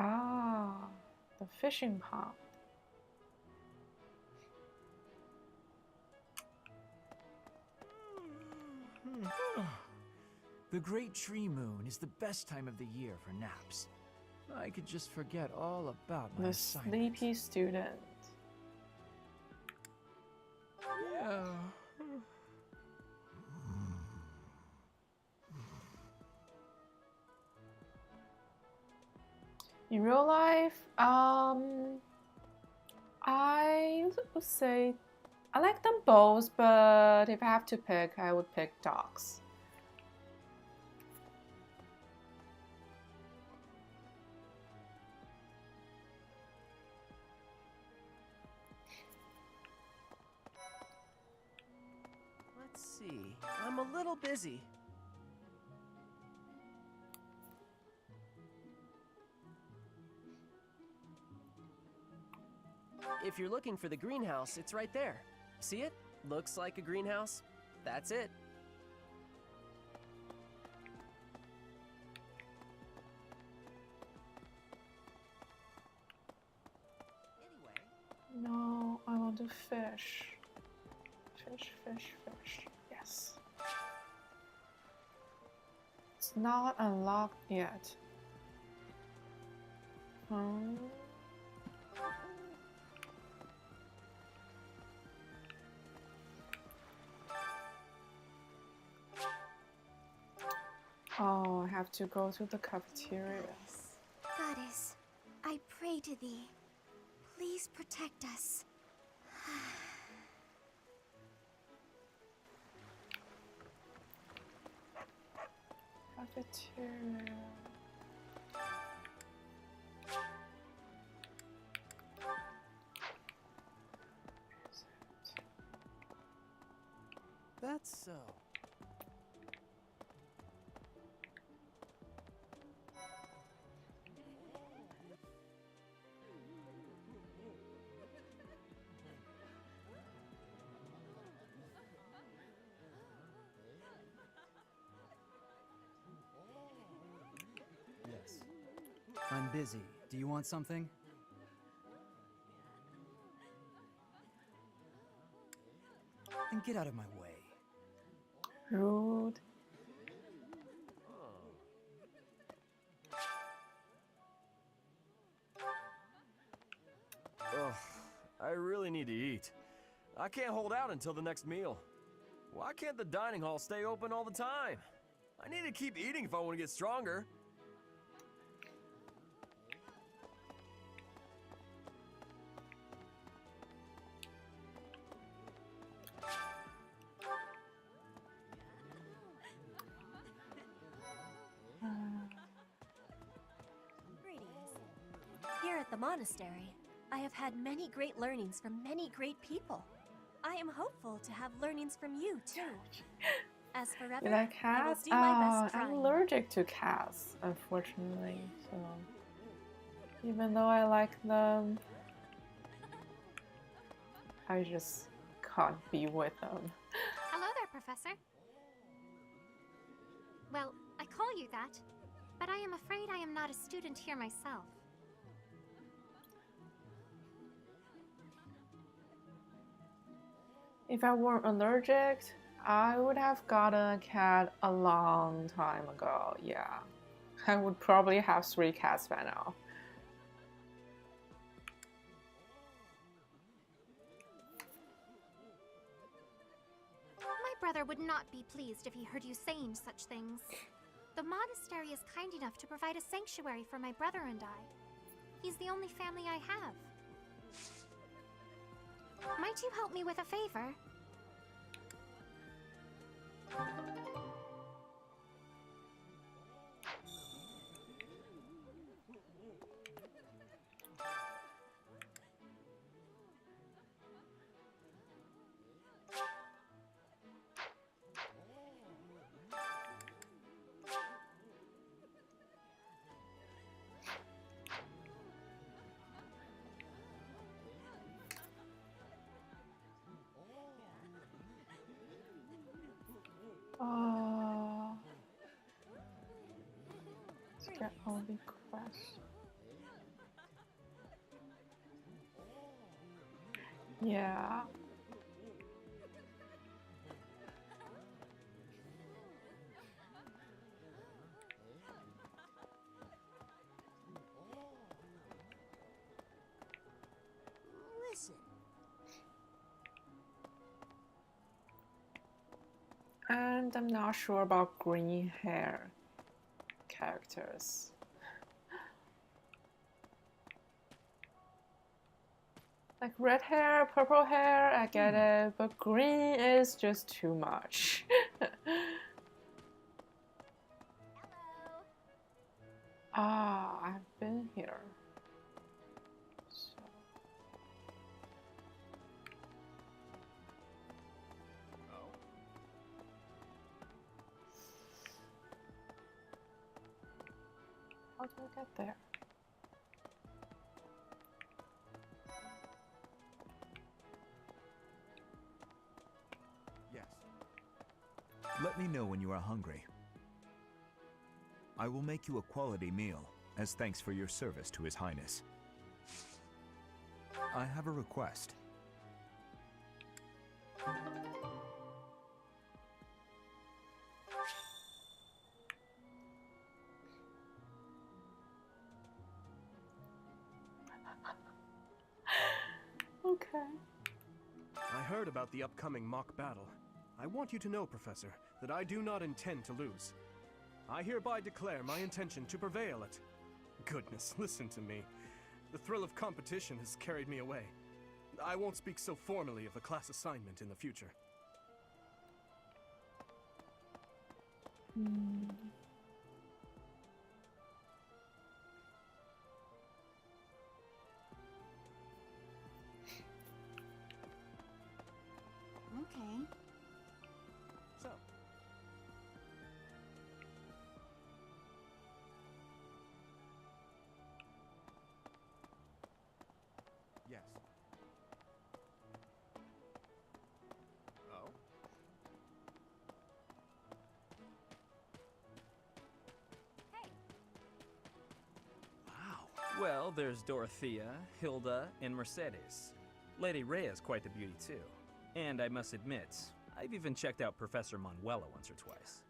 Ah, the fishing pond.
The Great Tree Moon is the best time of the year for naps. I could just forget all about my
The
assignment.
sleepy student.
Yeah.
In real life, I would say I like them both, but if I have to pick, I would pick dogs.
Let's see. I'm a little busy. If you're looking for the greenhouse, it's right there. See it? Looks like a greenhouse. That's it.
No, I want to fish. Fish, fish, fish. Yes. It's not unlocked yet. Oh, I have to go to the cafeteria.
Goddess, I pray to thee. Please protect us.
Cafeteria.
That's so.
Yes. I'm busy. Do you want something? Then get out of my way.
Rude.
Ugh, I really need to eat. I can't hold out until the next meal. Why can't the dining hall stay open all the time? I need to keep eating if I want to get stronger.
At the monastery, I have had many great learnings from many great people. I am hopeful to have learnings from you, too. As for
You like
I will
cats?
do my
Oh,
best
I'm
trying.
allergic to cats, unfortunately. So even though I like them, I just can't be with them.
Hello there, Professor. Well, I call you that, but I am afraid I am not a student here myself.
If I weren't allergic, I would have gotten a cat a long time ago. Yeah, I would probably have 3 cats by now.
My brother would not be pleased if he heard you saying such things. The monastery is kind enough to provide a sanctuary for my brother and I. He's the only family I have. Might you help me with a favor?
Let's get all the quests. Yeah.
Listen.
And I'm not sure about green hair characters. Like red hair, purple hair, I get it, but green is just too much. Ah, I've been here. So. How do I get there?
Yes. Let me know when you are hungry. I will make you a quality meal, as thanks for your service to His Highness. I have a request.
Okay.
I heard about the upcoming mock battle. I want you to know, Professor, that I do not intend to lose. I hereby declare my intention to prevail at... Goodness, listen to me. The thrill of competition has carried me away. I won't speak so formally of a class assignment in the future.
Okay.
So.
Yes.
Oh?
Well, there's Dorothea, Hilda, and Mercedes. Lady Rhea's quite the beauty, too. And I must admit, I've even checked out Professor Manuela once or twice.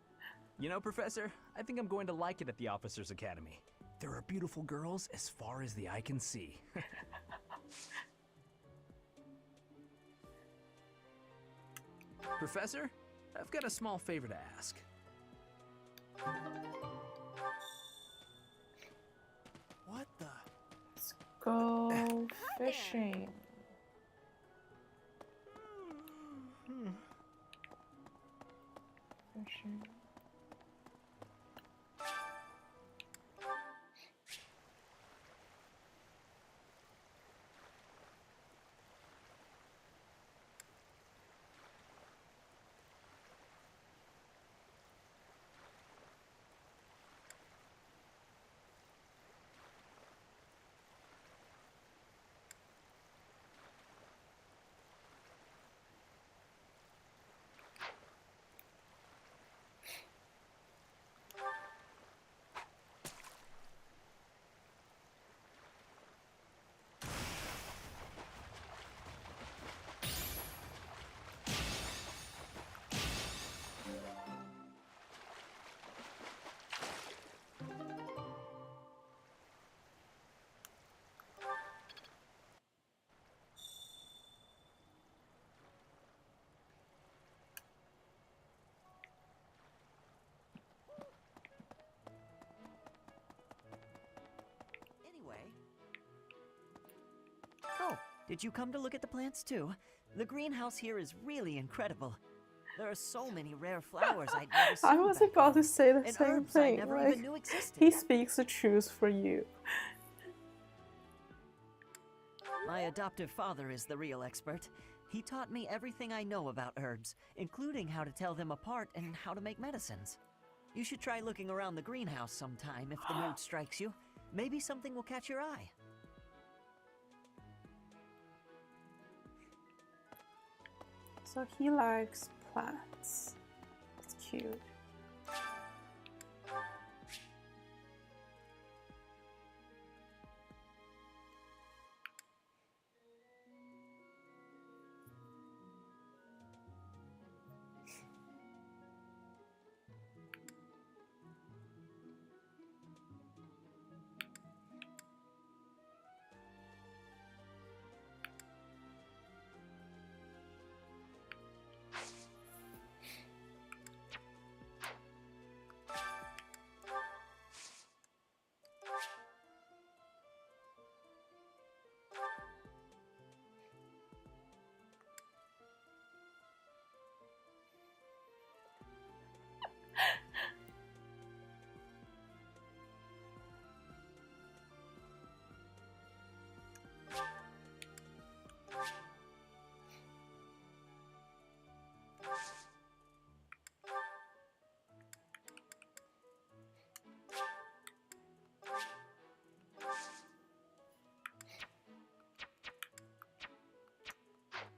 You know, Professor, I think I'm going to like it at the Officers' Academy. There are beautiful girls as far as the eye can see. Professor, I've got a small favor to ask.
What the?
Let's go fishing. Fishing.
Did you come to look at the plants too? The greenhouse here is really incredible. There are so many rare flowers I'd never seen.
I was about to say the
and
same
herbs I
thing.
never
Like,
even knew existed.
he speaks the truth for you.
My adoptive father is the real expert. He taught me everything I know about herbs, including how to tell them apart and how to make medicines. You should try looking around the greenhouse sometime if the mood strikes you. Maybe something will catch your eye.
So he likes plants. It's cute.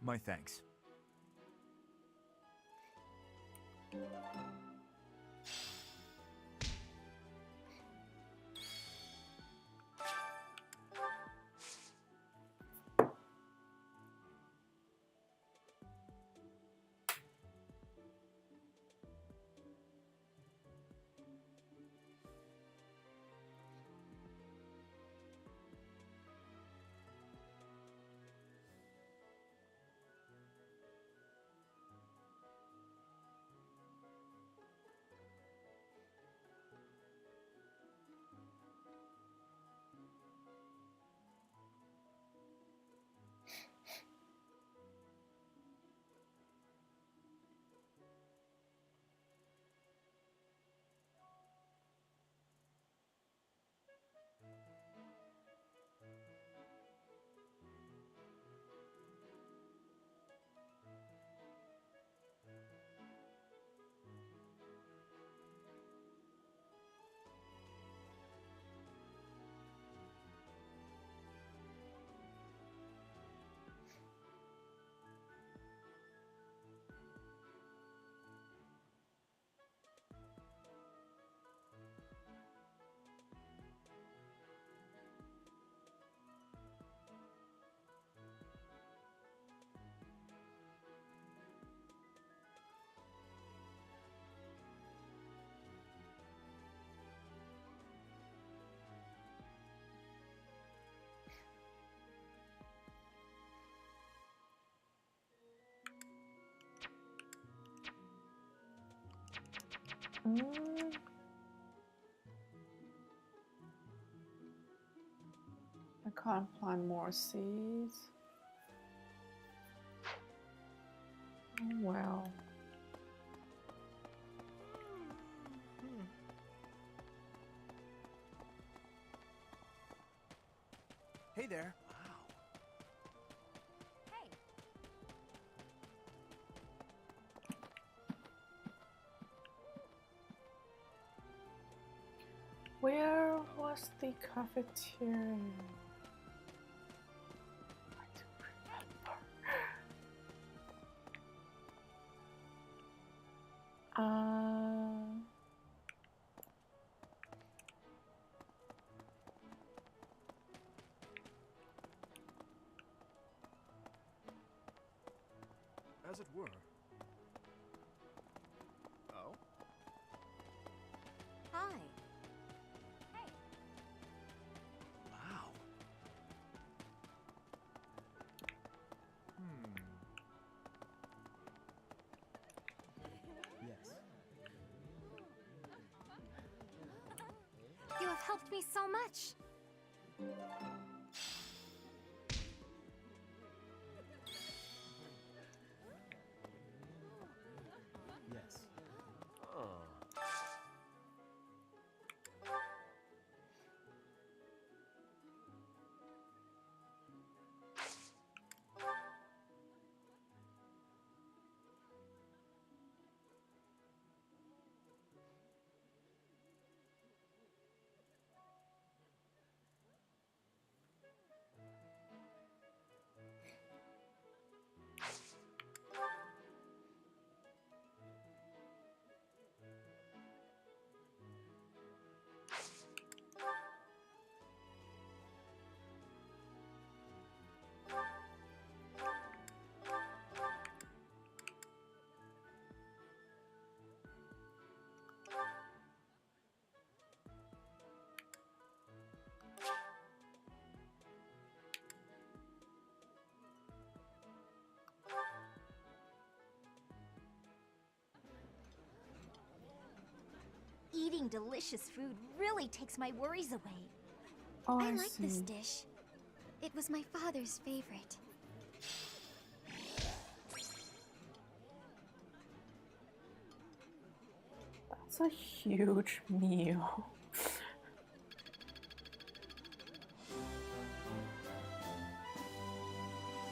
My thanks. I can't plant more seeds. Oh well.
Hey there.
Where was the cafeteria? I don't remember.
As it were. Oh?
Hi.
Wow.
Yes.
You have helped me so much.
Eating delicious food really takes my worries away.
Oh,
I
I
like this
see.
dish. It was my father's favorite.
That's a huge meal.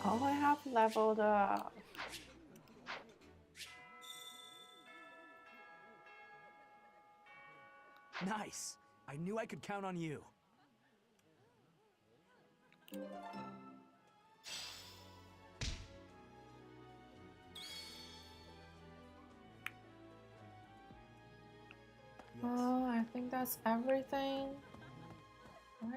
Oh, I have leveled up.
Nice. I knew I could count on you.
Oh, I think that's everything. Right?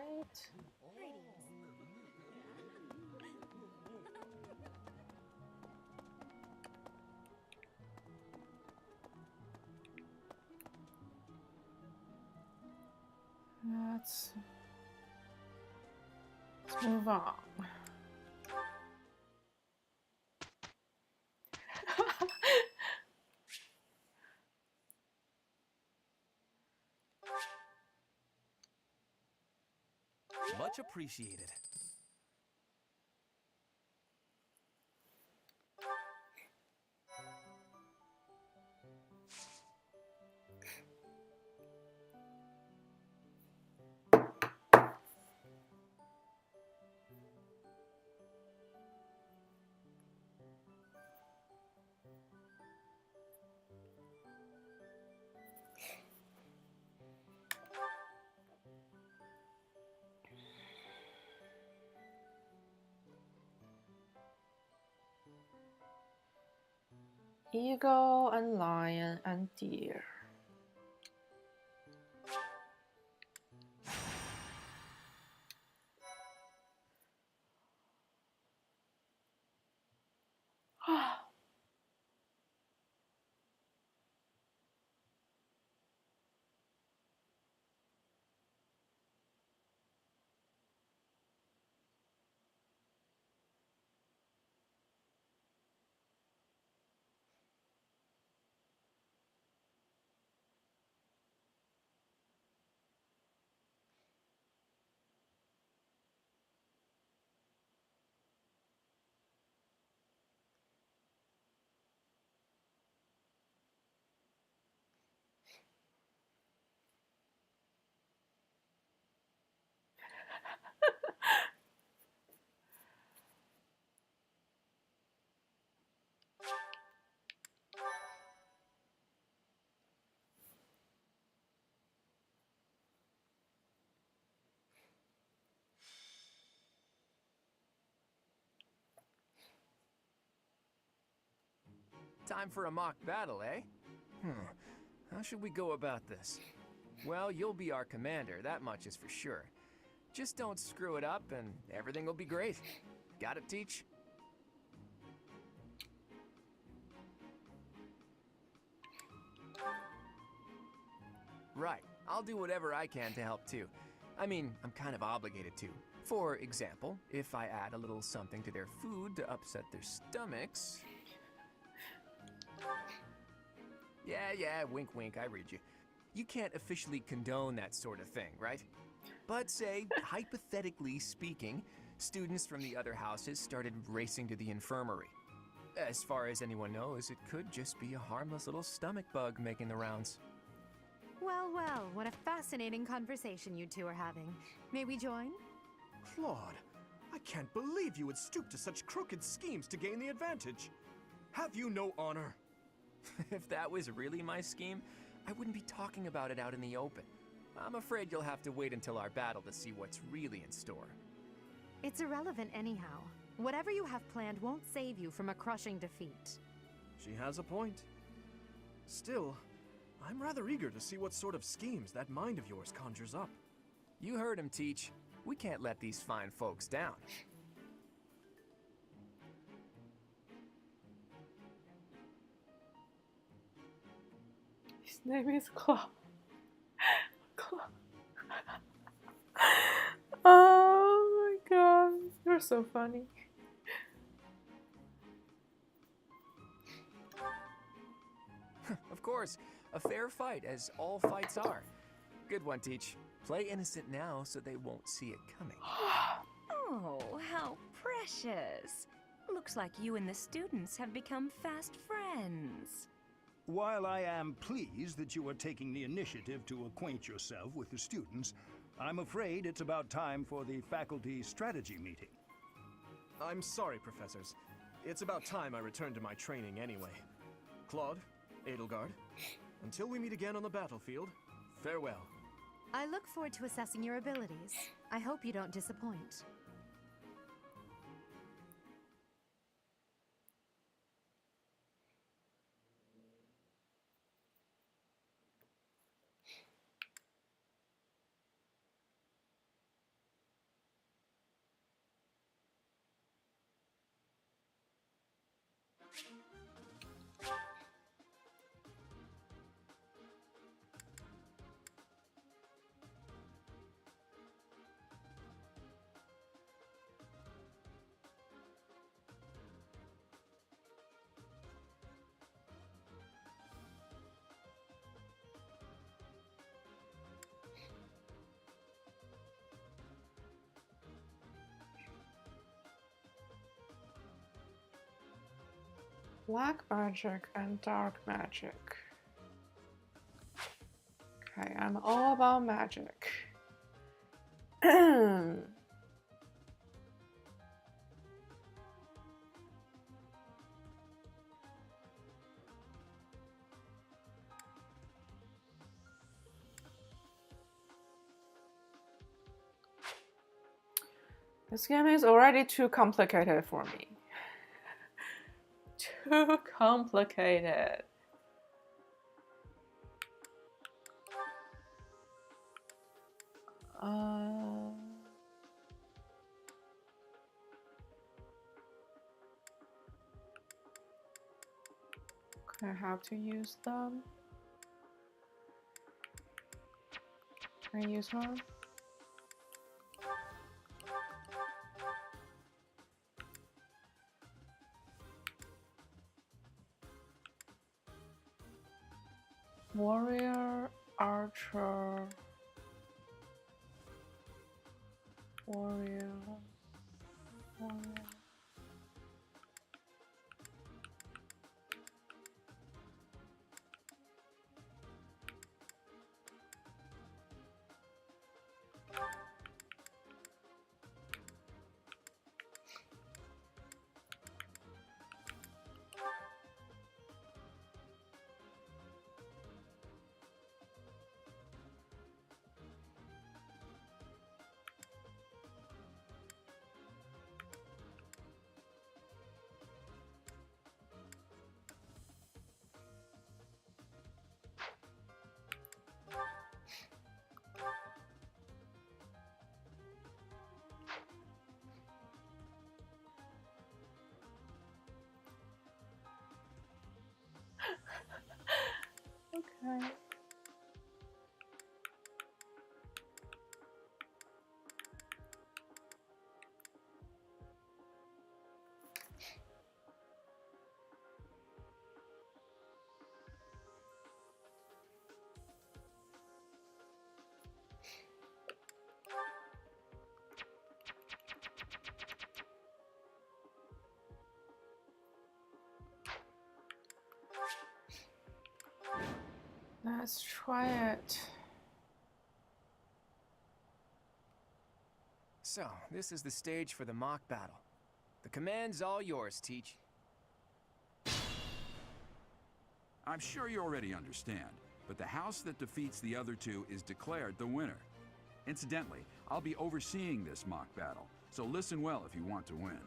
Let's move on.
Much appreciated.
Eagle and lion and deer.
Time for a mock battle, eh? How should we go about this? Well, you'll be our commander, that much is for sure. Just don't screw it up and everything will be great. Got it, Teach? Right. I'll do whatever I can to help too. I mean, I'm kind of obligated to. For example, if I add a little something to their food to upset their stomachs... Yeah, wink wink, I read you. You can't officially condone that sort of thing, right? But say, hypothetically speaking, students from the other houses started racing to the infirmary. As far as anyone knows, it could just be a harmless little stomach bug making the rounds.
Well, well, what a fascinating conversation you two are having. May we join?
Claude, I can't believe you would stoop to such crooked schemes to gain the advantage. Have you no honor?
If that was really my scheme, I wouldn't be talking about it out in the open. I'm afraid you'll have to wait until our battle to see what's really in store.
It's irrelevant anyhow. Whatever you have planned won't save you from a crushing defeat.
She has a point. Still, I'm rather eager to see what sort of schemes that mind of yours conjures up.
You heard him, Teach. We can't let these fine folks down.
His name is Claude. Claude. Oh my god, you're so funny.
Of course, A fair fight, as all fights are. Good one, Teach. Play innocent now so they won't see it coming.
Oh, how precious. Looks like you and the students have become fast friends.
While I am pleased that you are taking the initiative to acquaint yourself with the students, I'm afraid it's about time for the faculty strategy meeting.
I'm sorry, professors. It's about time I returned to my training anyway. Claude, Edelgard, until we meet again on the battlefield, farewell.
I look forward to assessing your abilities. I hope you don't disappoint.
Black magic and dark magic. Okay, I'm all about magic. This game is already too complicated for me. Too complicated. I have to use them. Can I use one? Warrior, archer, warrior, warrior. Okay. Let's try it.
So, this is the stage for the mock battle. The command's all yours, Teach.
I'm sure you already understand, but the house that defeats the other two is declared the winner. Incidentally, I'll be overseeing this mock battle, so listen well if you want to win.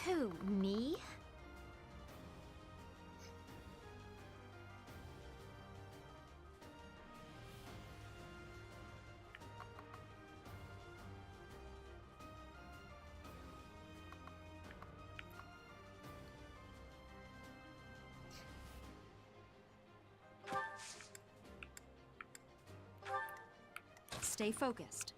Who, me? Stay focused.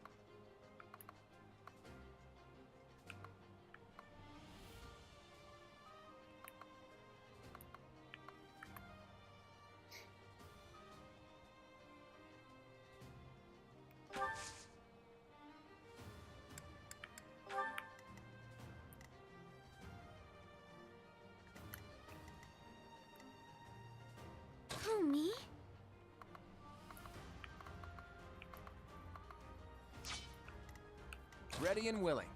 Who, me?
Ready and willing.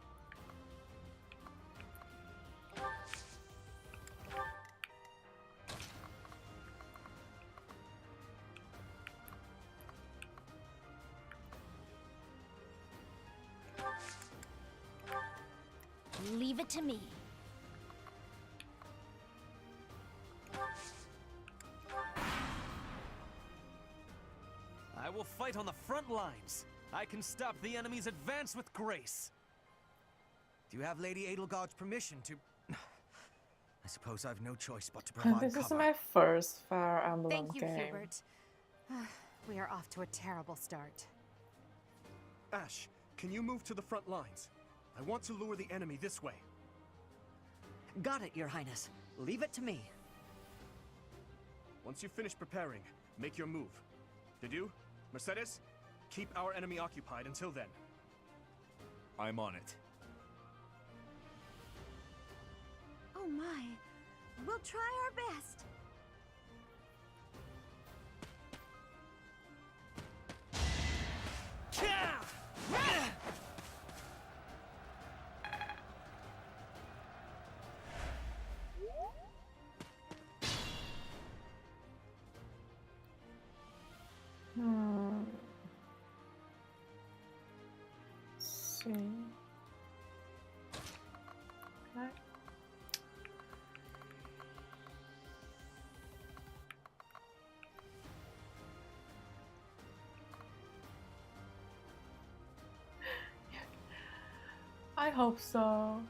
Leave it to me.
I will fight on the front lines. I can stop the enemy's advance with grace.
Do you have Lady Edelgard's permission to... I suppose I've no choice but to provide
This
cover.
is my first Fire Emblem
Thank you,
game.
Hubert. We are off to a terrible start.
Ash, can you move to the front lines? I want to lure the enemy this way.
Got it, Your Highness. Leave it to me.
Once you finish preparing, make your move. Dedue, Mercedes, keep our enemy occupied until then.
I'm on it.
Oh my. We'll try our best.
See. Okay. I hope so.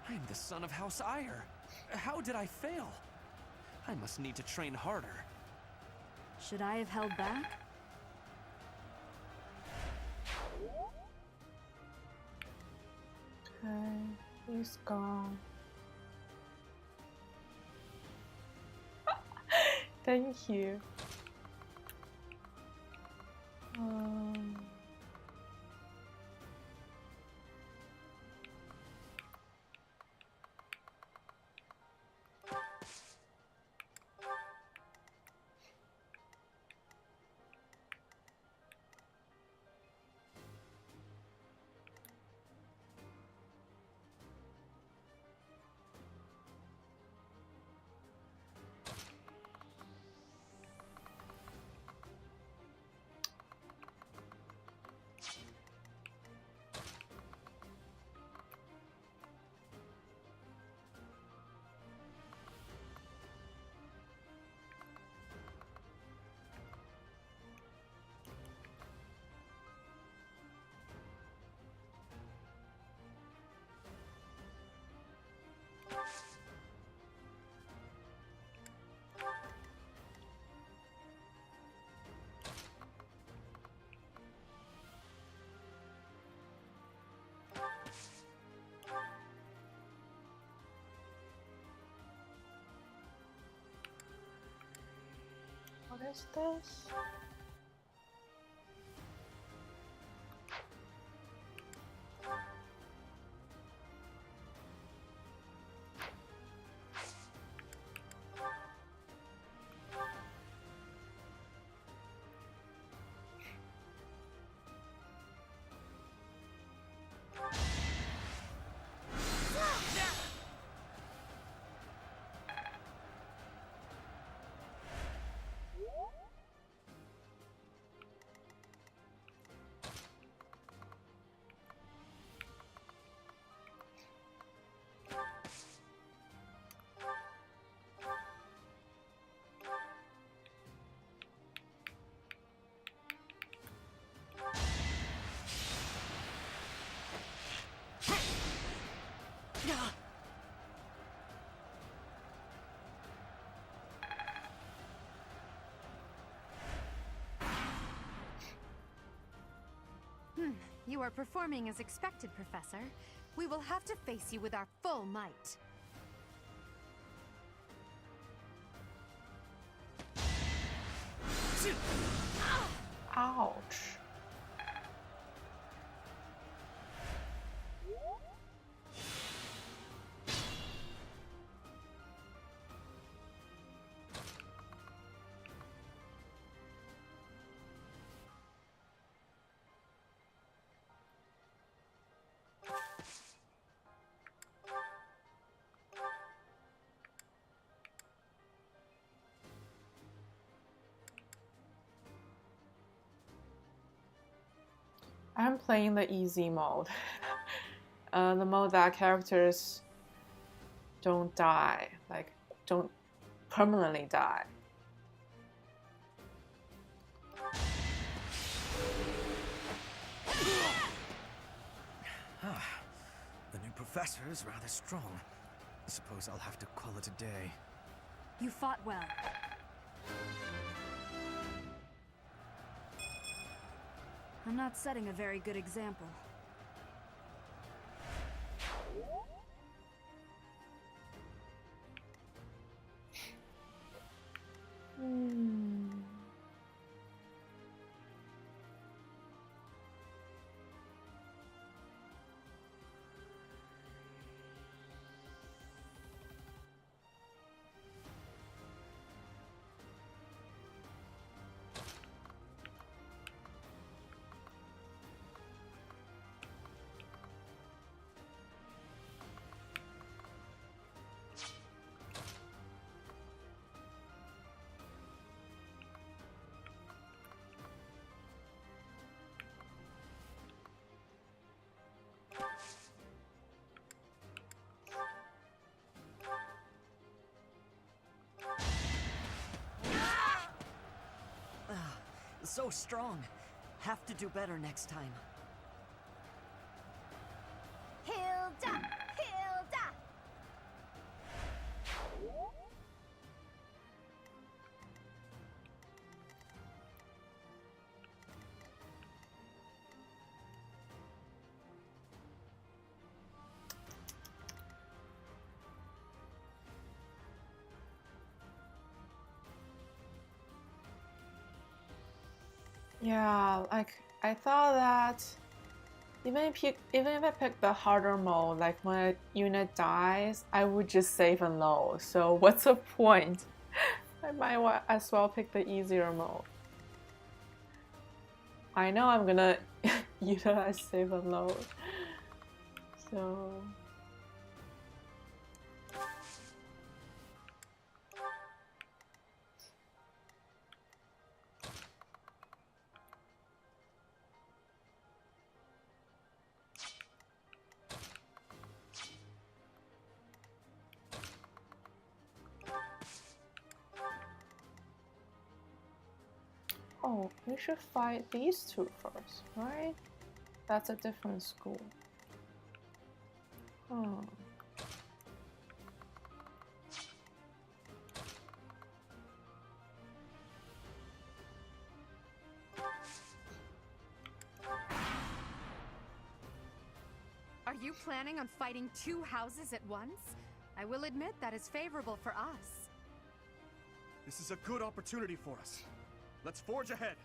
I'm the son of House Ire. How did I fail? I must need to train harder.
Should I have held back?
Okay, he's gone. Thank you. What is this?
You are performing as expected, Professor. We will have to face you with our full might.
Ouch. I'm playing the easy mode. The mode that characters don't die, like don't permanently die.
The new professor is rather strong. I suppose I'll have to call it a day.
You fought well. I'm not setting a very good example.
So strong. Have to do better next time.
Hilda! Hilda!
Yeah, like I thought that even if I pick the harder mode, like when a unit dies, I would just save and load. So what's the point? I might as well pick the easier mode. I know I'm gonna utilize save and load. So oh, we should fight these two first, right? That's a different school.
Are you planning on fighting two houses at once? I will admit that is favorable for us.
This is a good opportunity for us. Let's forge ahead.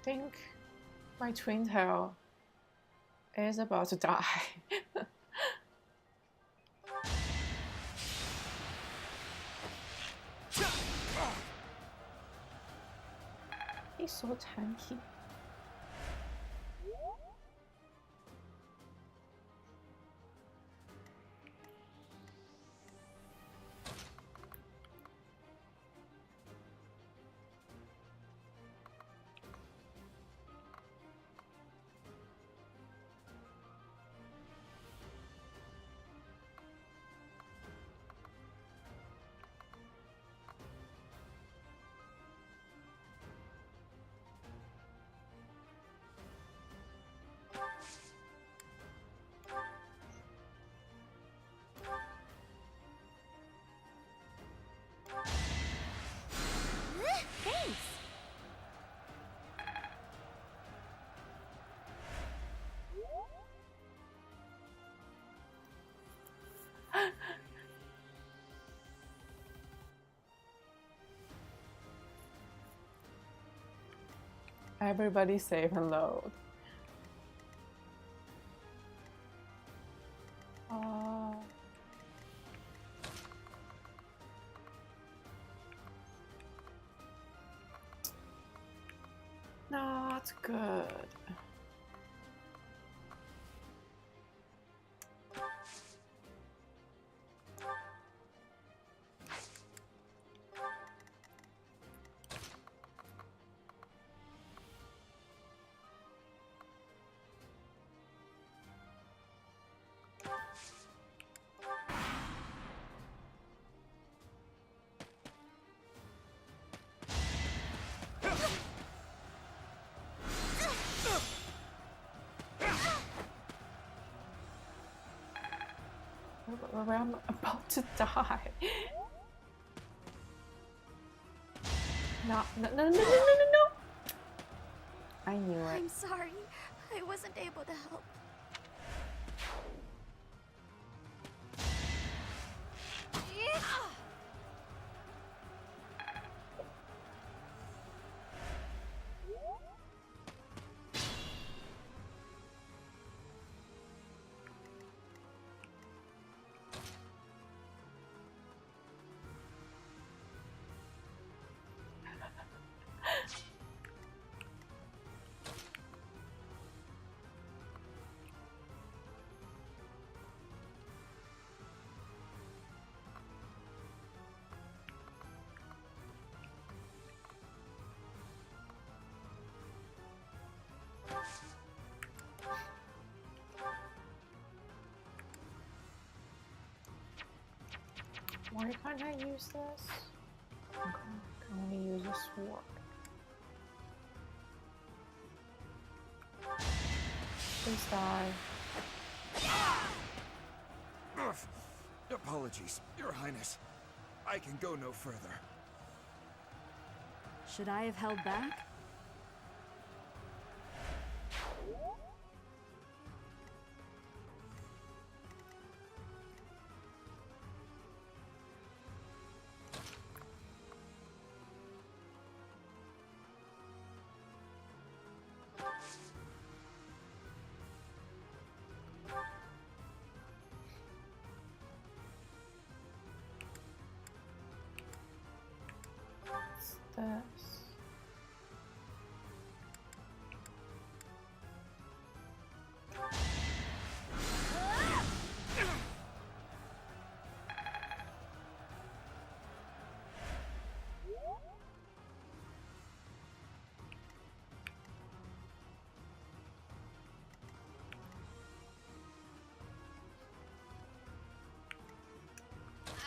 Think my twin tail is about to die. He's so tanky.
Thanks!
Everybody save and load. Not good. I'm about to die. No, no, no, no, no, no, no, no. I knew it.
I'm sorry. I wasn't able to help.
Why can't I use this? Okay, I can only use a sword. Please die.
Apologies, Your Highness. I can go no further.
Should I have held back?
What's this?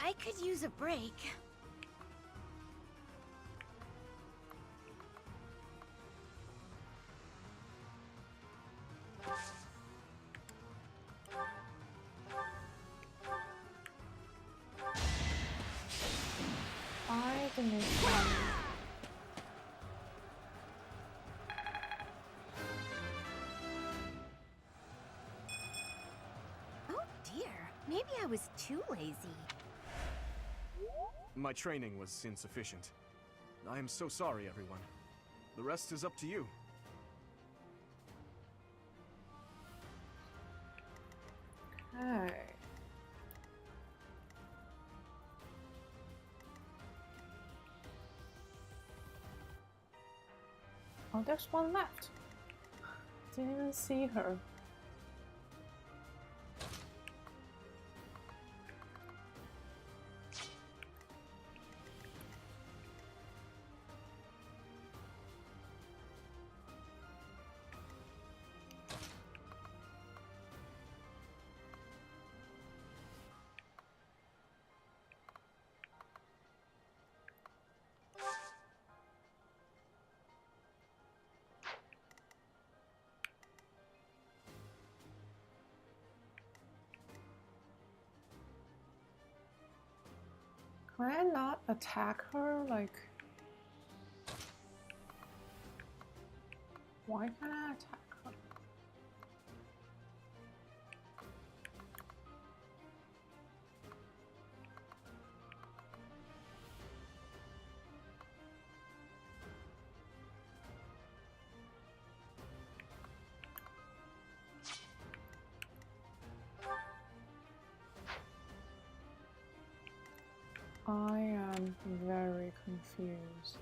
I could use a break.
I didn't.
Oh dear, maybe I was too lazy.
My training was insufficient. I am so sorry, everyone. The rest is up to you.
Okay. Oh, there's one left. Didn't even see her. Can I not attack her? Like, why can't I attack her? I am very confused.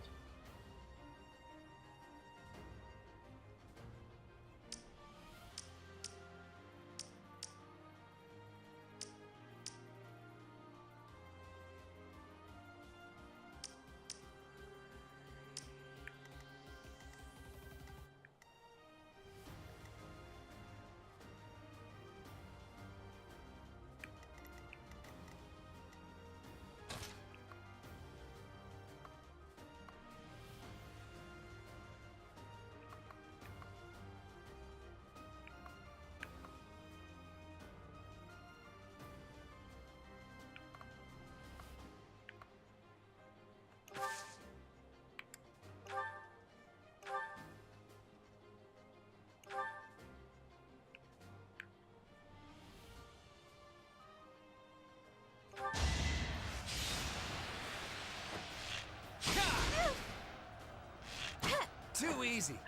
Too easy.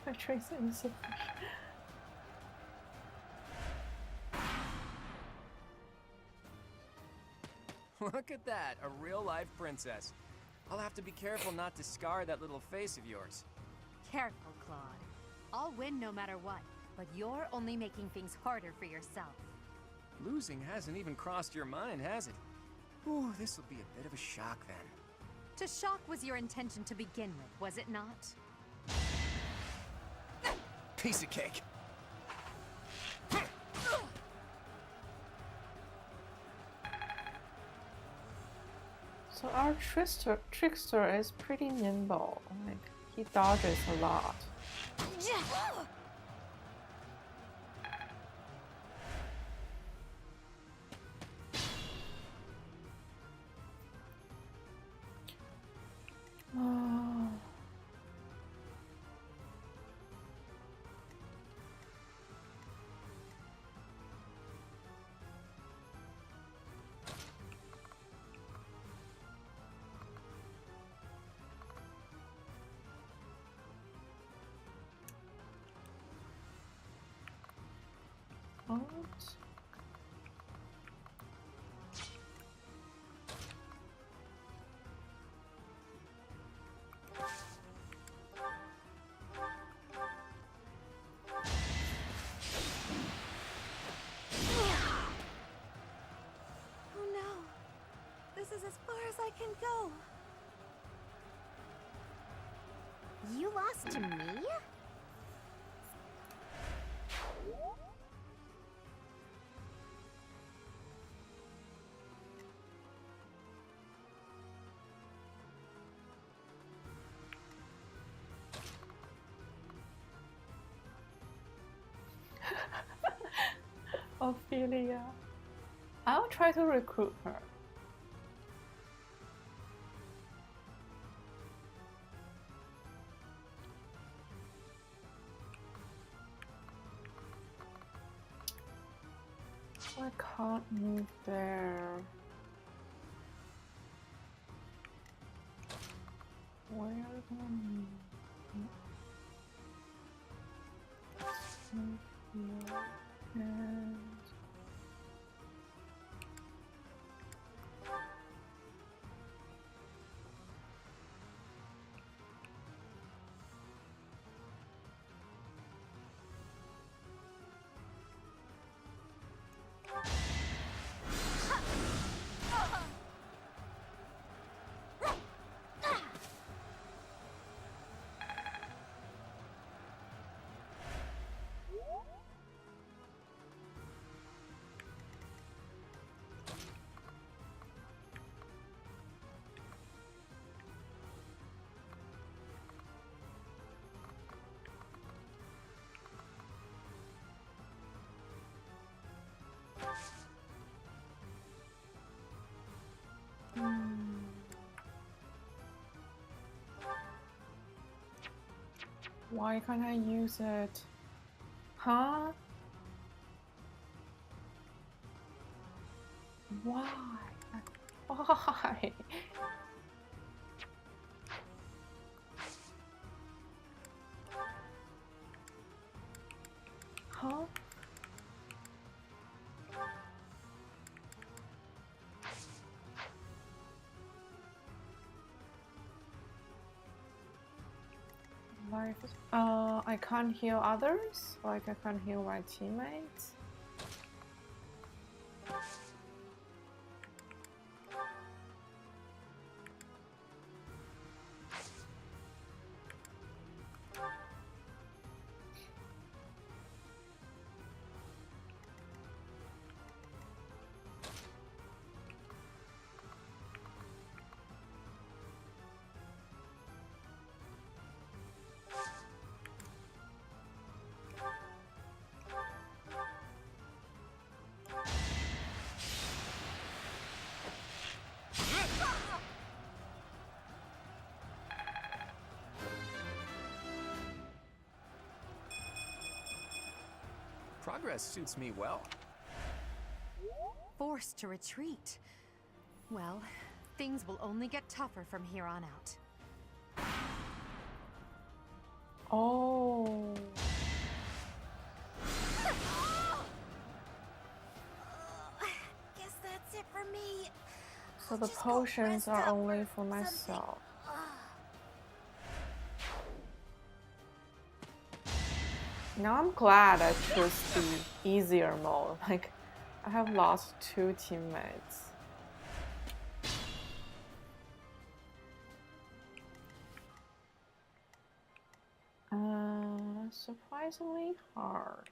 My tracer is so
Look at that, a real-life princess. I'll have to be careful not to scar that little face of yours.
Careful, Claude. I'll win no matter what, but you're only making things harder for yourself.
Losing hasn't even crossed your mind, has it? Ooh, this will be a bit of a shock then.
To shock was your intention to begin with, was it not?
Piece of cake.
So our trickster is pretty nimble. Like he dodges a lot. Oh. What?
Oh no. This is as far as I can go.
You lost to me?
Ophelia. I'll try to recruit her. I can't move there. Where am I? Move here and why can't I use it? Huh? Why? Why? Huh? Like, I can't heal others? Like, I can't heal my teammates?
Progress suits me well.
Forced to retreat. Well, things will only get tougher from here on out.
Oh.
Guess that's it for me.
So the potions are only for myself. Now I'm glad I chose the easier mode. Like, I have lost 2 teammates. Surprisingly hard.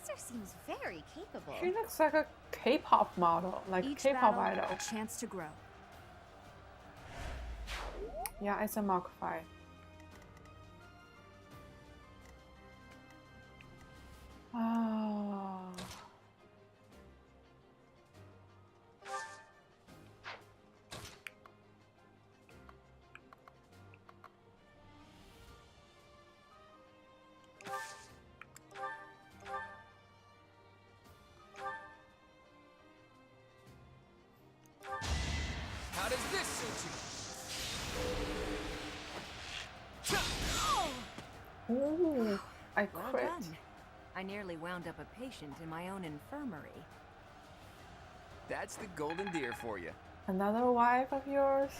professor seems very capable.
She looks like a K-pop model, like
Each
K-pop
battle,
idol.
a chance to grow.
Yeah, it's a mock fight. Oh.
How does this suit you?
Ooh, I
Well
crit.
done. I nearly wound up a patient in my own infirmary.
That's the golden deer for you.
Another wife of yours?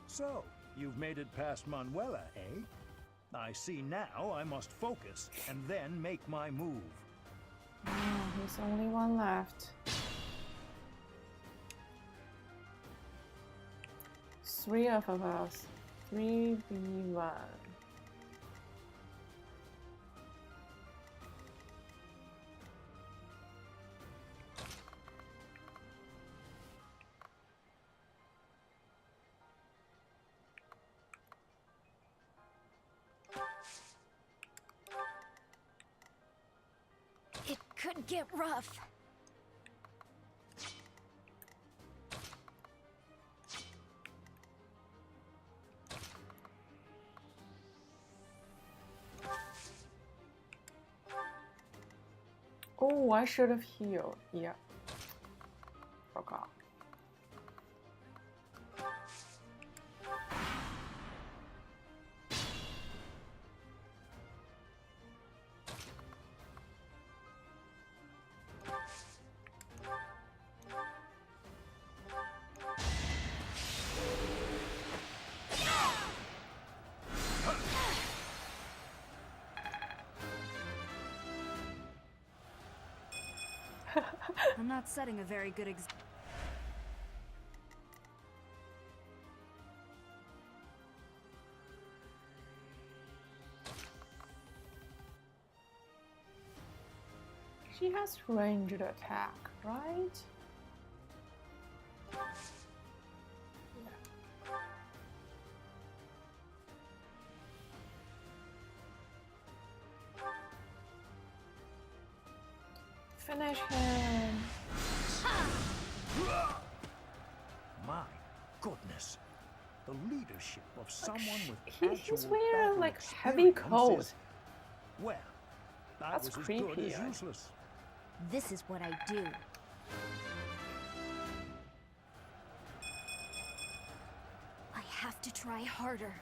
So, you've made it past Manuela, eh? I see now I must focus and then make my move.
Oh, there's only one left. 3 of us. 3v1.
It could get rough.
Oh, I should have healed. Yeah. Forgot.
I'm not setting a very good
She has ranged attack, right? Finish him.
My goodness. The leadership of someone with
He's
actual
wearing
battle
like heavy
experience
coat.
is- well, that
That's
was as
creepy,
good as
I-
useless.
This is what I do.
I have to try harder.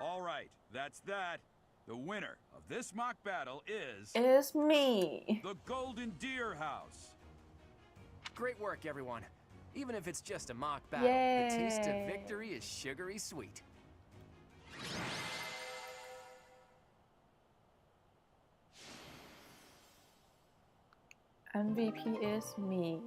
All right, that's that. The winner of this mock battle is
Is me.
the Golden Deer House.
Great work, everyone. Even if it's just a mock battle, the taste of
Yay.
victory is sugary sweet.
MVP is me.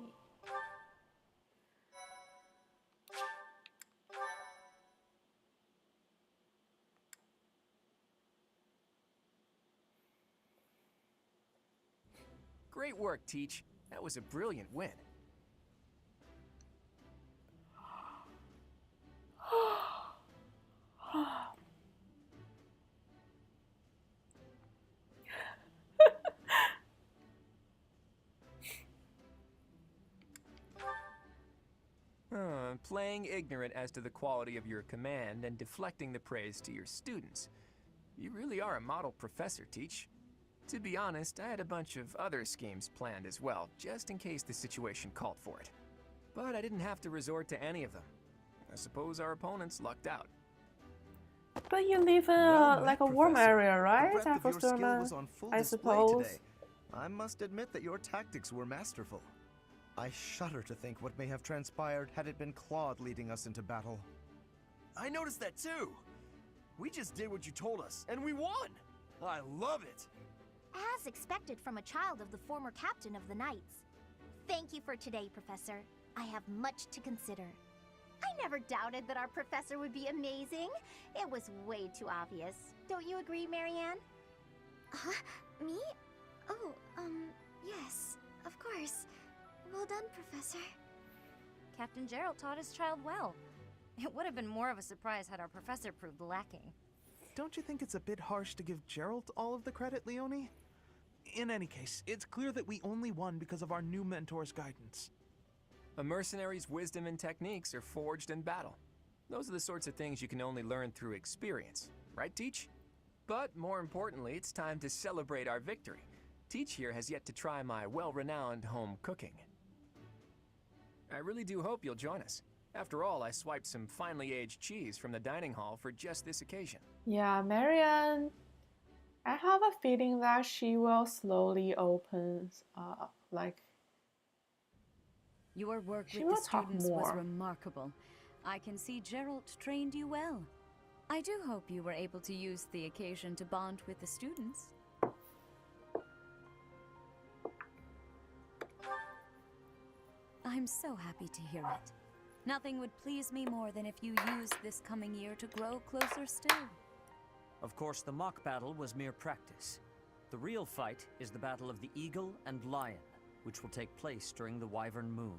Great work, Teach. That was a brilliant win. Playing ignorant as to the quality of your command and deflecting the praise to your students. You really are a model professor, Teach. To be honest, I had a bunch of other schemes planned as well, just in case the situation called for it. But I didn't have to resort to any of them. I suppose our opponents lucked out.
But you live in
Well met,
like a warm
Professor.
area,
The
right?
breadth of your skill was on full
I
display
suppose.
today. I must admit that your tactics were masterful. I shudder to think what may have transpired had it been Claude leading us into battle.
I noticed that too. We just did what you told us, and we won! I love it!
As expected from a child of the former captain of the Knights. Thank you for today, Professor. I have much to consider.
I never doubted that our professor would be amazing. It was way too obvious. Don't you agree, Marianne?
Huh? Me? Oh, yes, of course. Well done, Professor.
Captain Gerald taught his child well. It would have been more of a surprise had our professor proved lacking.
Don't you think it's a bit harsh to give Gerald all of the credit, Leonie? In any case, it's clear that we only won because of our new mentor's guidance.
A mercenary's wisdom and techniques are forged in battle. Those are the sorts of things you can only learn through experience, right, Teach? But more importantly, it's time to celebrate our victory. Teach here has yet to try my well-renowned home cooking. I really do hope you'll join us. After all, I swiped some finely aged cheese from the dining hall for just this occasion.
Yeah, Marianne, I have a feeling that she will slowly open up, like...
Your work
She
with
will
the
talk
students was
more.
remarkable. I can see Gerald trained you well. I do hope you were able to use the occasion to bond with the students. I'm so happy to hear it. Nothing would please me more than if you used this coming year to grow closer still.
Of course, the mock battle was mere practice. The real fight is the battle of the Eagle and Lion, which will take place during the Wyvern Moon.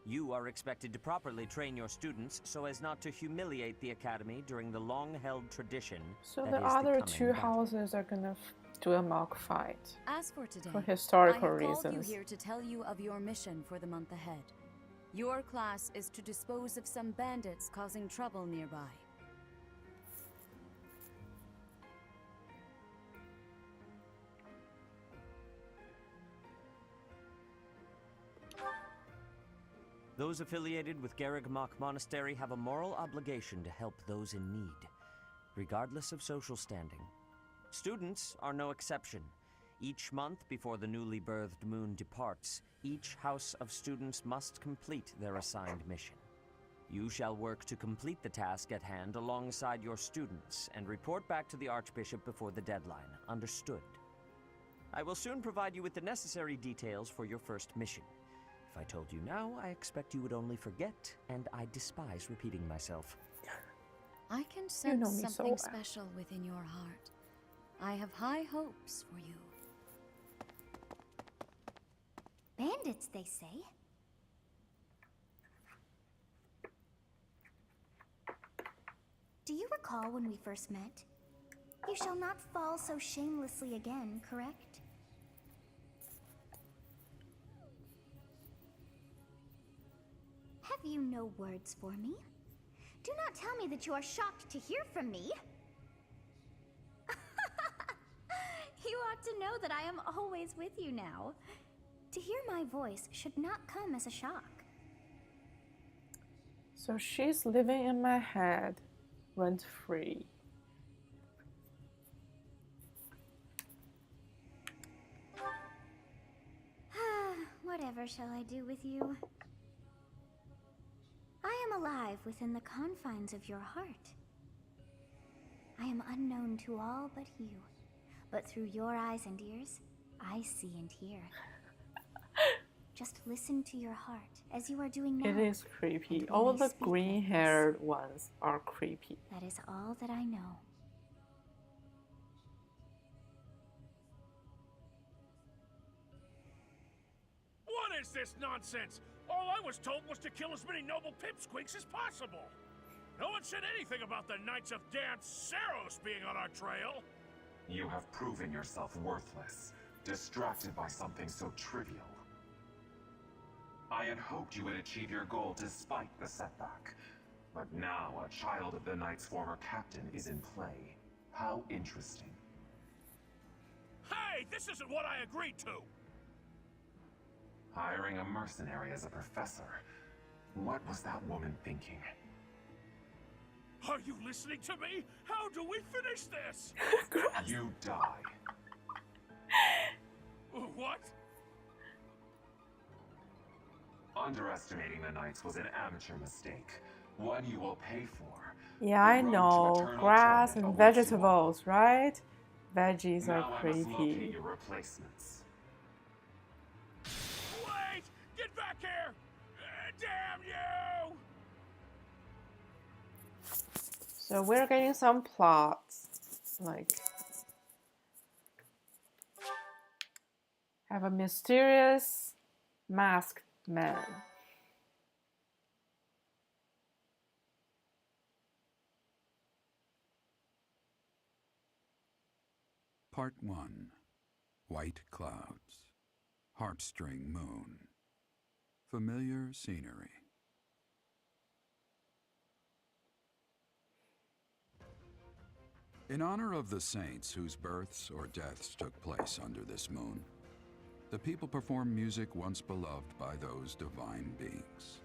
You are expected to properly train your students so as not to humiliate the Academy during the long-held tradition.
So
that
the
is
other
coming
two
battle.
houses are gonna do a mock fight.
As for today,
For historical
I have called
reasons.
you here to tell you of your mission for the month ahead. Your class is to dispose of some bandits causing trouble nearby.
Those affiliated with Garreg-Mach Monastery have a moral obligation to help those in need, regardless of social standing. Students are no exception. Each month before the newly birthed moon departs, each house of students must complete their assigned mission. You shall work to complete the task at hand alongside your students and report back to the Archbishop before the deadline. Understood? I will soon provide you with the necessary details for your first mission. If I told you now, I expect you would only forget, and I despise repeating myself.
I can
You know
sense
me so
something
well.
special within your heart. I have high hopes for you.
Bandits, they say. Do you recall when we first met? You shall not fall so shamelessly again, correct? Have you no words for me? Do not tell me that you are shocked to hear from me. You ought to know that I am always with you now. To hear my voice should not come as a shock.
So she's living in my head, rent free.
Whatever shall I do with you? I am alive within the confines of your heart. I am unknown to all but you, but through your eyes and ears, I see and hear. Just listen to your heart, as you are doing now.
It is creepy.
and we
All
may
the
speak
green-haired ones are creepy.
That is all that I know.
What is this nonsense? All I was told was to kill as many noble pipsqueaks as possible. No one said anything about the Knights of Dance Saros being on our trail.
You have proven yourself worthless, distracted by something so trivial. I had hoped you would achieve your goal despite the setback. But now a child of the Knight's former captain is in play. How interesting.
Hey, this isn't what I agreed to!
Hiring a mercenary as a professor. What was that woman thinking?
Are you listening to me? How do we finish this?
You die.
What?
Underestimating the Knights was an amateur mistake. One you will pay for.
Yeah, I know. Grass and vegetables, right? Veggies
Now
are
I must locate
creepy.
your replacements.
Wait! Get back here! Damn you!
So we're getting some plots, like have a mysterious masked man.
Part 1. White Clouds. Harpstring Moon. Familiar scenery. In honor of the saints whose births or deaths took place under this moon, the people perform music once beloved by those divine beings.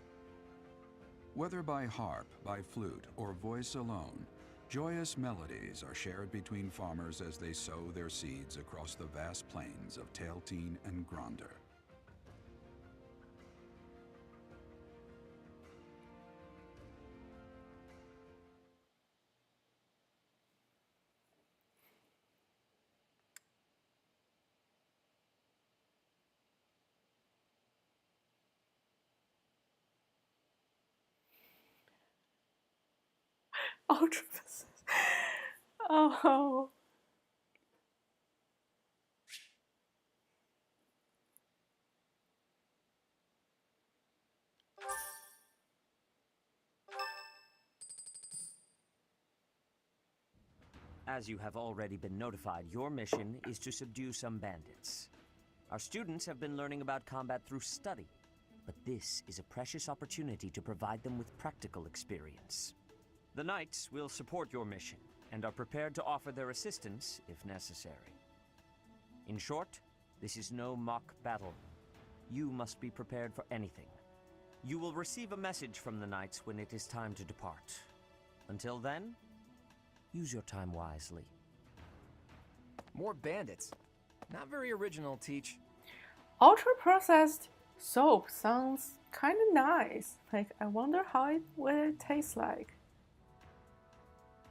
Whether by harp, by flute, or voice alone, joyous melodies are shared between farmers as they sow their seeds across the vast plains of Tailteen and Gronder.
Ultra. Oh.
As you have already been notified, your mission is to subdue some bandits. Our students have been learning about combat through study, but this is a precious opportunity to provide them with practical experience. The Knights will support your mission and are prepared to offer their assistance if necessary. In short, this is no mock battle. You must be prepared for anything. You will receive a message from the Knights when it is time to depart. Until then, use your time wisely.
More bandits. Not very original, Teach.
Ultra processed soap sounds kind of nice. Like, I wonder how it will taste like.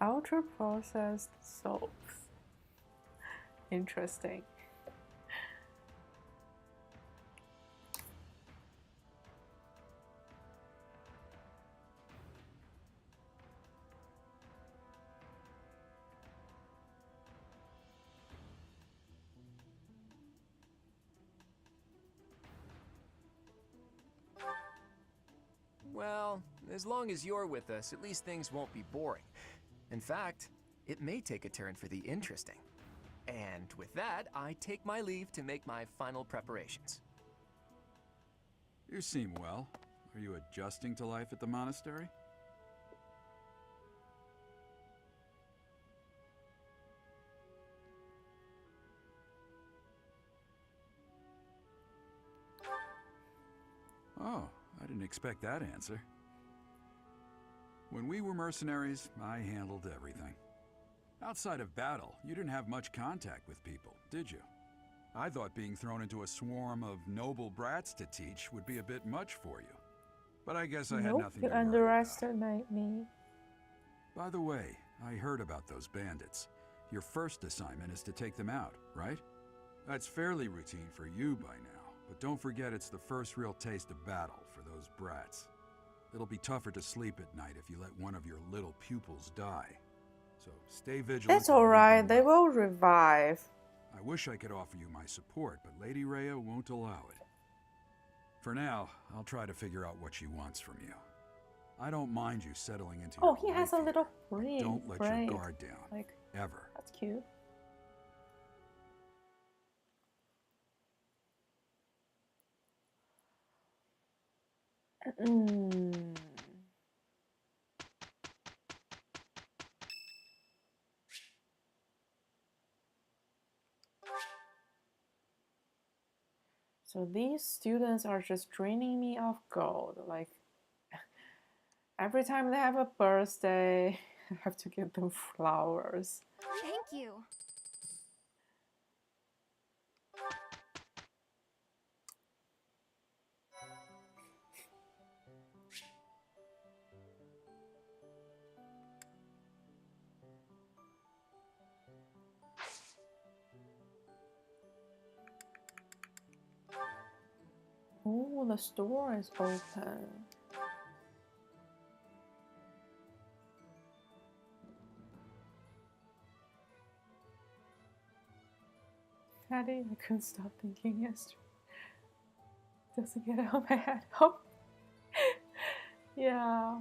Ultra processed soaps. Interesting.
Well, as long as you're with us, at least things won't be boring. In fact, it may take a turn for the interesting. And with that, I take my leave to make my final preparations.
You seem well. Are you adjusting to life at the monastery? Oh, I didn't expect that answer. When we were mercenaries, I handled everything. Outside of battle, you didn't have much contact with people, did you? I thought being thrown into a swarm of noble brats to teach would be a bit much for you. But I guess I had nothing to
you
worry about.
underestimate me.
By the way, I heard about those bandits. Your first assignment is to take them out, right? That's fairly routine for you by now, but don't forget it's the first real taste of battle for those brats. It'll be tougher to sleep at night if you let one of your little pupils die. So stay vigilant.
It's alright, they will revive.
I wish I could offer you my support, but Lady Rhea won't allow it. For now, I'll try to figure out what she wants from you. I don't mind you settling into
Oh,
your
he has a
life
little
here,
ring.
but don't let
Right.
your guard down.
Like,
ever.
That's cute. So these students are just draining me of gold. Like, every time they have a birthday, I have to give them flowers.
Thank you.
Oh, the store is open. Caddy, I couldn't stop thinking yesterday. Doesn't get out of my head. Oh. Yeah.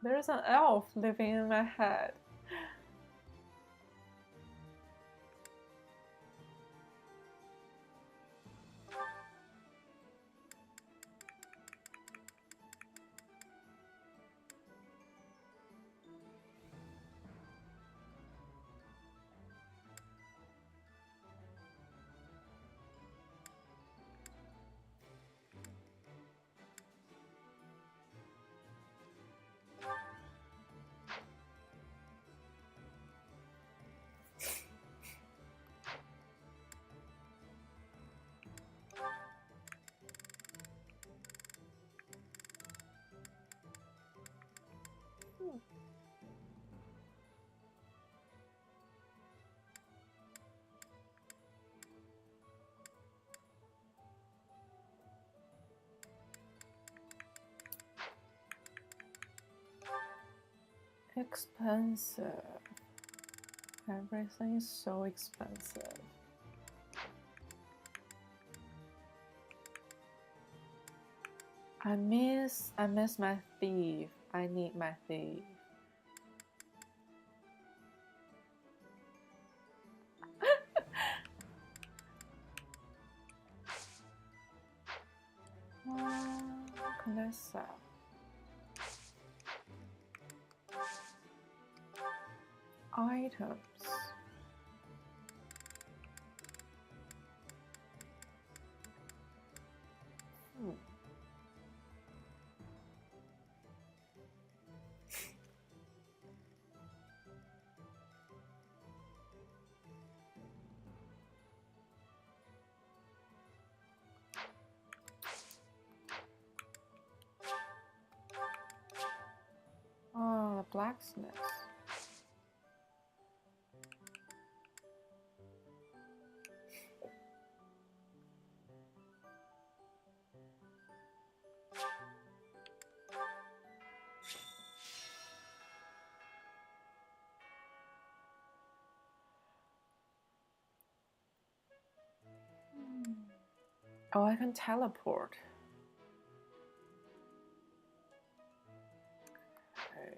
There's an elf living in my head. Expensive. Everything is so expensive. I miss my thief. I need my thief. What can I sell? Items. Oh, the blacksmith. Oh, I can teleport. Okay.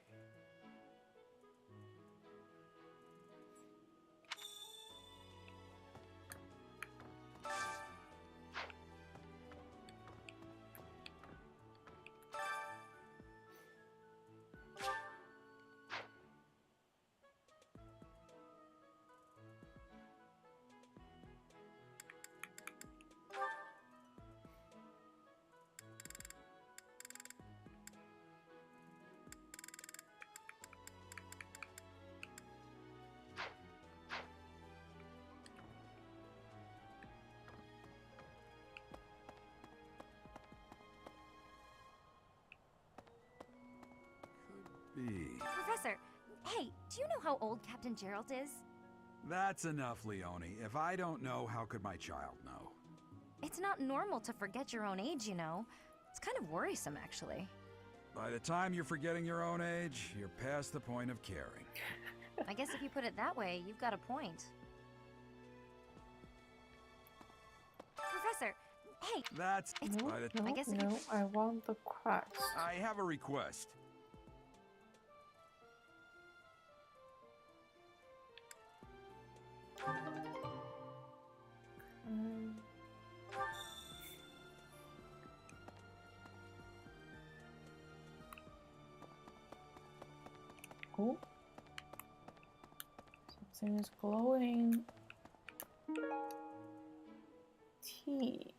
Professor, hey, do you know how old Captain Gerald is?
That's enough, Leone. If I don't know, how could my child know?
It's not normal to forget your own age, you know. It's kind of worrisome, actually.
By the time you're forgetting your own age, you're past the point of caring.
I guess if you put it that way, you've got a point. Professor, hey!
That's...
No,
I guess
no, I want the quest.
I have a request.
Oh, something is glowing. Tea.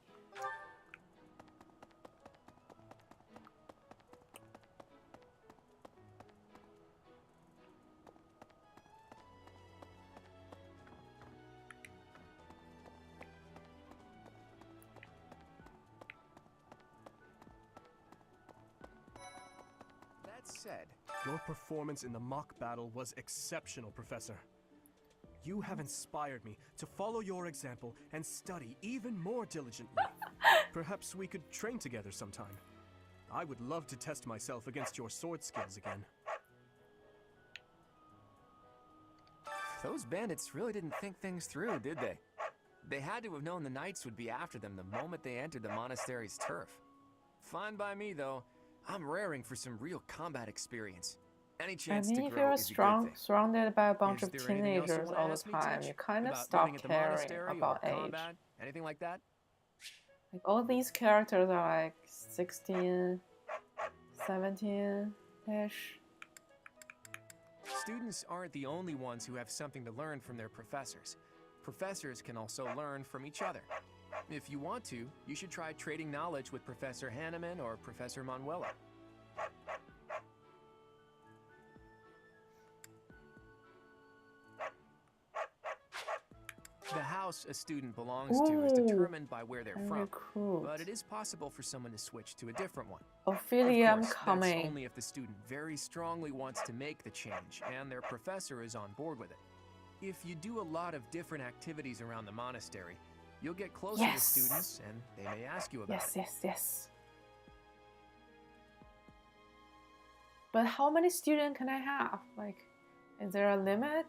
Said, your performance in the mock battle was exceptional, Professor. You have inspired me to follow your example and study even more diligently. Perhaps we could train together sometime. I would love to test myself against your sword skills again.
Those bandits really didn't think things through, did they? They had to have known the knights would be after them the moment they entered the monastery's turf. Fine by me, though. I'm raring for some real combat experience. Any chance to
if
grow
you're
is a good thing.
surrounded by a bunch
Is
of
there anything else you
teenagers
wanna
all the
ask me,
time,
Teach?
you kind of
About
stop
living at the
caring
monastery
about
or
age.
combat? Anything like that?
Like all these characters are like 16, 17-ish.
Students aren't the only ones who have something to learn from their professors. Professors can also learn from each other. If you want to, you should try trading knowledge with Professor Hanneman or Professor Manuela. The house a student belongs to is determined by where they're from, but it is possible for someone to switch to a different one.
Ophelia, I'm
Of course,
coming.
that's only if the student very strongly wants to make the change and their professor is on board with it. If you do a lot of different activities around the monastery, you'll get closer to students and they may ask you about it.
Yes. But how many students can I have? Like, is there a limit?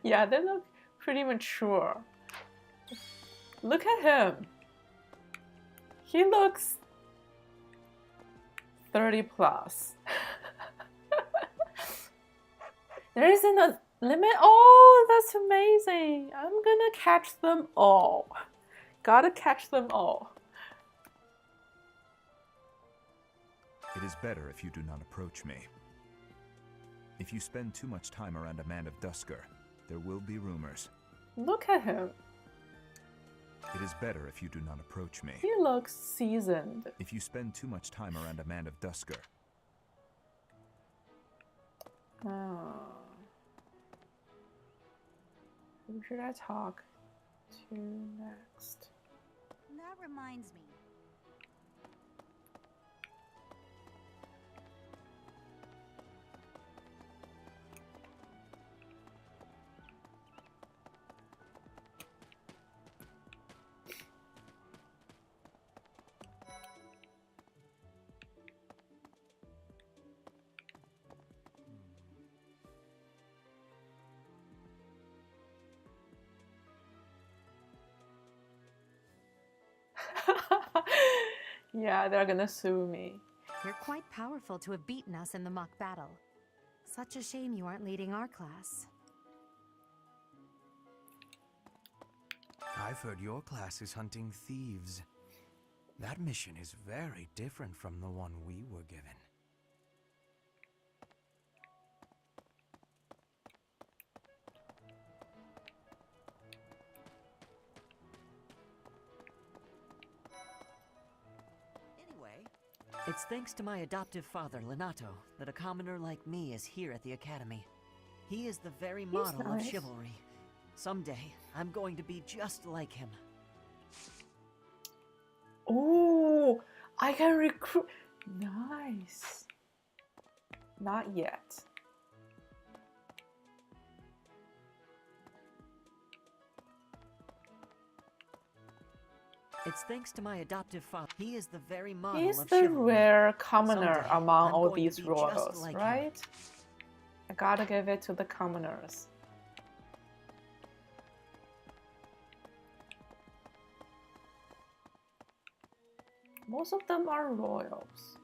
Yeah, they look pretty mature. Look at him. He looks 30 plus. There isn't a limit. Oh, that's amazing. I'm gonna catch them all. Gotta catch them all.
It is better if you do not approach me. If you spend too much time around a man of Dusker, there will be rumors.
Look at him.
It is better if you do not approach me.
He looks seasoned.
If you spend too much time around a man of Dusker.
Who should I talk to next?
That reminds me.
Yeah, they're gonna sue me.
You're quite powerful to have beaten us in the mock battle. Such a shame you aren't leading our class.
I've heard your class is hunting thieves. That mission is very different from the one we were given.
It's thanks to my adoptive father, Lenato, that a commoner like me is here at the academy. He is the very model of
nice.
chivalry. Someday, I'm going to be just like him.
Oh, I can recruit. Nice. Not yet.
It's thanks to my adoptive father. He is the very model
He's
of
the
chivalry.
rare commoner
Someday,
among
I'm
all
going to
these
be just
royals,
like him.
right? I gotta give it to the commoners. Most of them are royals.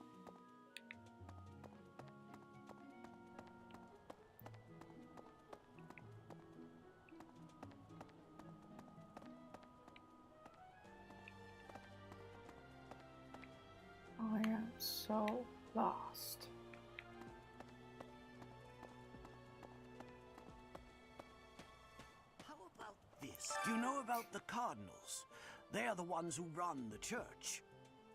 I am so lost.
How about this? Do you know about the Cardinals? They are the ones who run the church.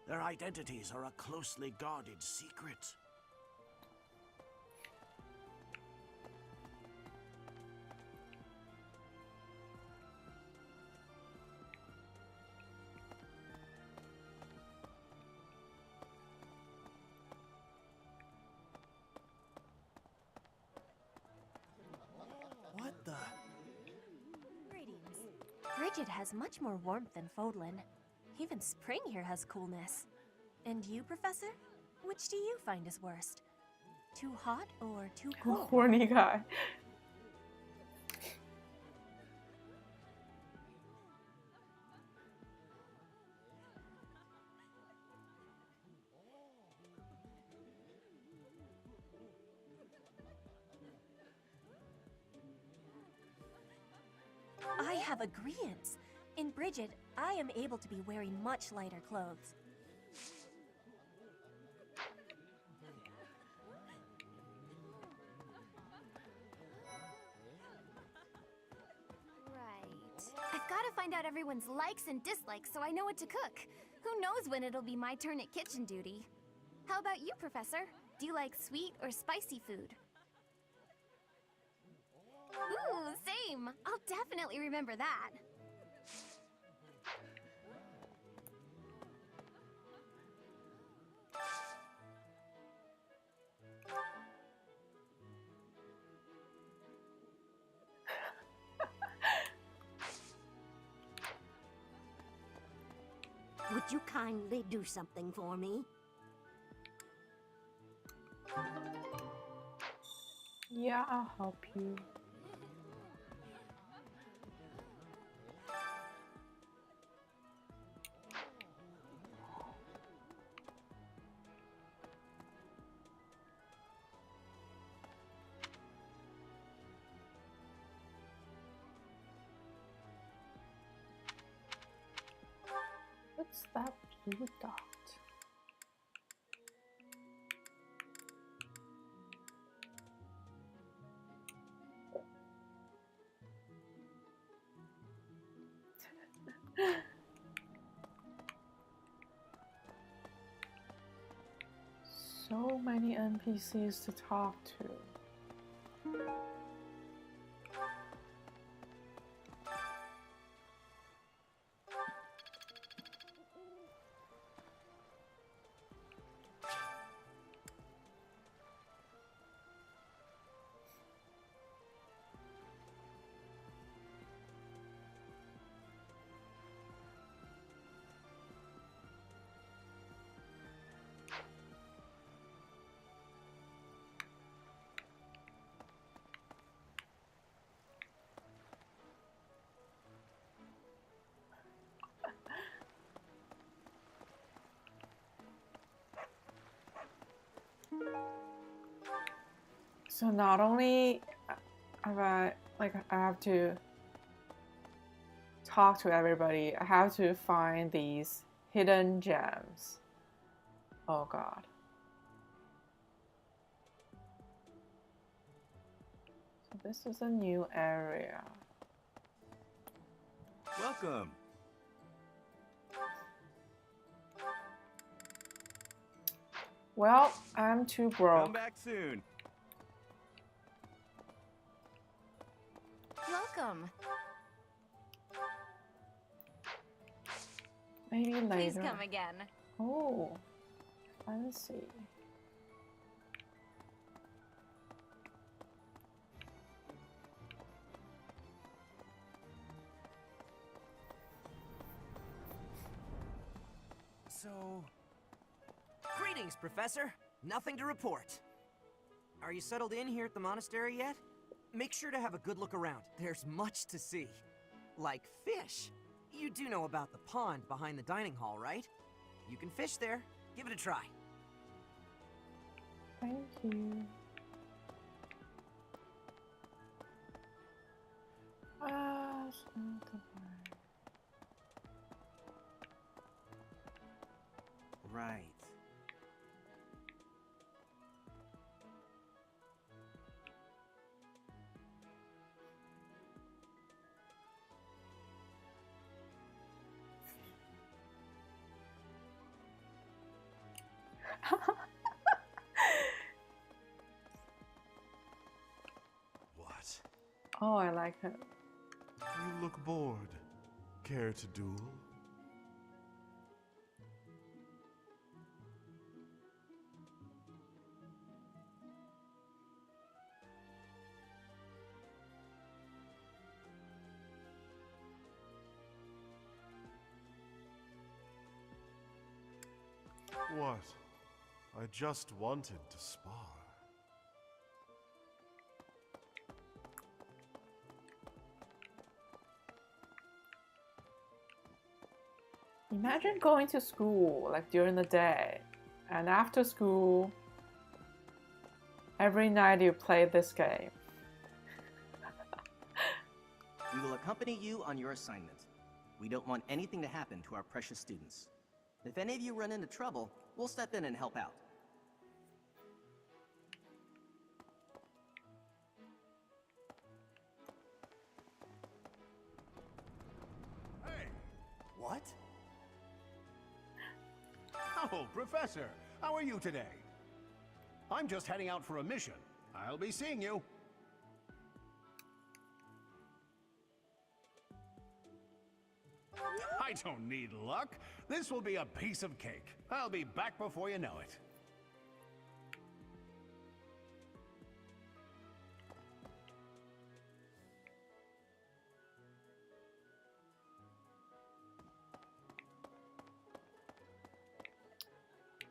Their identities are a closely guarded secret. What the?
Greetings. Bridget has much more warmth than Fodlan. Even spring here has coolness. And you, Professor? Which do you find is worst? Too hot or too
Oh,
cold?
horny guy.
I have agreeance. In Bridget, I am able to be wearing much lighter clothes.
Right. I've got to find out everyone's likes and dislikes so I know what to cook. Who knows when it'll be my turn at kitchen duty? How about you, Professor? Do you like sweet or spicy food? Ooh, same! I'll definitely remember that.
Would you kindly do something for me?
Yeah, I'll help you. What's that blue dot? So many NPCs to talk to. So not only have I have to talk to everybody, I have to find these hidden gems. Oh god. So this is a new area.
Welcome.
Well, I'm too broke.
Come back soon.
Welcome.
Maybe later.
Please come again.
Oh, fancy.
So... Greetings, Professor. Nothing to report. Are you settled in here at the monastery yet? Make sure to have a good look around. There's much to see. Like fish. You do know about the pond behind the dining hall, right? You can fish there. Give it a try.
Thank you.
Right.
What?
Oh, I like it.
You look bored. Care to duel? What? I just wanted to spar.
Imagine going to school like during the day, and after school, every night you play this game.
We will accompany you on your assignment. We don't want anything to happen to our precious students. If any of you run into trouble, we'll step in and help out.
Hey! What? Oh, Professor, how are you today? I'm just heading out for a mission. I'll be seeing you. I don't need luck. This will be a piece of cake. I'll be back before you know it.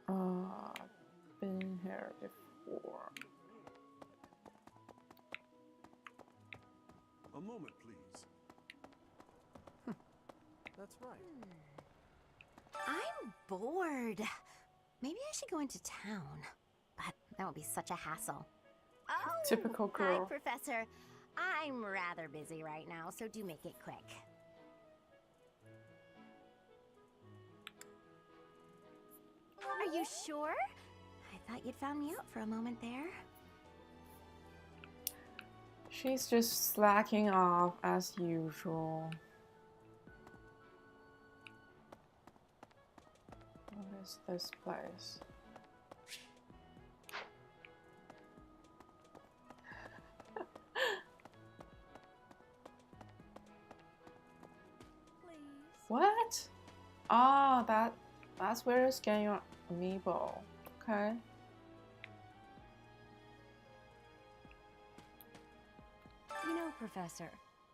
I've been here before.
A moment, please. That's right.
I'm bored. Maybe I should go into town. But that would be such a hassle. Oh,
Typical girl.
Hi, Professor. I'm rather busy right now, so do make it quick. Are you sure? I thought you'd found me out for a moment there.
She's just slacking off as usual. What is this place? What? Oh, that's where it's getting your amiibo. Okay.
You know, Professor,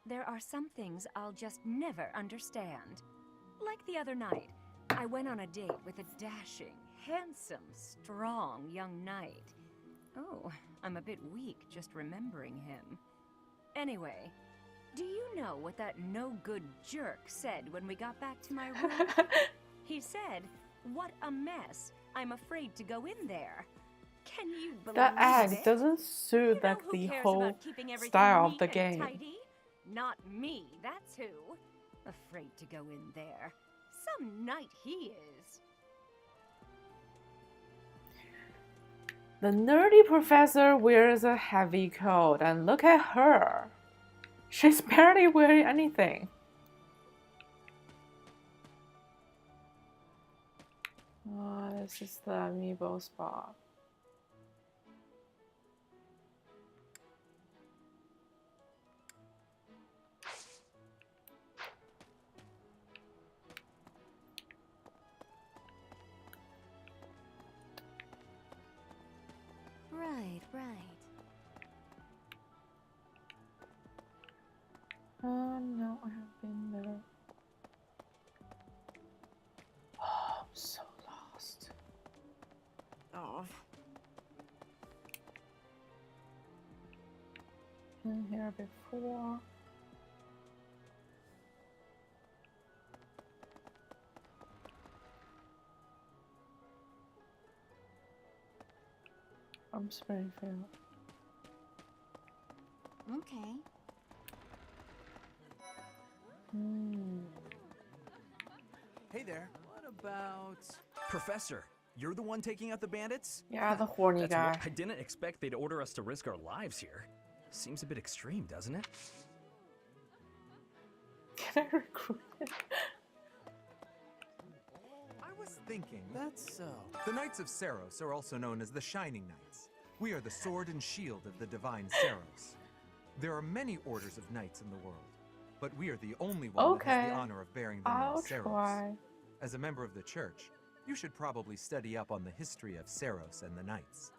there are some things I'll just never understand. Like the other night, I went on a date with a dashing, handsome, strong young knight. Oh, I'm a bit weak just remembering him. Anyway, do you know what that no-good jerk said when we got back to my room? He said, "What a mess. I'm afraid to go in there." Can you believe
That act
it?
doesn't suit
You know
like
who
the
cares
whole
about keeping everything
style of
neat
the
and
game.
tidy? Not me, that's who. Afraid to go in there. Some knight he is.
The nerdy professor wears a heavy coat, and look at her. She's barely wearing anything. Oh, this is the amiibo spot.
Right, right.
Oh no, I have been there. Oh, I'm so lost.
Oh.
Been here before. From Springfield.
Okay.
Hey there. What about... Professor, you're the one taking out the bandits?
Yeah, the horny
That's
guy.
I didn't expect they'd order us to risk our lives here. Seems a bit extreme, doesn't it?
Can I recruit it?
I was thinking, that's so. The Knights of Saros are also known as the Shining Knights. We are the sword and shield of the divine Saros. There are many orders of knights in the world, but we are the only one that has the honor of bearing the name
I'll
Saros.
try.
As a member of the church, you should probably study up on the history of Saros and the knights.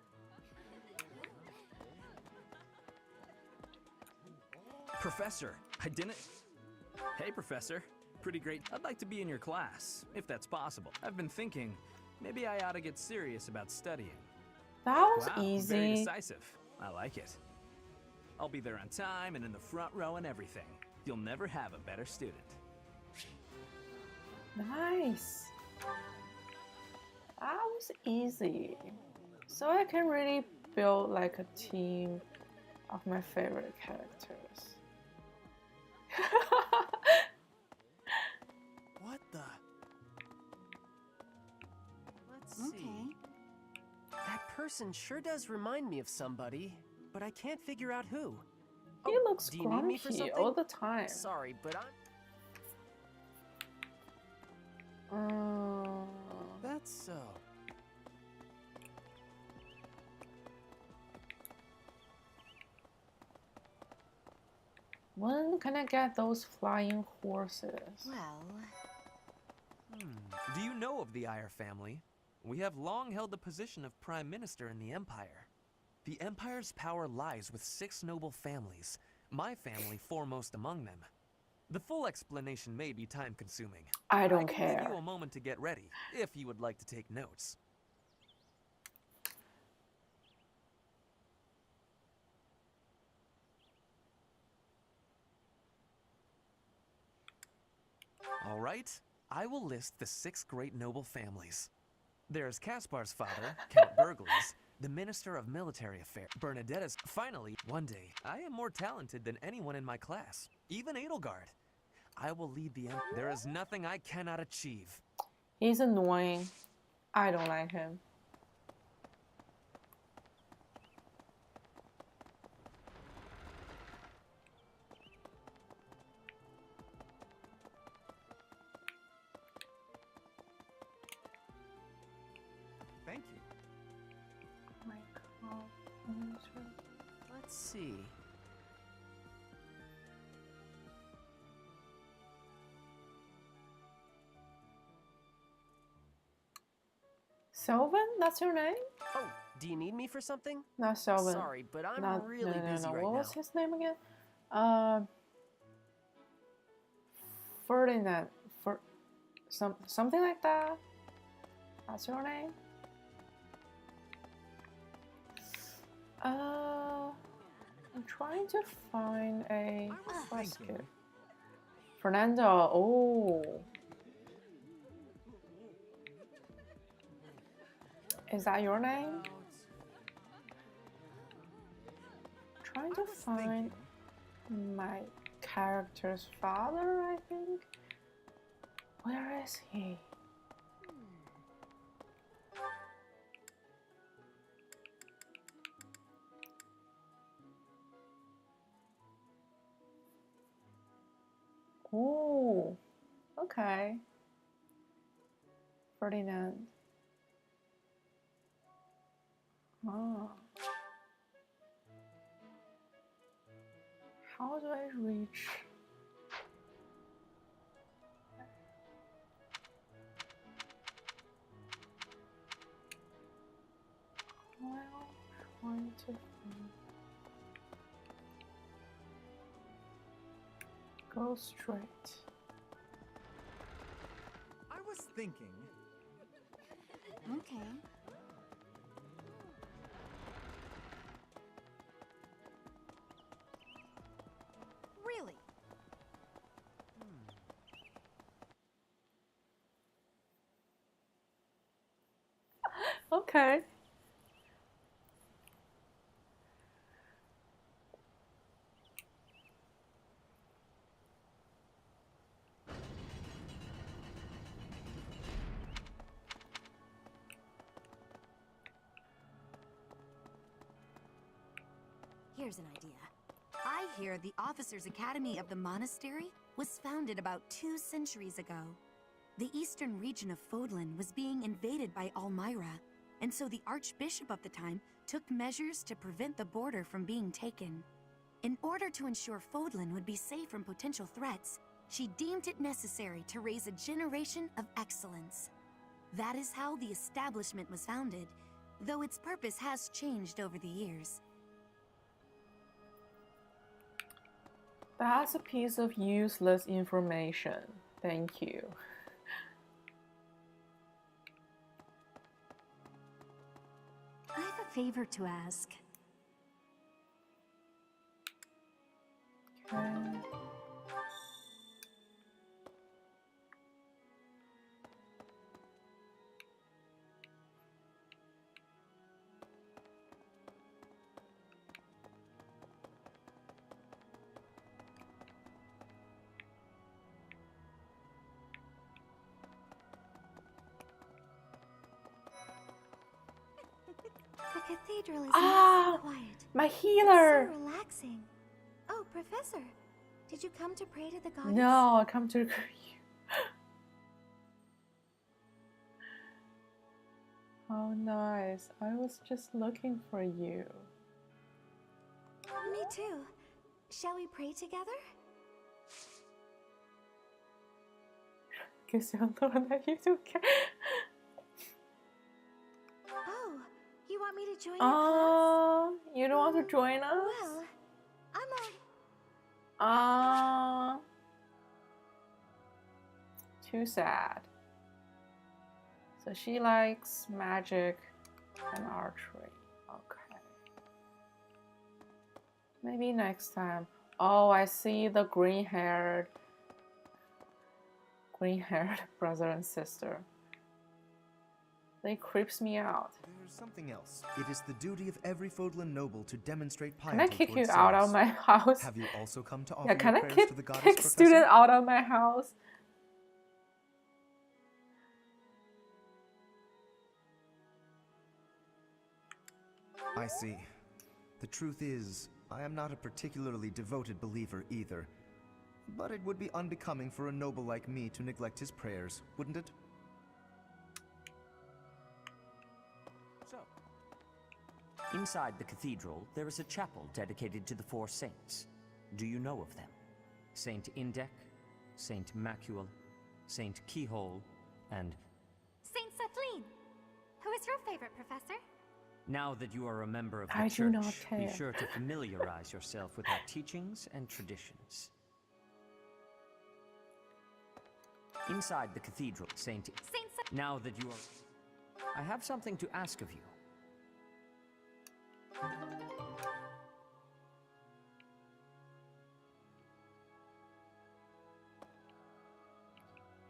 Professor, I didn't... Hey, Professor. Pretty great. I'd like to be in your class, if that's possible. I've been thinking, Maybe I ought to get serious about studying.
That was
Wow,
easy.
very decisive. I like it. I'll be there on time and in the front row and everything. You'll never have a better student.
Nice. That was easy. So I can really build like a team of my favorite characters.
What the?
Let's see. That person sure does remind me of somebody, but I can't figure out who.
He looks
do you need me for
grumpy
something?
all the time.
Sorry, but
That's so.
When can I get those flying horses?
Well...
Do you know of the Iyer family? We have long held the position of Prime Minister in the Empire. The Empire's power lies with 6 noble families, my family foremost among them. The full explanation may be time-consuming.
I don't
can
care.
give you a moment to get ready, if you would like to take notes. All right, I will list the 6 great noble families. There's Caspar's father, Count Burgles, the Minister of Military Affairs, Bernadetta's. Finally, one day, I am more talented than anyone in my class, even Edelgard. I will lead the There is nothing I cannot achieve.
He's annoying. I don't like him.
Thank you.
let's see.
Sylvan? That's your name?
Oh, do you need me for something?
Not Sylvan.
Sorry, but I'm
Not,
really busy right
What
now.
was his name again? Ferdinand. Something like that. That's your name? I'm trying to find a basket. Fernando. Oh. Is that your name? Trying to find my character's father, I think. Where is he? Oh, okay. Ferdinand. Ah. How do I reach? Well, trying to find. Go straight.
I was thinking.
Okay.
Really?
Okay.
Here's an idea. I hear the Officers' Academy of the monastery was founded about 2 centuries ago. The eastern region of Fodlan was being invaded by Almyra, and so the Archbishop of the time took measures to prevent the border from being taken. In order to ensure Fodlan would be safe from potential threats, she deemed it necessary to raise a generation of excellence. That is how the establishment was founded, though its purpose has changed over the years.
That's a piece of useless information. Thank you.
favor to ask.
Okay.
The cathedral is
Ah,
nice and quiet.
my healer.
It's so relaxing. Oh, Professor, did you come to pray to the goddess?
No, I come to you. How nice. I was just looking for you.
Me too. Shall we pray together?
可是很多人在 YouTube 看。
Oh, you want me to join your class?
You don't want to join us?
Well, I'm
Too sad. So she likes magic and archery. Okay. Maybe next time. Oh, I see the green-haired brother and sister. They creeps me out.
There's something else. It is the duty of every Fodlan noble to demonstrate piety.
Can I kick you
towards
out of
Ceres.
my house?
Have you also come to offer
Yeah, can
your
I
prayers to the goddess,
kick
Professor?
student out of my house?
I see. The truth is, I am not a particularly devoted believer either. But it would be unbecoming for a noble like me to neglect his prayers, wouldn't it?
So, inside the cathedral, there is a chapel dedicated to the four saints. Do you know of them? Saint Indec, Saint Macul, Saint Keyhole, and...
Saint Kathleen. Who is your favorite, Professor?
Now that you are a member of the
I do not
church, be
care.
sure to familiarize yourself with our teachings and traditions. Inside the cathedral, now that you are... I have something to ask of you.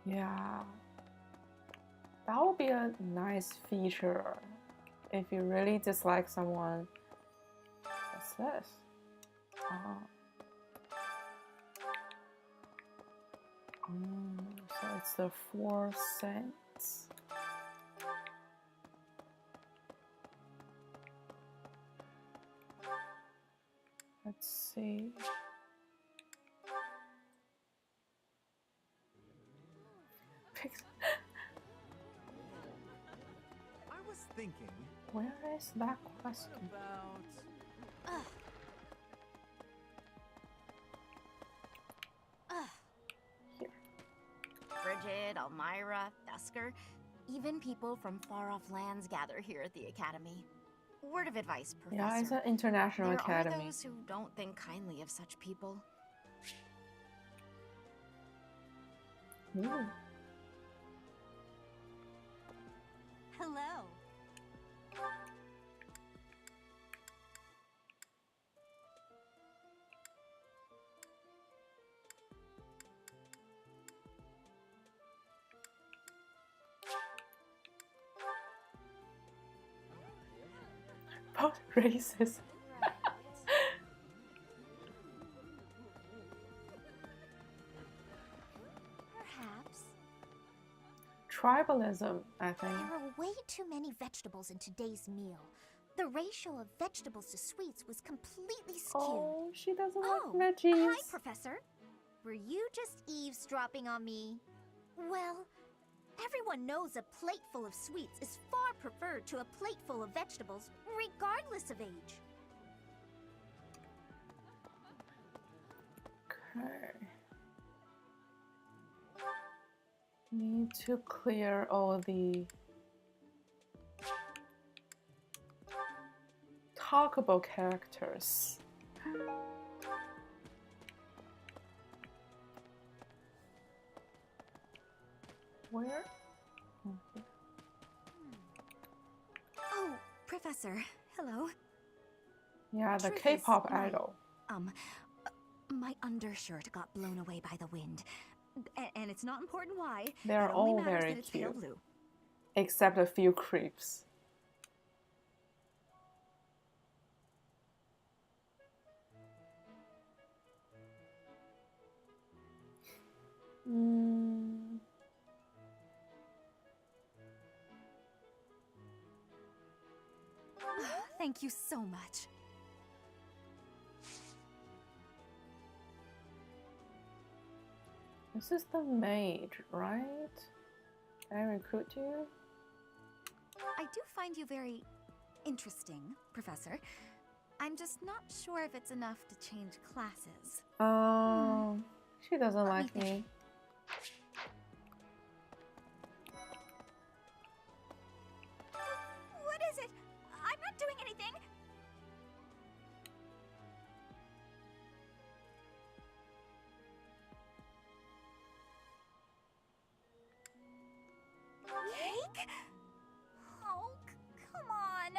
Yeah. That would be a nice feature. If you really dislike someone. What's this? So it's the 4 saints. Let's see.
I was thinking.
Where is that question?
Ugh.
Here.
Bridget, Elmira, Dusker, even people from far-off lands gather here at the Academy. Word of advice, Professor.
Yeah, it's an international
there
academy.
Are those who don't think kindly of such people.
Ooh.
Hello.
Both races.
Perhaps.
Tribalism, I think.
There are way too many vegetables in today's meal. The ratio of vegetables to sweets was completely skewed.
Oh, she doesn't
Oh,
like veggies.
hi, Professor. Were you just eavesdropping on me? Well, everyone knows a plate full of sweets is far preferred to a plate full of vegetables, regardless of age.
Okay. Need to clear all the talkable characters. Where?
Oh, Professor, Hello.
Yeah, the
Truth is,
K-pop idol.
My undershirt got blown away by the wind. And it's not important why.
They're
it only
all
matters
very
that it's pale
cute.
blue.
Except a few creeps.
Thank you so much.
This is the mage, right? Can I recruit you?
I do find you very interesting, Professor. I'm just not sure if it's enough to change classes.
She doesn't like me.
What is it? I'm not doing anything. Cake? Oh, come on.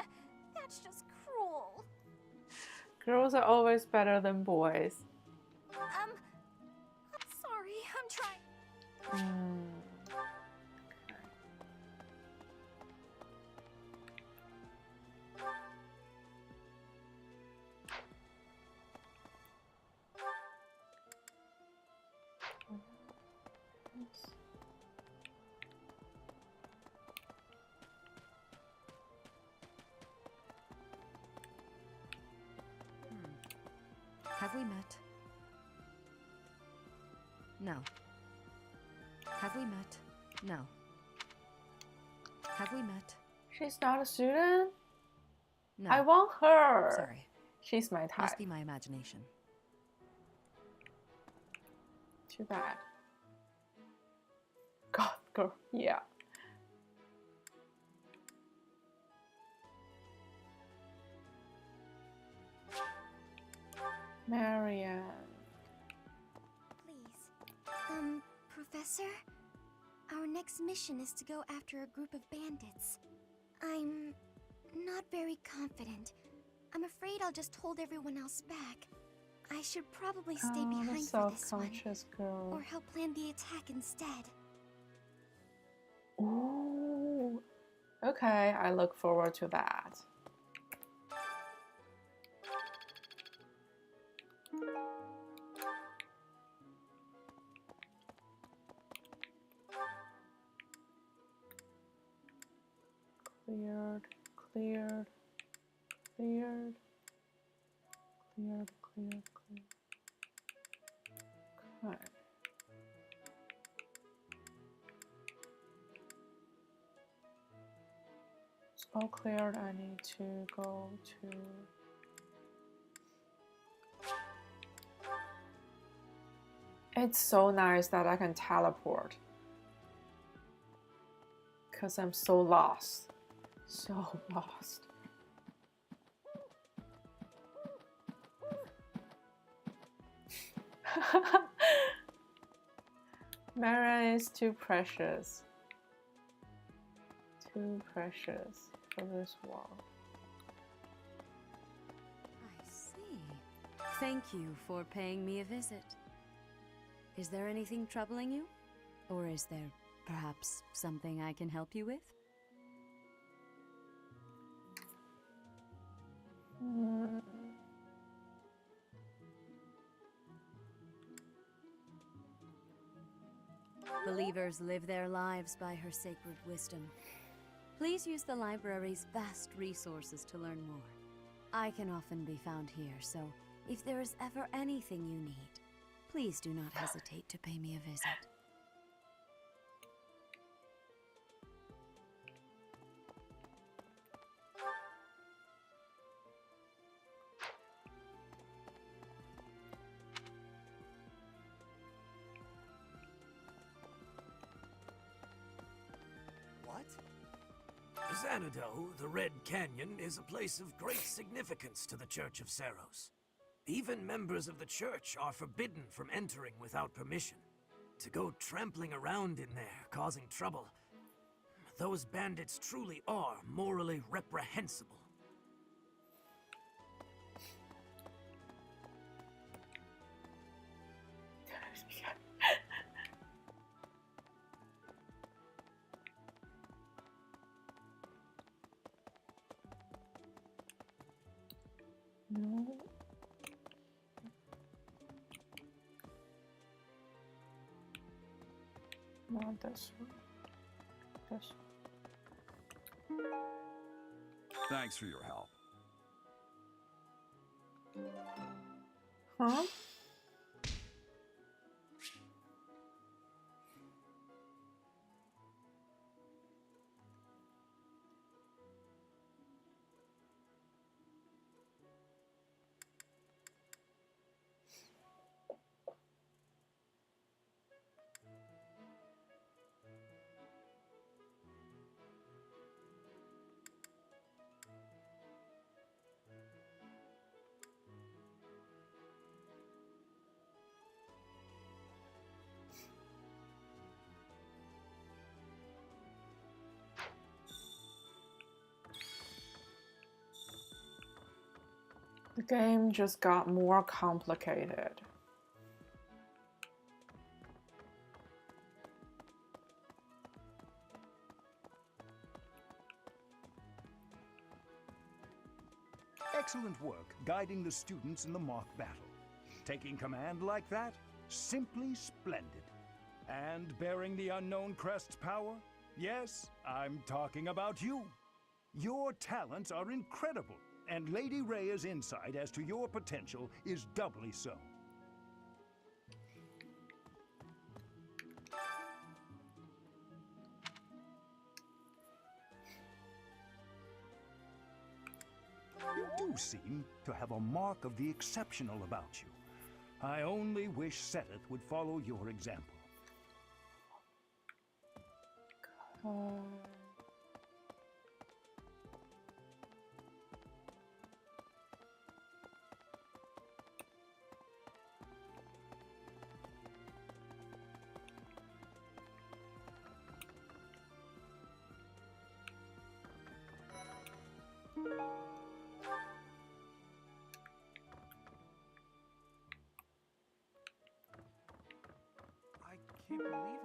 That's just cruel.
Girls are always better than boys.
Sorry, I'm trying.
Have we met? No. Have we met? No. Have we met?
She's not a student?
No.
I want her.
Sorry.
She's my type.
Must be my imagination.
Too bad. Goth girl, yeah. Marianne.
Please. Professor? Our next mission is to go after a group of bandits. I'm not very confident. I'm afraid I'll just hold everyone else back. I should probably stay behind for this one.
Self-conscious girl.
Or help plan the attack instead.
Ooh. Okay, I look forward to that. Cleared, cleared, cleared, cleared, cleared, cleared. Okay. It's all cleared. I need to go to... It's so nice that I can teleport. Because I'm so lost. So lost. Mara is too precious. Too precious for this world.
I see. Thank you for paying me a visit. Is there anything troubling you? Or is there perhaps something I can help you with? Believers live their lives by her sacred wisdom. Please use the library's vast resources to learn more. I can often be found here, so if there is ever anything you need, please do not hesitate to pay me a visit.
Xanadu, the Red Canyon, is a place of great significance to the Church of Seros. Even members of the church are forbidden from entering without permission. To go trampling around in there, causing trouble, those bandits truly are morally reprehensible.
No. Not this one. This one.
Thanks for your help.
Huh? The game just got more complicated.
Excellent work guiding the students in the mock battle. Taking command like that? Simply splendid. And bearing the unknown crest's power? Yes, I'm talking about you. Your talents are incredible, and Lady Rhea's insight as to your potential is doubly so. You do seem to have a mark of the exceptional about you. I only wish Seteth would follow your example.
I can't believe it.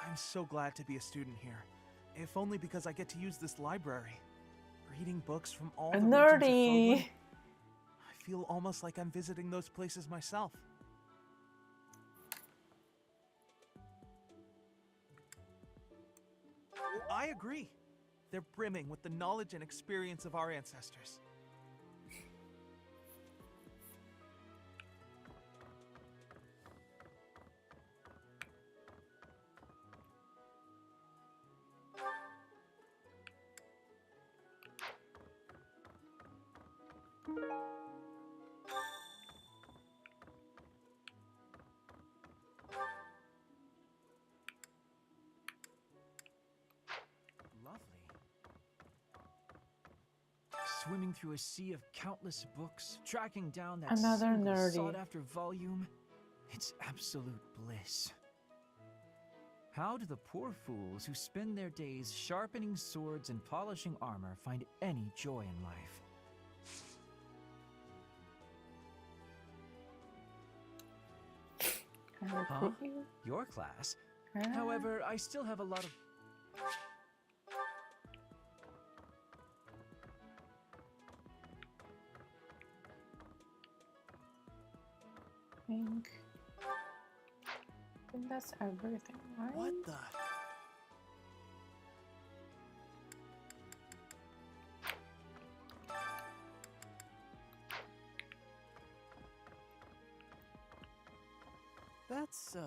I'm so glad to be a student here. If only because I get to use this library. Reading books from all the regions of
Nerdy.
Fodlan. I feel almost like I'm visiting those places myself. I agree. They're brimming with the knowledge and experience of our ancestors.
Swimming through a sea of countless books, tracking down that
Another
single
nerdy.
sought-after volume. It's absolute bliss. How do the poor fools who spend their days sharpening swords and polishing armor find any joy in life? Huh? Your class? However, I still have a lot of...
I think that's everything, right?
What the? That's so.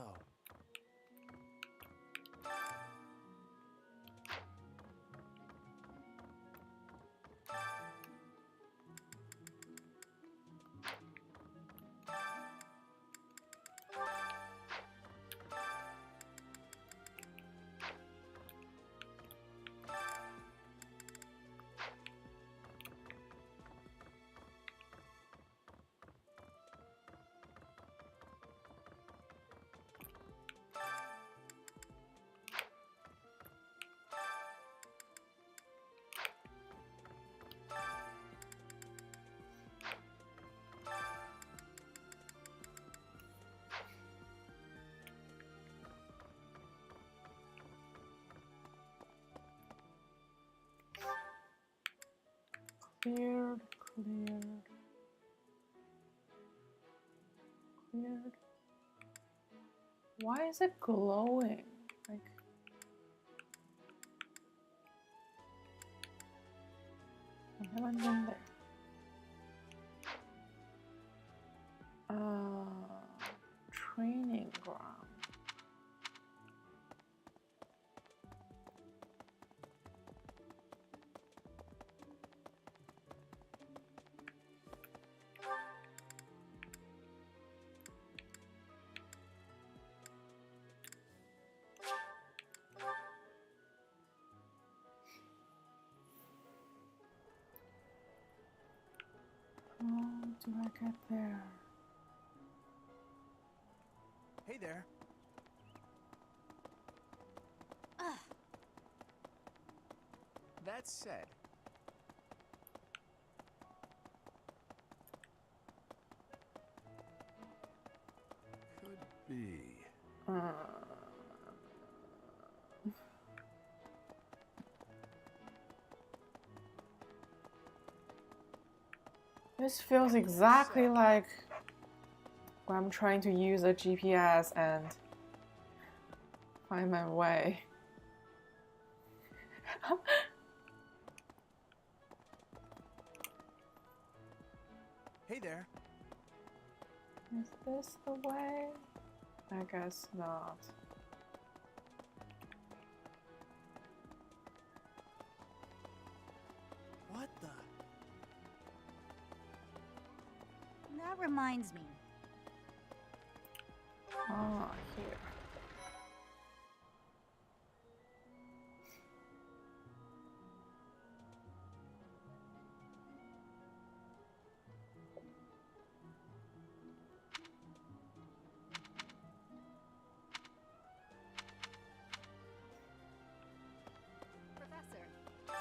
Cleared, cleared, cleared. Why is it glowing? Like, I haven't been there. Training ground. How do I get there?
Hey there. That said,
could be.
This feels exactly like when I'm trying to use a GPS and find my way.
hey there.
Is this the way? I guess not.
What the?
That reminds me.
Ah, here.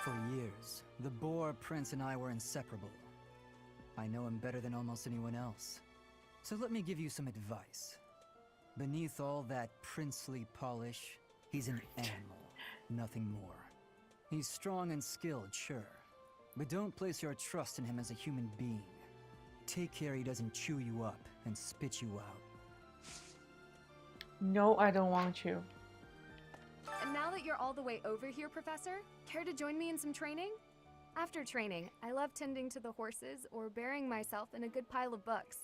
For years, the Boar Prince and I were inseparable. I know him better than almost anyone else. So let me give you some advice. Beneath all that princely polish, he's an animal, nothing more. He's strong and skilled, sure. But don't place your trust in him as a human being. Take care he doesn't chew you up and spit you out.
No, I don't want you.
And now that you're all the way over here, Professor, care to join me in some training? After training, I love tending to the horses or burying myself in a good pile of books.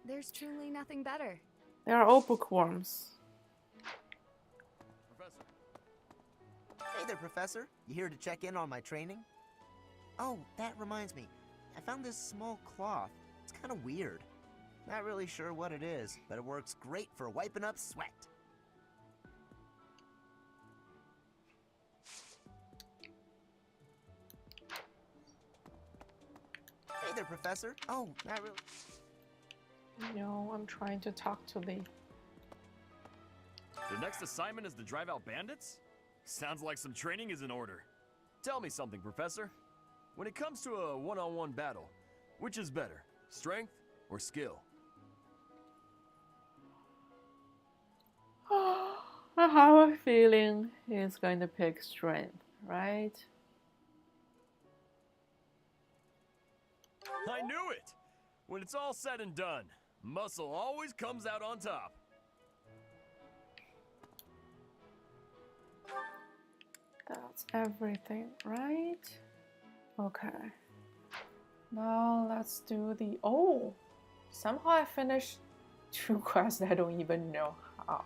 There's truly nothing better.
They are all bookworms.
Professor.
Hey there, Professor. You here to check in on my training? Oh, that reminds me. I found this small cloth. It's kind of weird. Not really sure what it is, but it works great for wiping up sweat. Hey there, Professor. Oh, not really.
No, I'm trying to talk to the...
The next assignment is to drive out bandits? Sounds like some training is in order. Tell me something, Professor. When it comes to a one-on-one battle, which is better, strength or skill?
I have a feeling he's going to pick strength, right?
I knew it! When it's all said and done, muscle always comes out on top.
That's everything, right? Okay. Now let's do the... Oh! Somehow I finished 2 quests I don't even know how.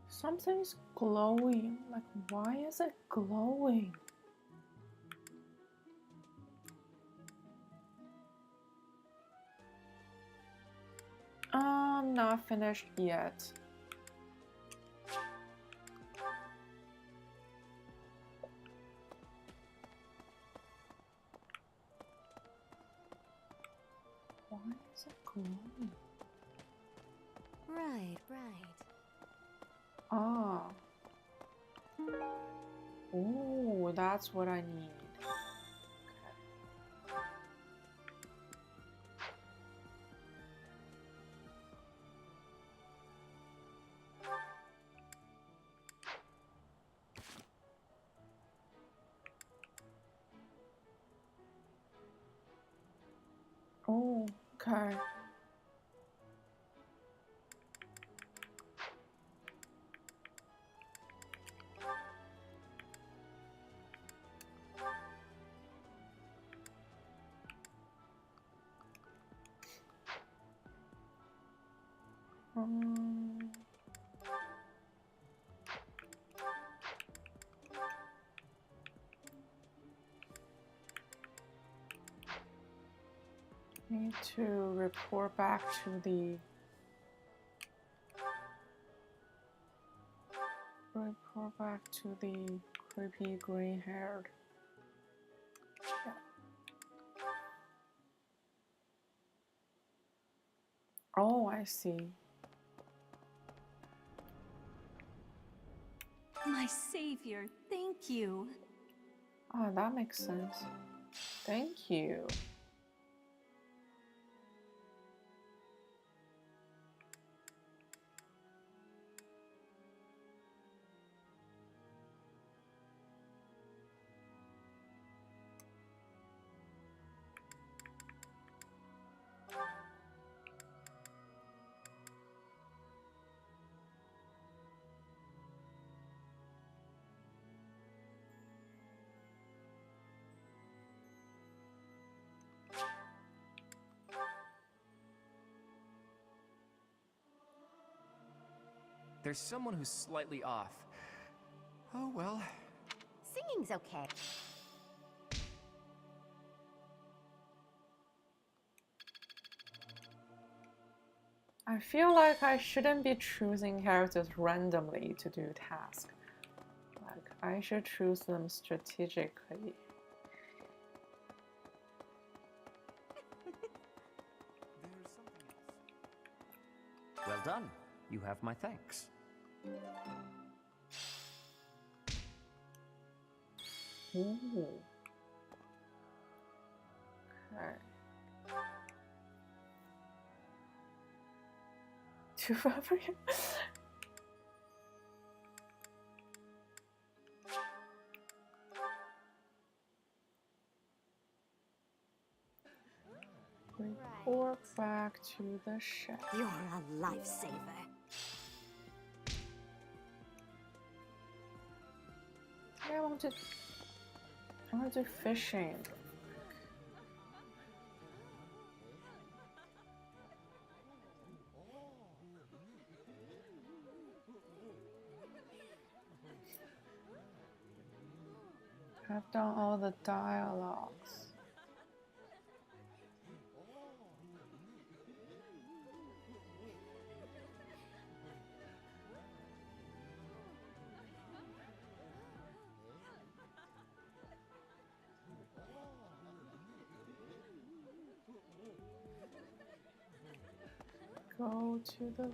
Something's glowing. Like, why is it glowing? I'm not finished yet.
Right, right.
Ah. Oh, that's what I need. Oh, okay. Need to report back to the creepy green-haired. Oh, I see.
My savior, thank you.
Oh, that makes sense. Thank you.
There's someone who's slightly off. Oh well.
Singing's okay.
I feel like I shouldn't be choosing characters randomly to do tasks. Like, I should choose them strategically.
Well done. You have my thanks.
Ooh. Okay. Two fabric. Report back to the chef.
You're a lifesaver.
I want to do fishing. I've done all the dialogues. Go to the left.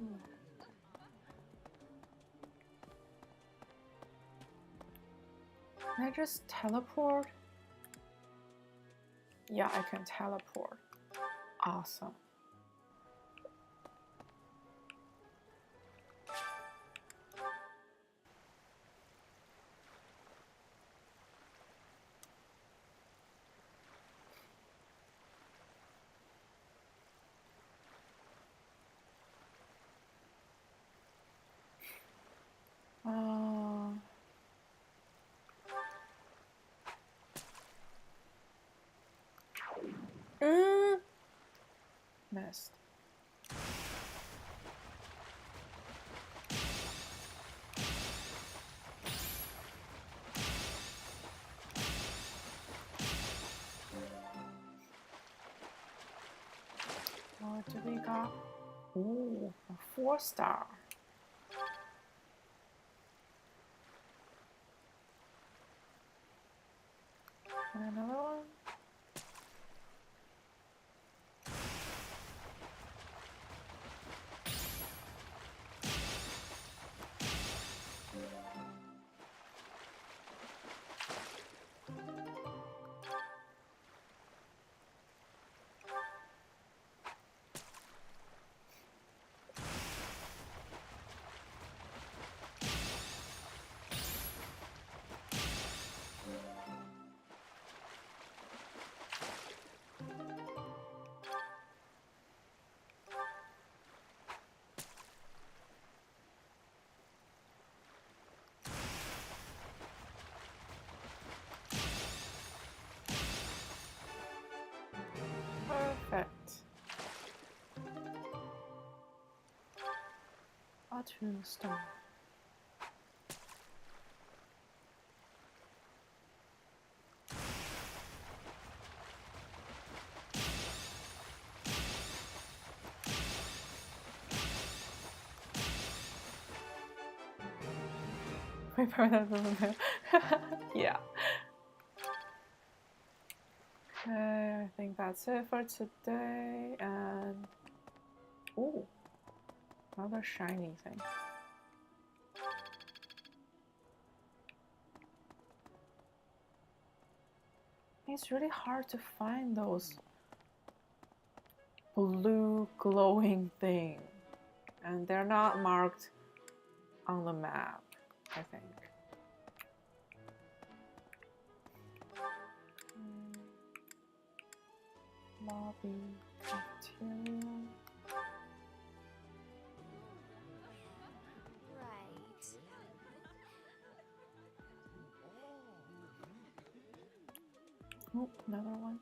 Can I just teleport? Yeah, I can teleport. Awesome. Missed. What do we got? Ooh, a 4-star. And another one. tombstone. Yeah. Okay, I think that's it for today. And oh, another shiny thing. It's really hard to find those blue glowing things, and they're not marked on the map, I think. Lobby, cafeteria.
Right.
Oh, another one.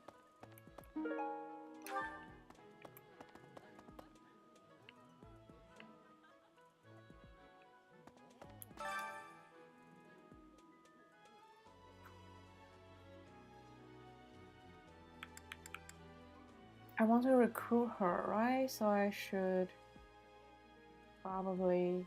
I want to recruit her, right? So I should probably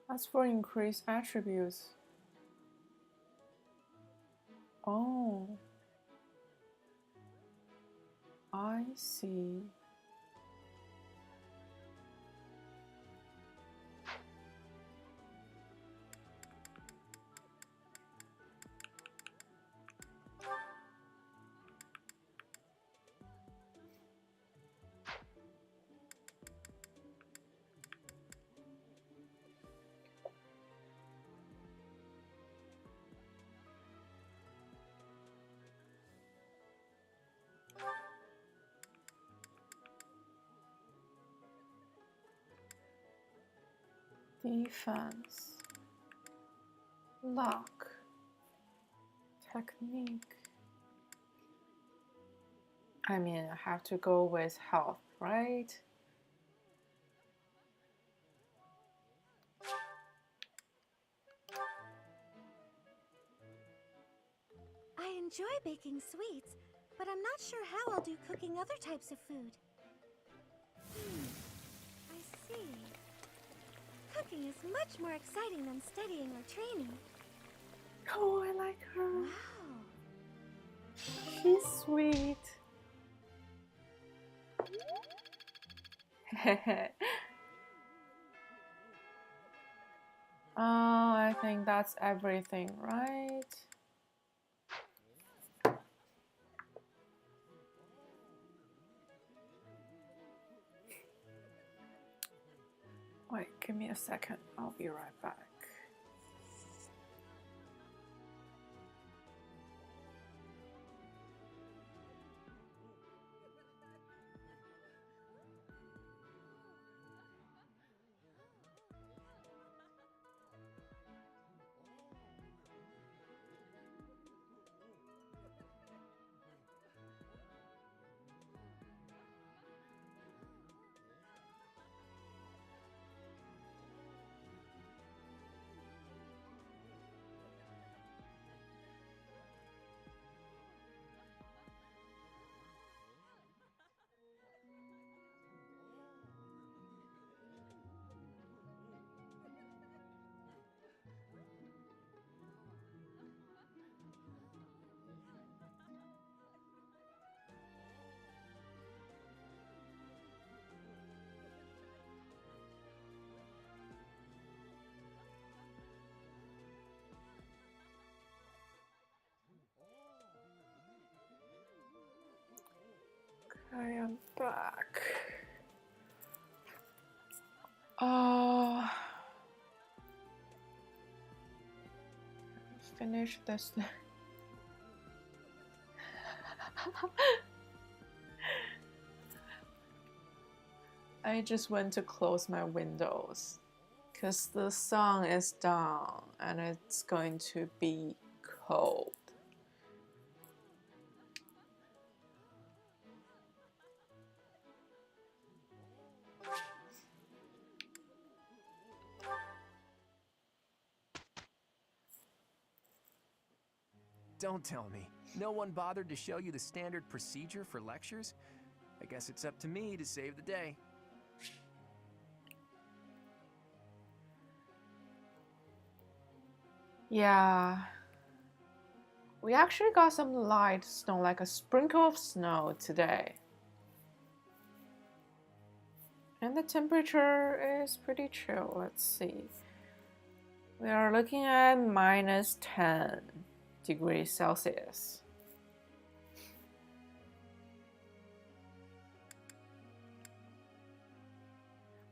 ask for increased attributes. Oh, I see. Defense, luck, technique. I mean, I have to go with health, right?
I enjoy baking sweets, but I'm not sure how I'll do cooking other types of food. I see. Cooking is much more exciting than studying or training.
Oh, I like her.
Wow.
She's sweet. I think that's everything, right? Wait, give me a second. I'll be right back. I am back. Finish this. I just went to close my windows because the sun is down and it's going to be cold.
Don't tell me. No one bothered to show you the standard procedure for lectures? I guess it's up to me to save the day.
Yeah. We actually got some light snow, like a sprinkle of snow today. And the temperature is pretty chill. Let's see. We are looking at minus 10 degrees Celsius.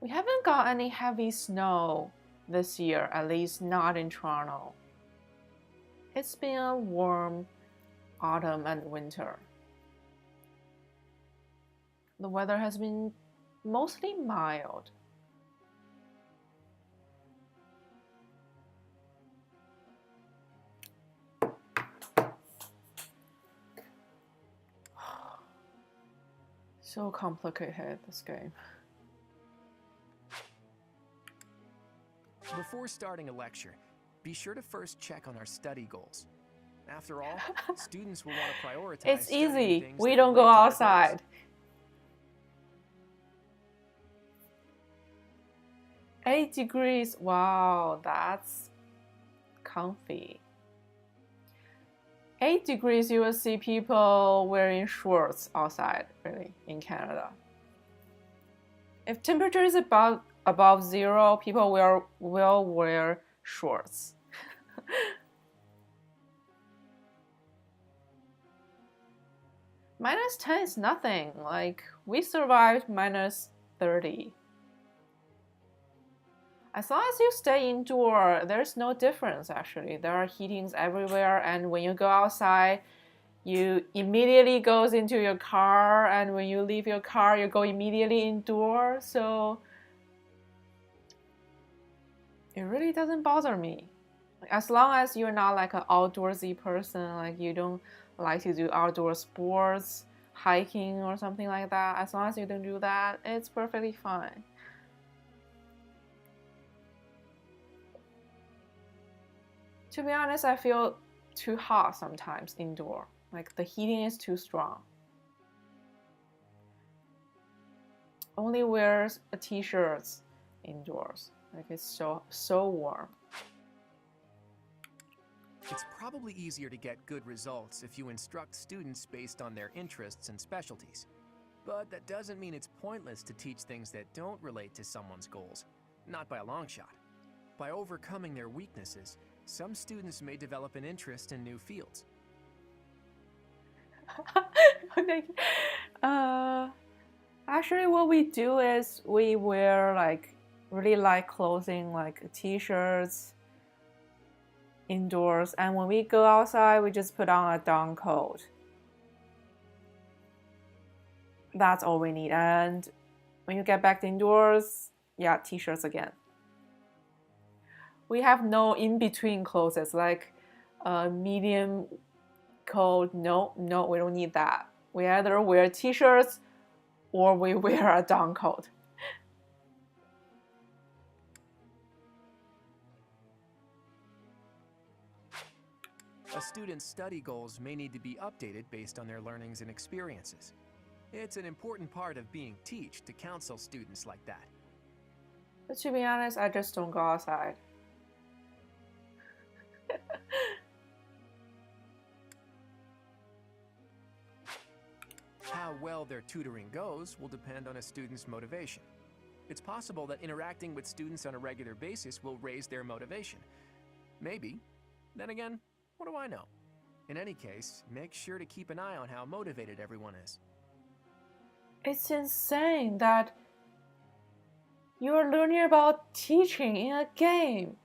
We haven't got any heavy snow this year, at least not in Toronto. It's been a warm autumn and winter. The weather has been mostly mild. So complicated, this game.
Before starting a lecture, be sure to first check on our study goals. After all, students will want to prioritize.
It's easy.
Things
We
that
don't go
relate to their
outside.
goals.
8 degrees. Wow, that's comfy. 8 degrees, you will see people wearing shorts outside, really, in Canada. If temperature is above 0, people will wear shorts. Minus 10 is nothing. Like, we survived minus 30. As long as you stay indoor, there's no difference actually. There are heatings everywhere, and when you go outside, you immediately goes into your car, and when you leave your car, you go immediately indoor. So it really doesn't bother me. Like, as long as you're not like an outdoorsy person, like you don't like to do outdoor sports, hiking or something like that, as long as you don't do that, it's perfectly fine. To be honest, I feel too hot sometimes indoor. Like the heating is too strong. Only wears a t-shirts indoors. Like it's so warm.
It's probably easier to get good results if you instruct students based on their interests and specialties. But that doesn't mean it's pointless to teach things that don't relate to someone's goals. Not by a long shot. By overcoming their weaknesses, some students may develop an interest in new fields.
Actually, what we do is we wear like really light clothing, like t-shirts indoors, and when we go outside, we just put on a down coat. That's all we need. And when you get back indoors, yeah, t-shirts again. We have no in-between clothes, like medium coat. No, we don't need that. We either wear t-shirts or we wear a down coat.
A student's study goals may need to be updated based on their learnings and experiences. It's an important part of being to counsel students like that.
But to be honest, I just don't go outside.
How well their tutoring goes will depend on a student's motivation. It's possible that interacting with students on a regular basis will raise their motivation. Maybe. Then again, what do I know? In any case, make sure to keep an eye on how motivated everyone is.
It's insane that you're learning about teaching in a game.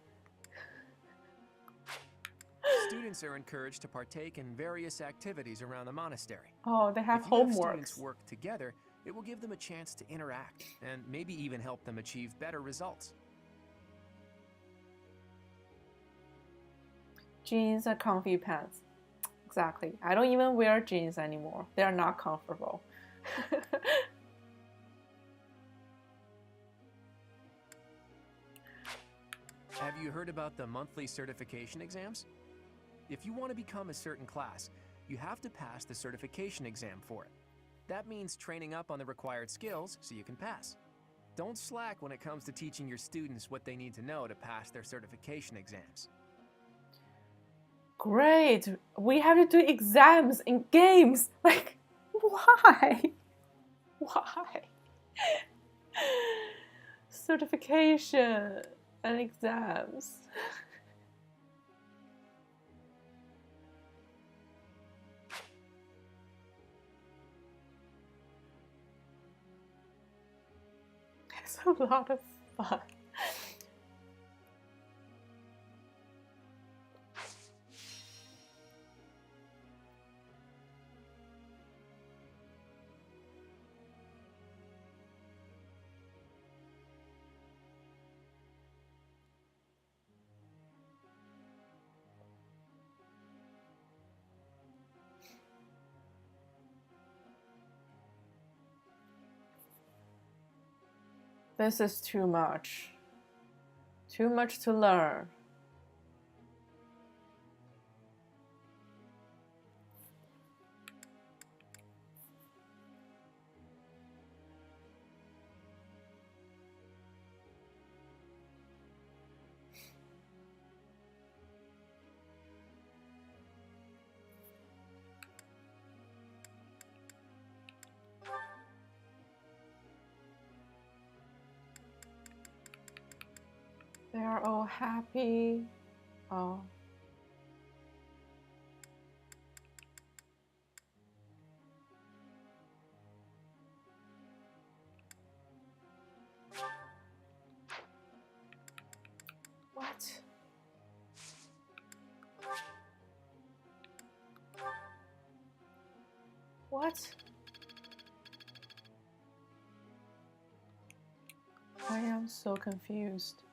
Students are encouraged to partake in various activities around the monastery.
Oh, they have
if you have
homeworks.
students work together, it will give them a chance to interact and maybe even help them achieve better results.
Jeans and comfy pants. Exactly. I don't even wear jeans anymore. They're not comfortable.
Have you heard about the monthly certification exams? If you want to become a certain class, you have to pass the certification exam for it. That means training up on the required skills so you can pass. Don't slack when it comes to teaching your students what they need to know to pass their certification exams.
Great. We have to do exams in games. Like, why? Why? Certification and exams. It's a lot of fun. This is too much. Too much to learn. They are all happy. Oh. What? What? I am so confused.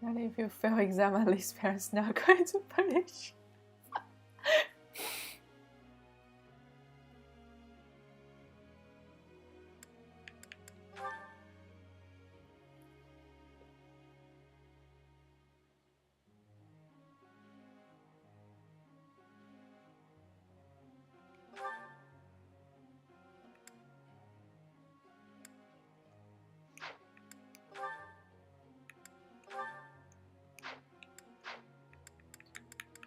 And if you fail exam, at least parents not going to punish.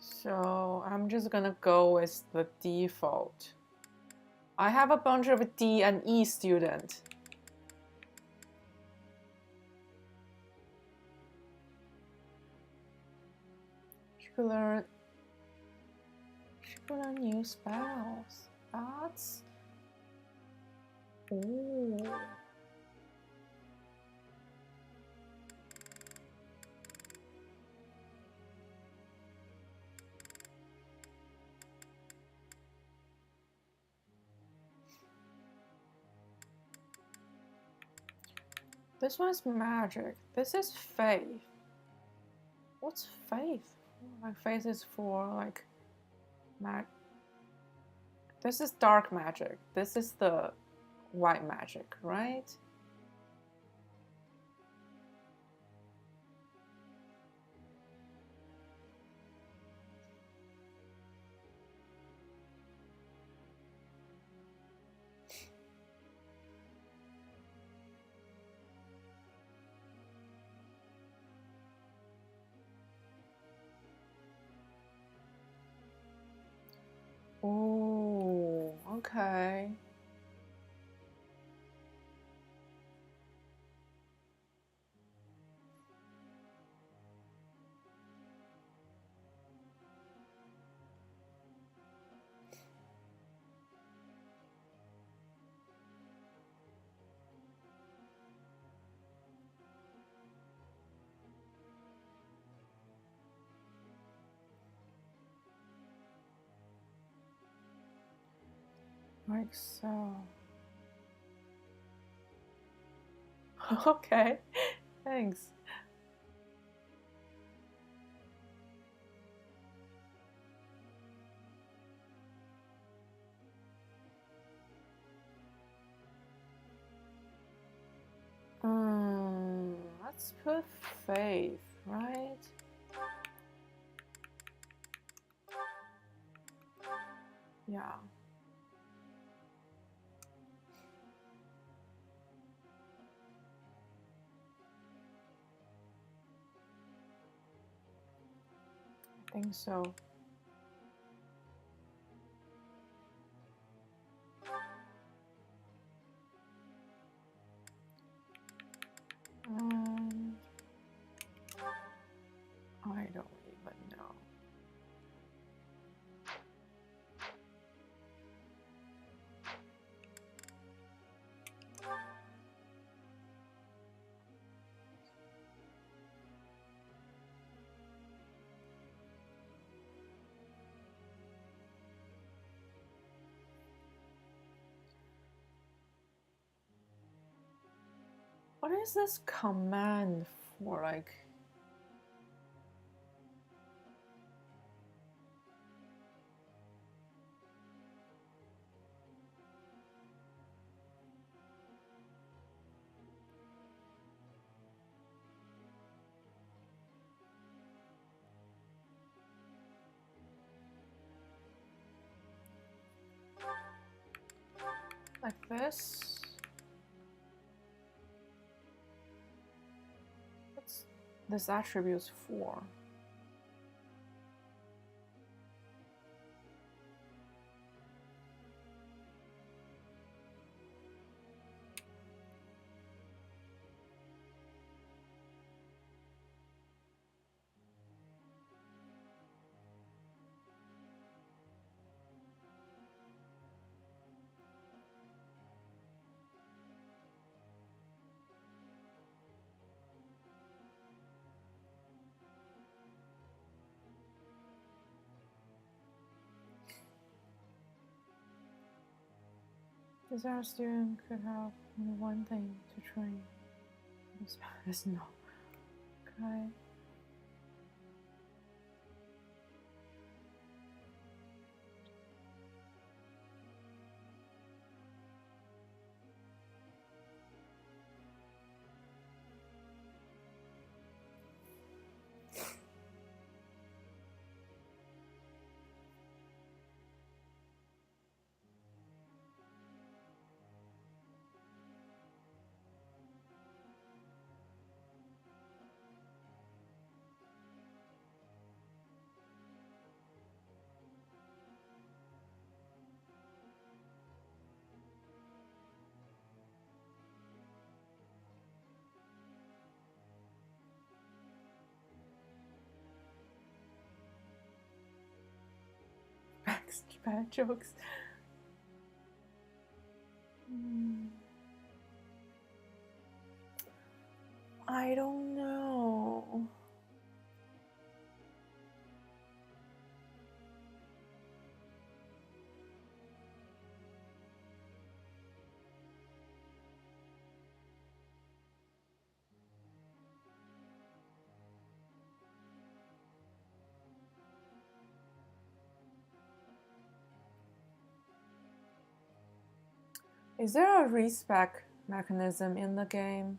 So I'm just gonna go with the default. I have a bunch of D and E students. She could learn new spells. That's... Ooh. This one's magic. This is faith. What's faith? Like faith is for like This is dark magic. This is the white magic, right? Oh, okay. Like so. Okay, thanks. Let's put faith, right? Yeah. I think so. I don't even know. What is this command for? Like, this? What's this attribute's for? Desire student could have only one thing to train. This is no. Okay. Bad jokes. I don't know. Is there a respec mechanism in the game?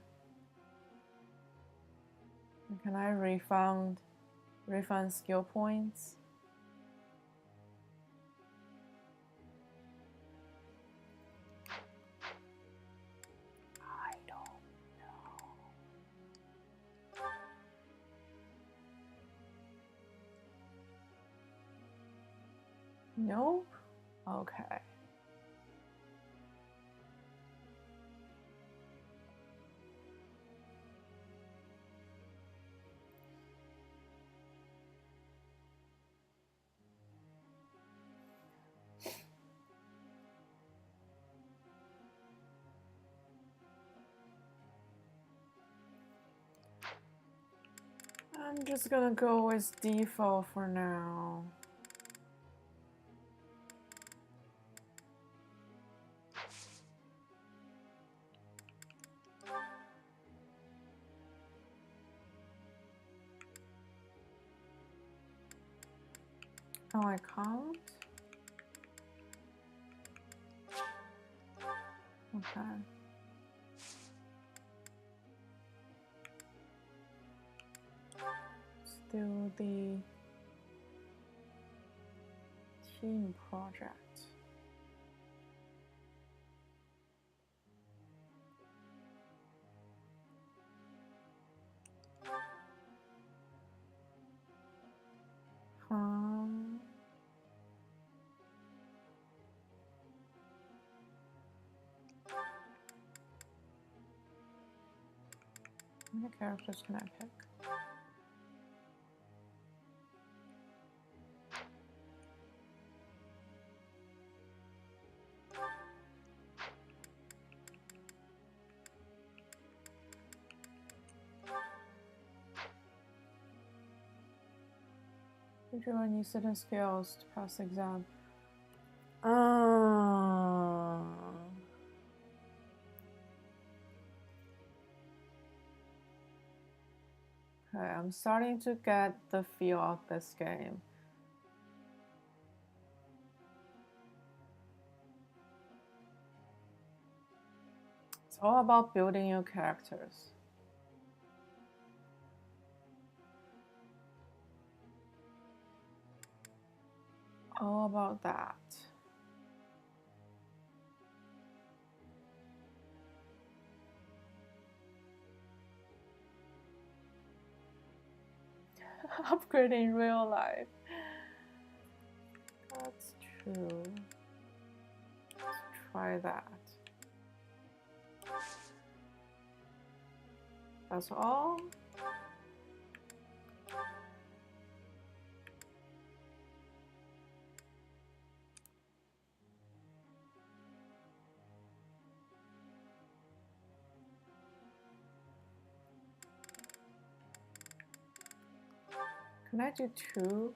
Can I refund skill points? I don't know. Nope. Okay. I'm just gonna go with default for now. No, I can't. Okay. Still the team project. How many characters can I pick? Do you need certain skills to pass the exam? Okay, I'm starting to get the feel of this game. It's all about building your characters. All about that. Upgrading in real life. That's true. Let's try that. That's all. Can I do 2?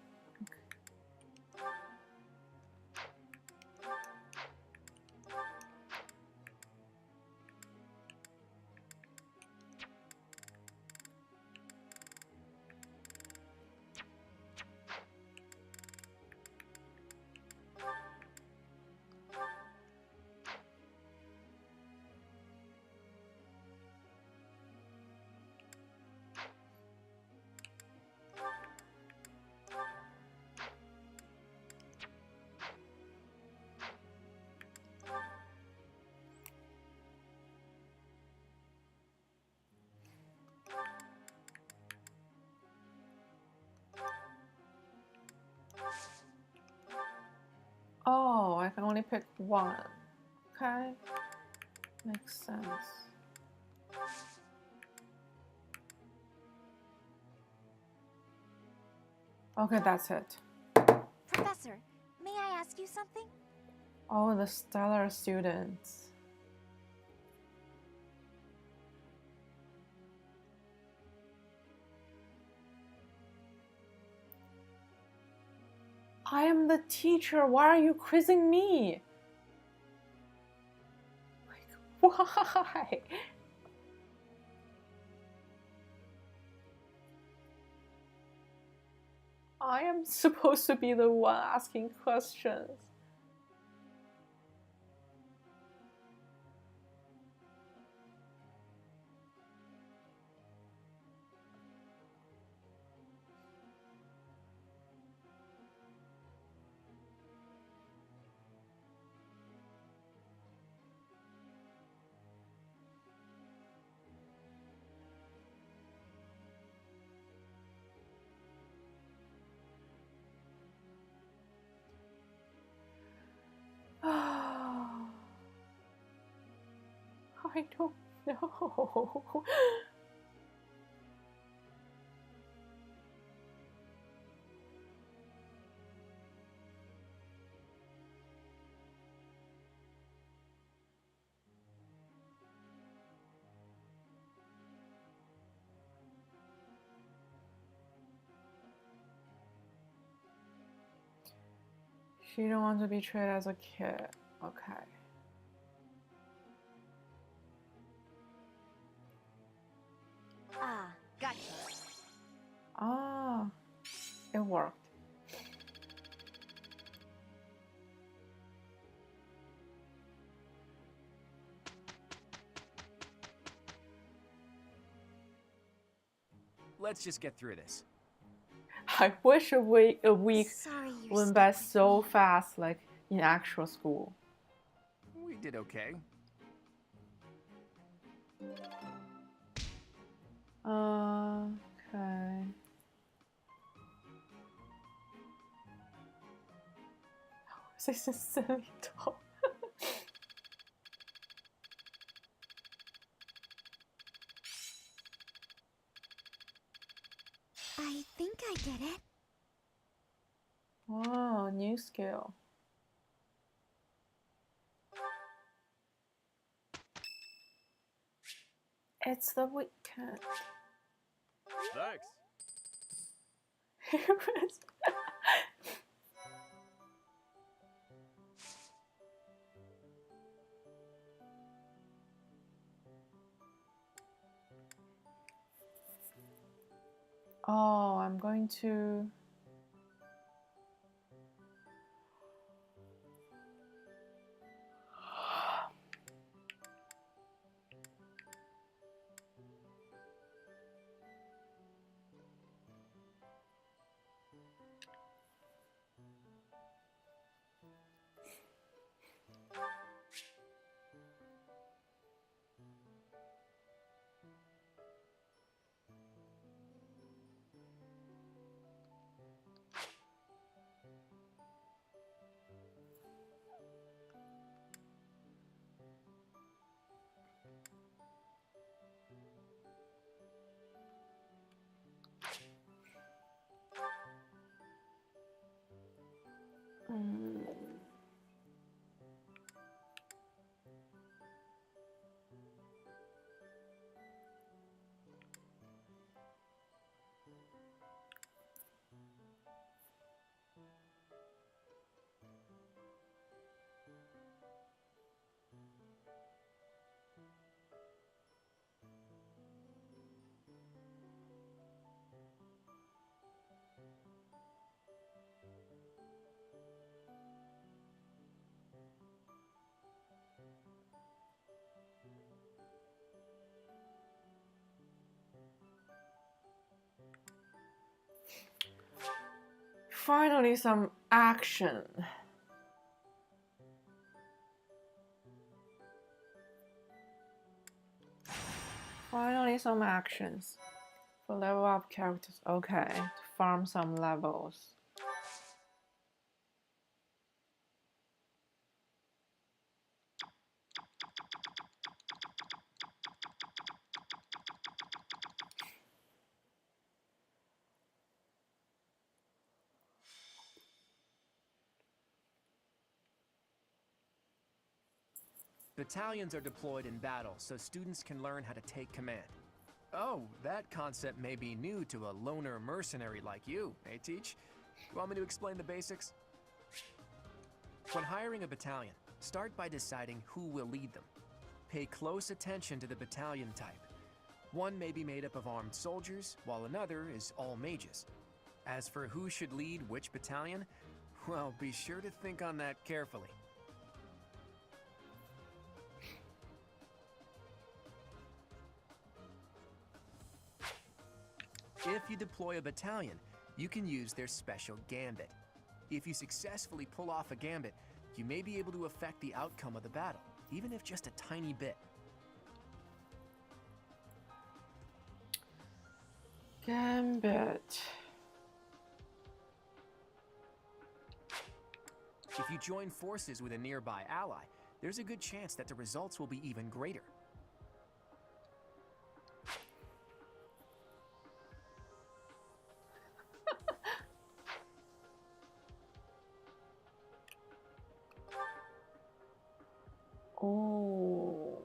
Oh, I can only pick one. Okay, makes sense. Okay, that's it.
Professor, may I ask you something?
Oh, the stellar students. I am the teacher. Why are you quizzing me? Like, why? I am supposed to be the one asking questions. I don't know. She don't want to be treated as a kid. Okay.
Ah, gotcha.
Ah, it worked.
let's just get through this.
I wish a week
Sorry you're
went
stuck
by
with
so
me.
fast, like in actual school.
We did okay.
Okay. This is so tall.
I think I get it.
Wow, new skill. It's the weekend.
Thanks.
Oh, I'm going to. Finally, some action. Finally, some actions. For level up characters. Okay, to farm some levels.
Battalions are deployed in battle so students can learn how to take command. Oh, that concept may be new to a loner mercenary like you, eh, Teach? You want me to explain the basics? When hiring a battalion, start by deciding who will lead them. Pay close attention to the battalion type. One may be made up of armed soldiers, while another is all mages. As for who should lead which battalion, well, be sure to think on that carefully. If you deploy a battalion, you can use their special gambit. If you successfully pull off a gambit, you may be able to affect the outcome of the battle, even if just a tiny bit.
Gambit.
If you join forces with a nearby ally, there's a good chance that the results will be even greater.
Oh,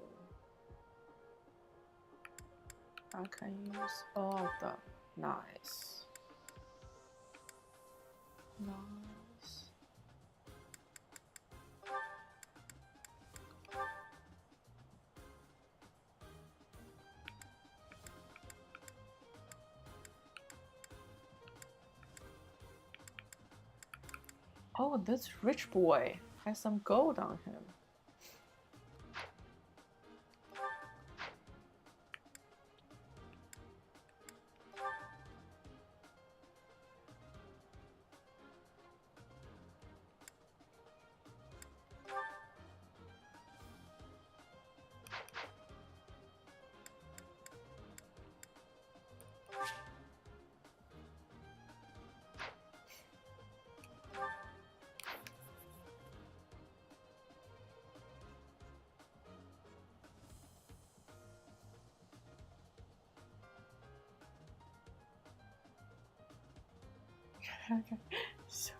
I can use all of them. Nice. Nice. Oh, this rich boy has some gold on him. Okay. So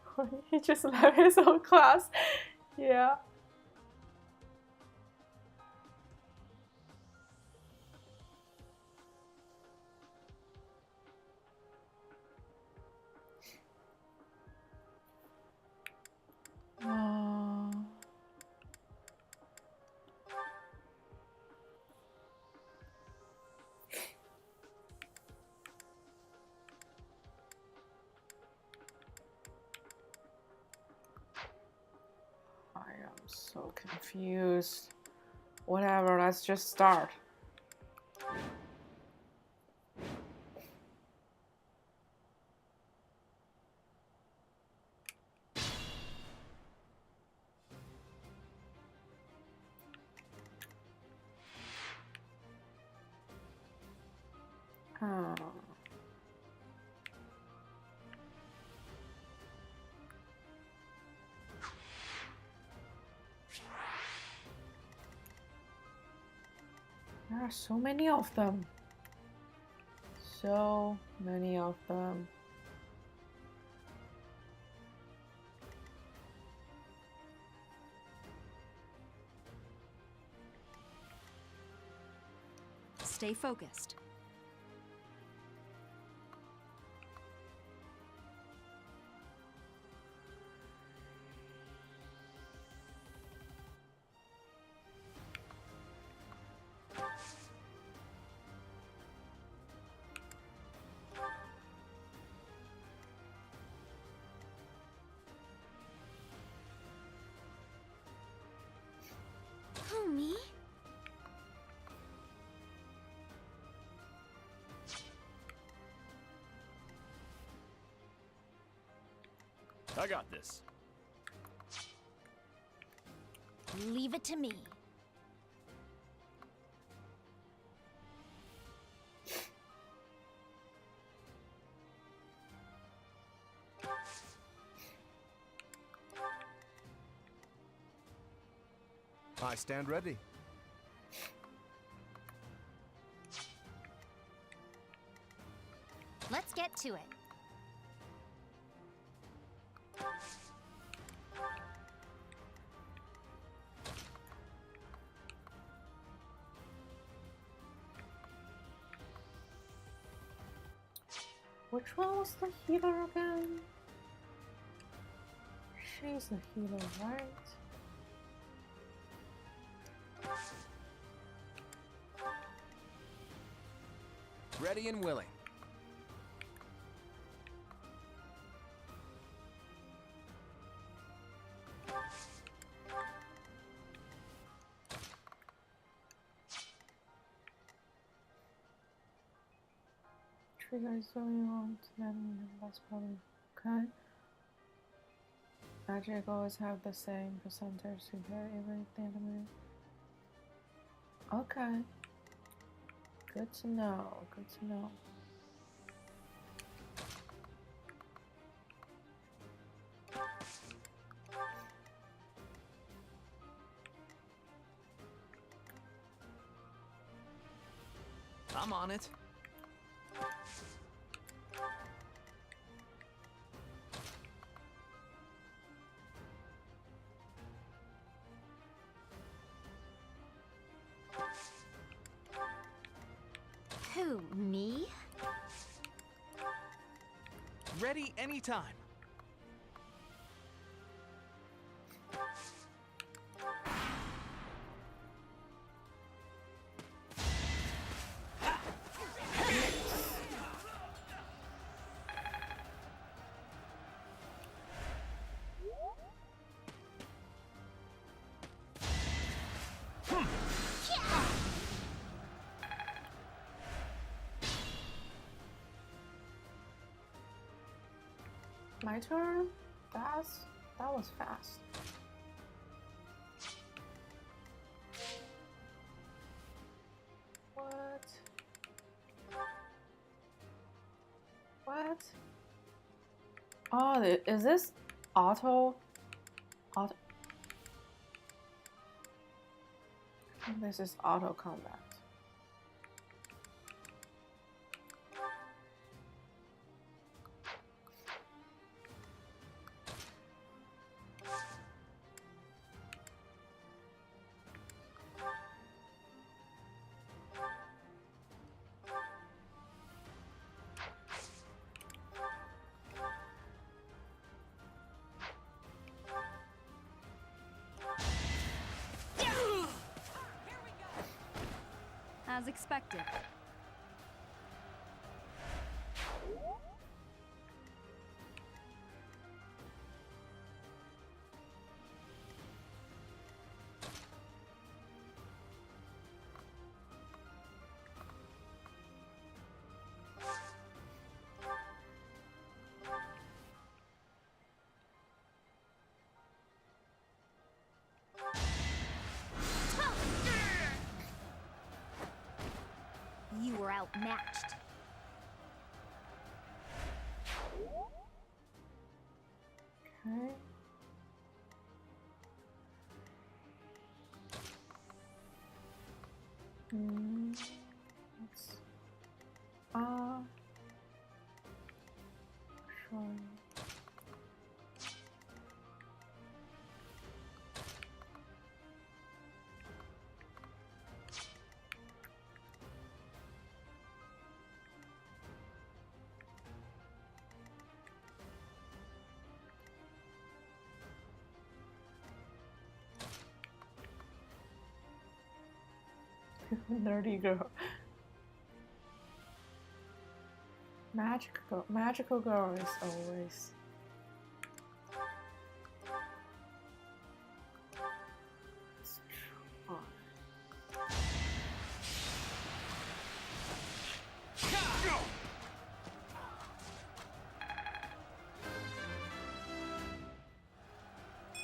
he just left his own class. Yeah. I am so confused. Whatever, let's just start. Oh. There are so many of them. So many of them.
Stay focused.
Who, me?
I got this.
Leave it to me.
I stand ready.
Let's get to it.
Which one was the healer again? She's the healer, right?
Ready and willing.
Trigger is going on to them, that's probably okay. Magic always have the same percentage to hit even if the enemy. Okay. Good to know, good to know.
I'm on it.
Who, me?
Ready anytime.
My turn? Fast? That was fast. What? What? Oh, is this auto? Auto? I think this is auto combat.
as expected.
You were outmatched.
Okay. Let's sure. Nerdy girl. Magical girl is always.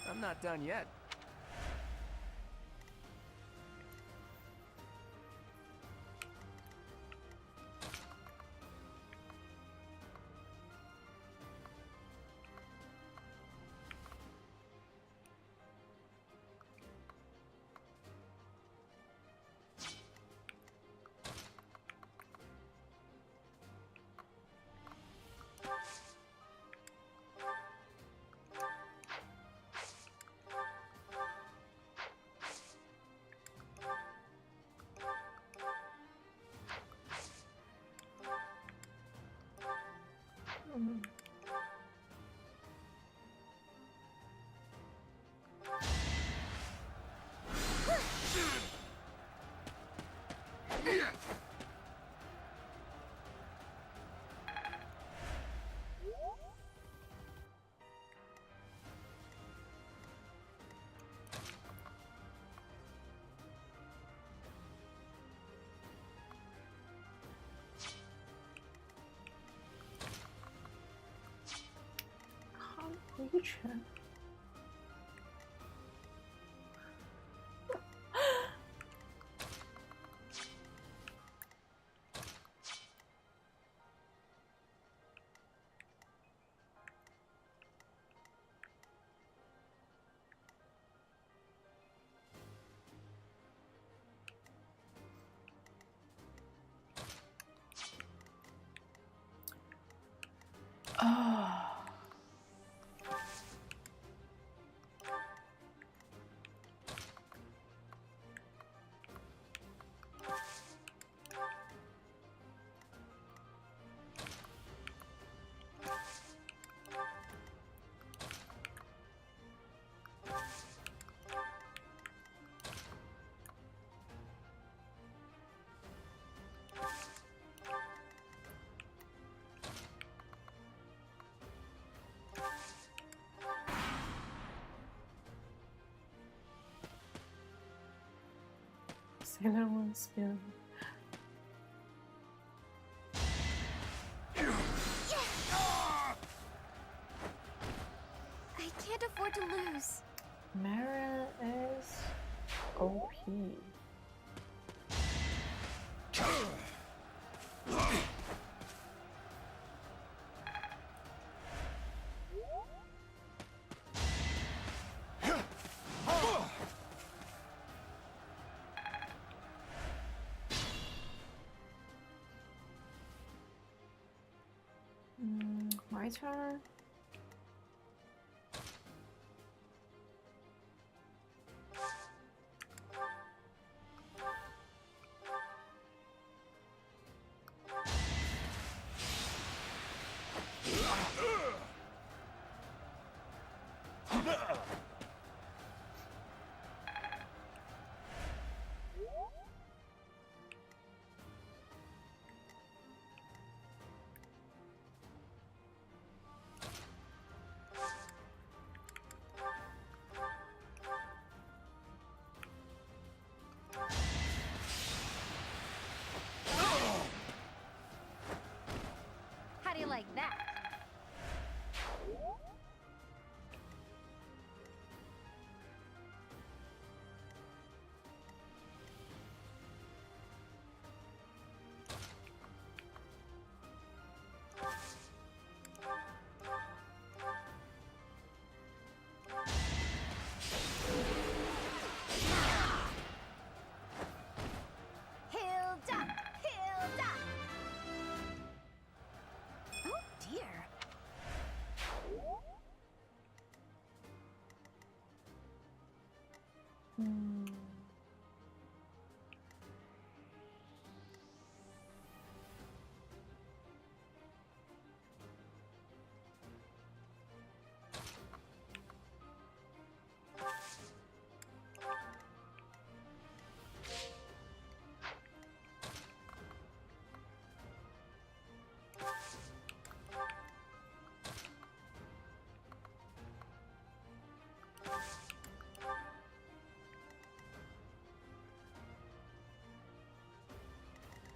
I'm not done yet.
Reach him. Oh. Sailor Moon spin.
I can't afford to lose.
Marion is OP. My turn.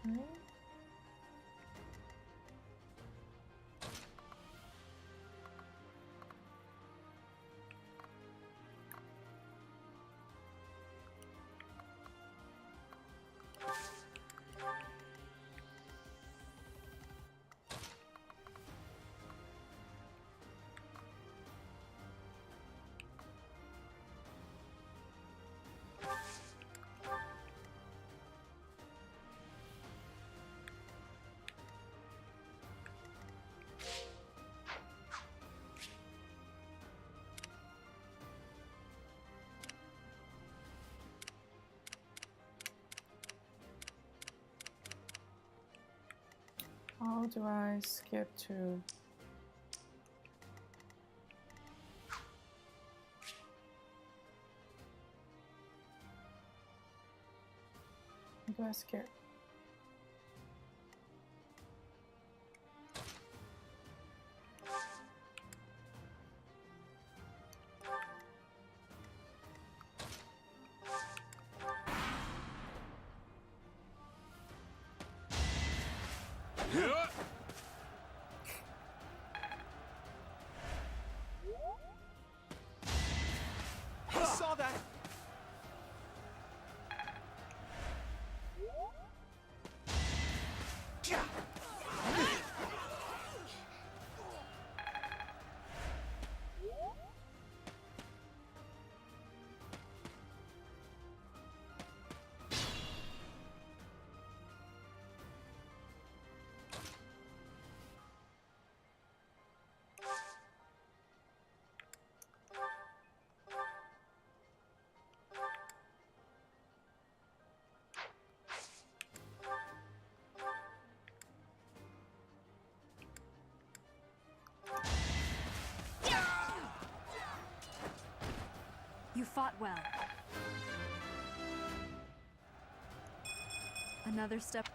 Okay. How do I skip to? How do I skip?
I saw that!
You fought well. Another step.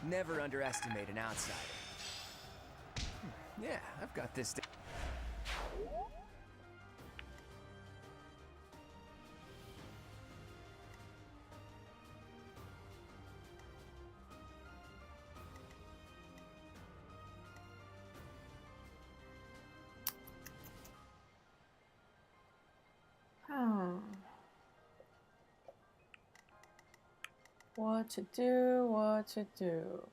Never underestimate an outsider. Yeah, I've got this.
What to do, what to do.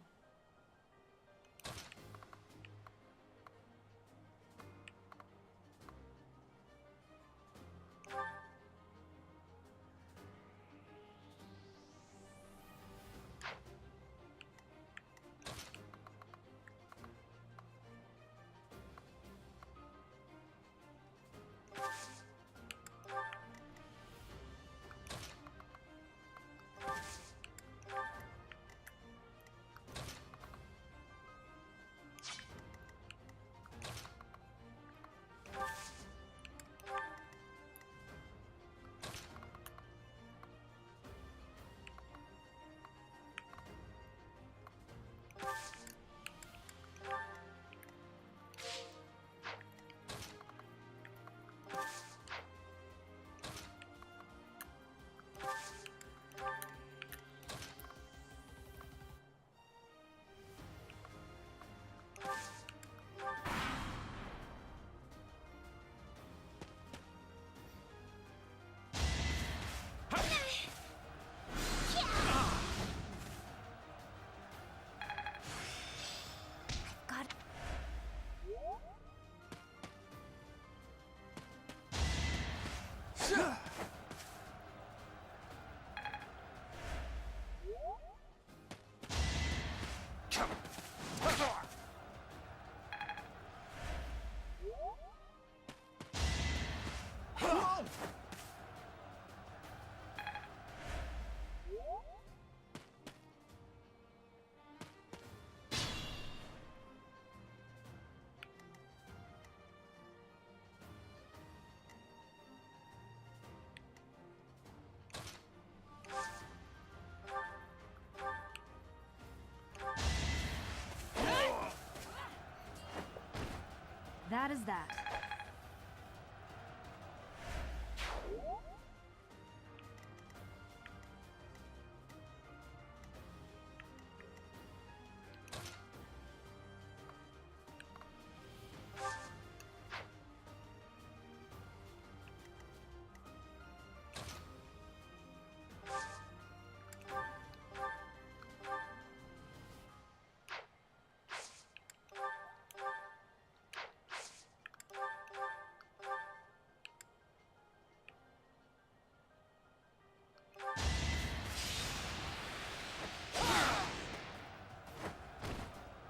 That is that.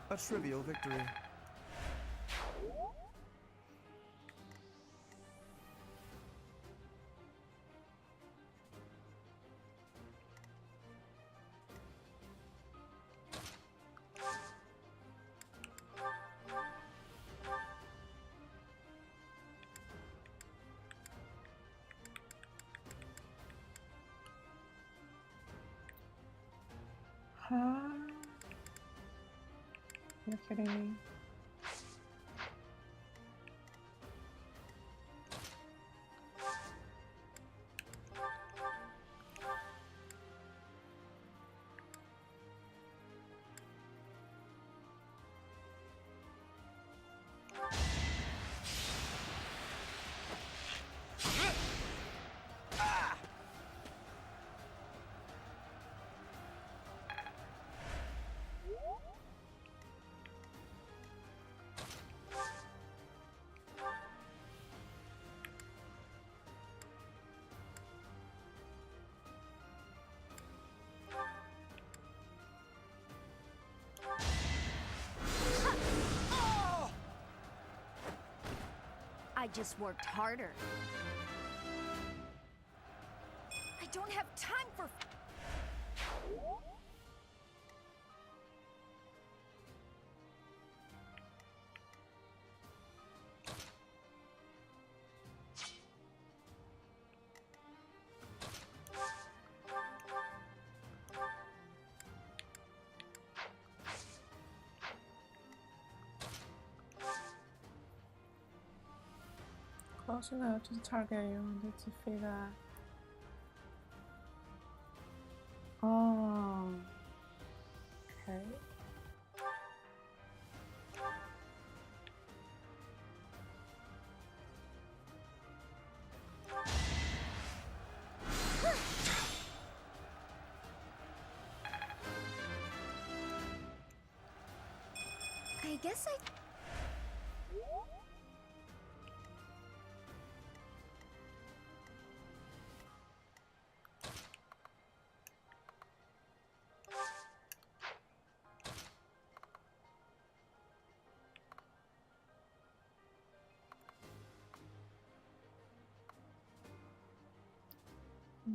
A trivial victory.
Huh? You're kidding me.
I just worked harder. I don't have time for...
Close enough to the target you wanted to defeat that. Oh. Okay.
I guess I...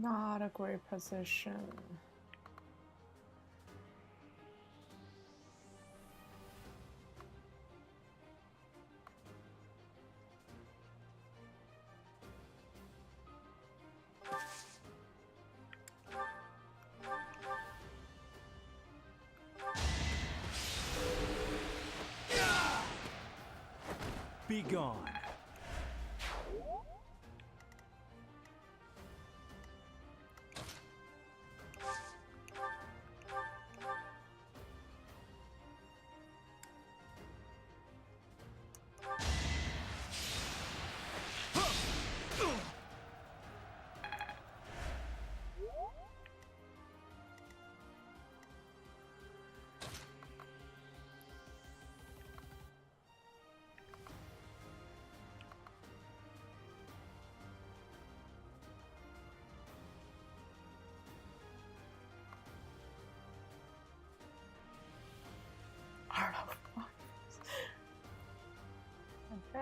Not a great position.
Be gone.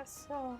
guess so.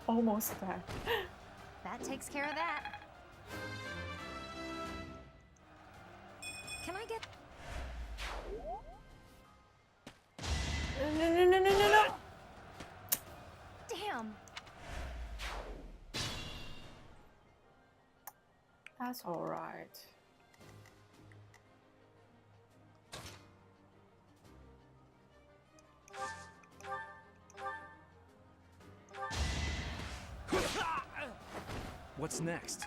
Almost there.
That takes care of that. Can I get...
No.
Damn.
That's all right.
What's next?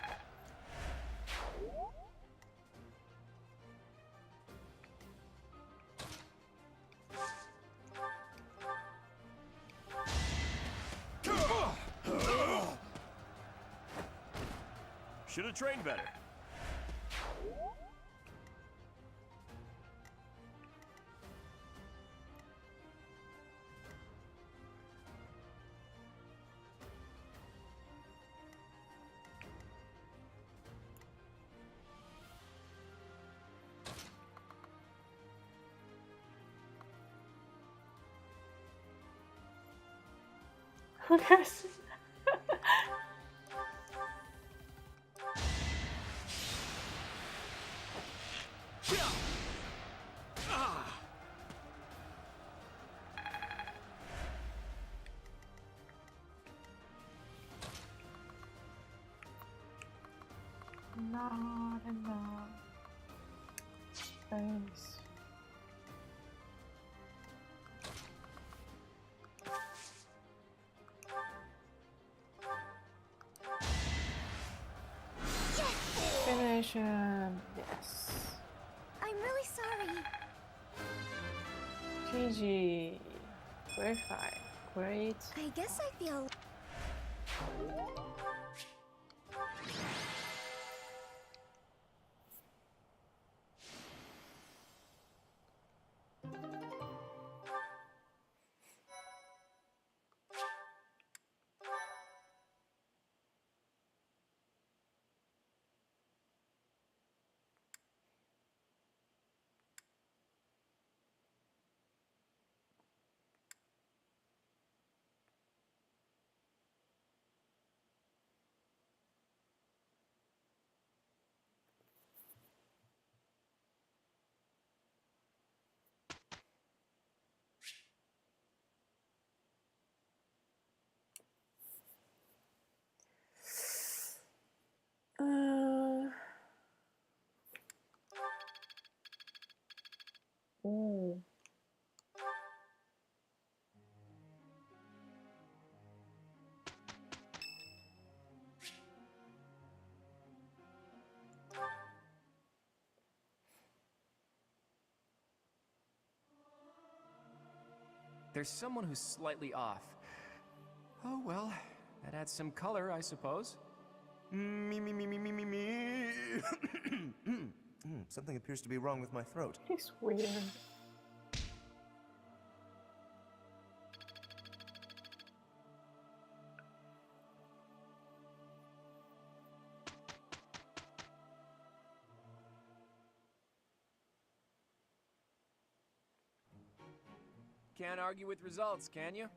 Should have trained better.
Who cares? Not enough space. Finish him. Yes.
I'm really sorry.
GG. Great fight. Great.
I guess I feel... Ooh.
There's someone who's slightly off. Oh well, that adds some color, I suppose.
Me. Something appears to be wrong with my throat.
He's weird.
Can't argue with results, can you?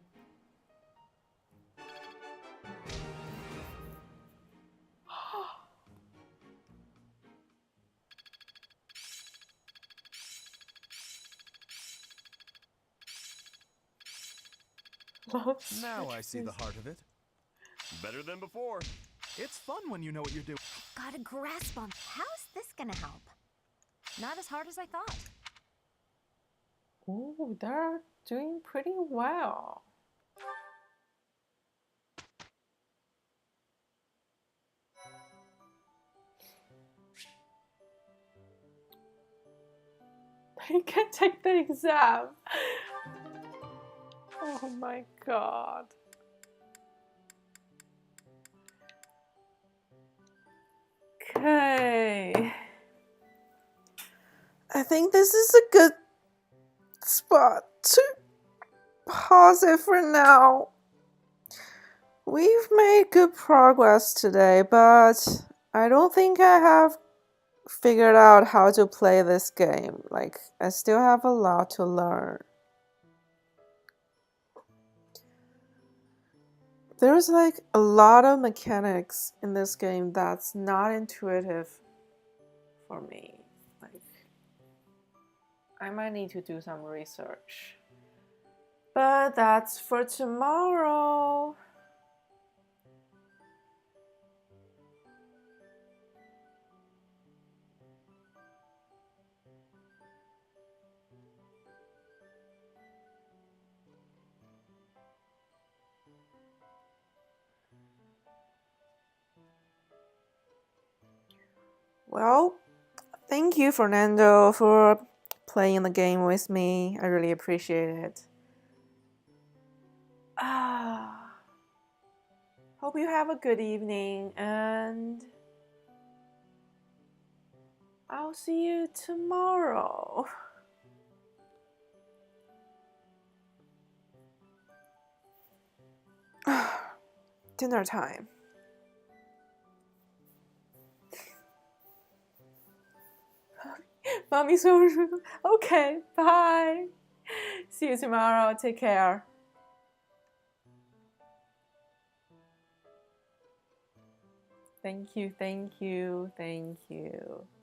Now I see the heart of it.
Better than before.
It's fun when you know what you're doing.
Got a grasp on how's this gonna help?
Not as hard as I thought.
Ooh, they're doing pretty well. They can take the exam. Oh my god. Okay. I think this is a good spot to pause it for now. We've made good progress today, but I don't think I have figured out how to play this game. Like, I still have a lot to learn. There's like a lot of mechanics in this game that's not intuitive for me. Like, I might need to do some research. But that's for tomorrow. Well, thank you, Fernando, for playing the game with me. I really appreciate it. Hope you have a good evening, and I'll see you tomorrow. Dinner time. Mommy so rude. Okay, bye. See you tomorrow. Take care. Thank you, thank you, thank you.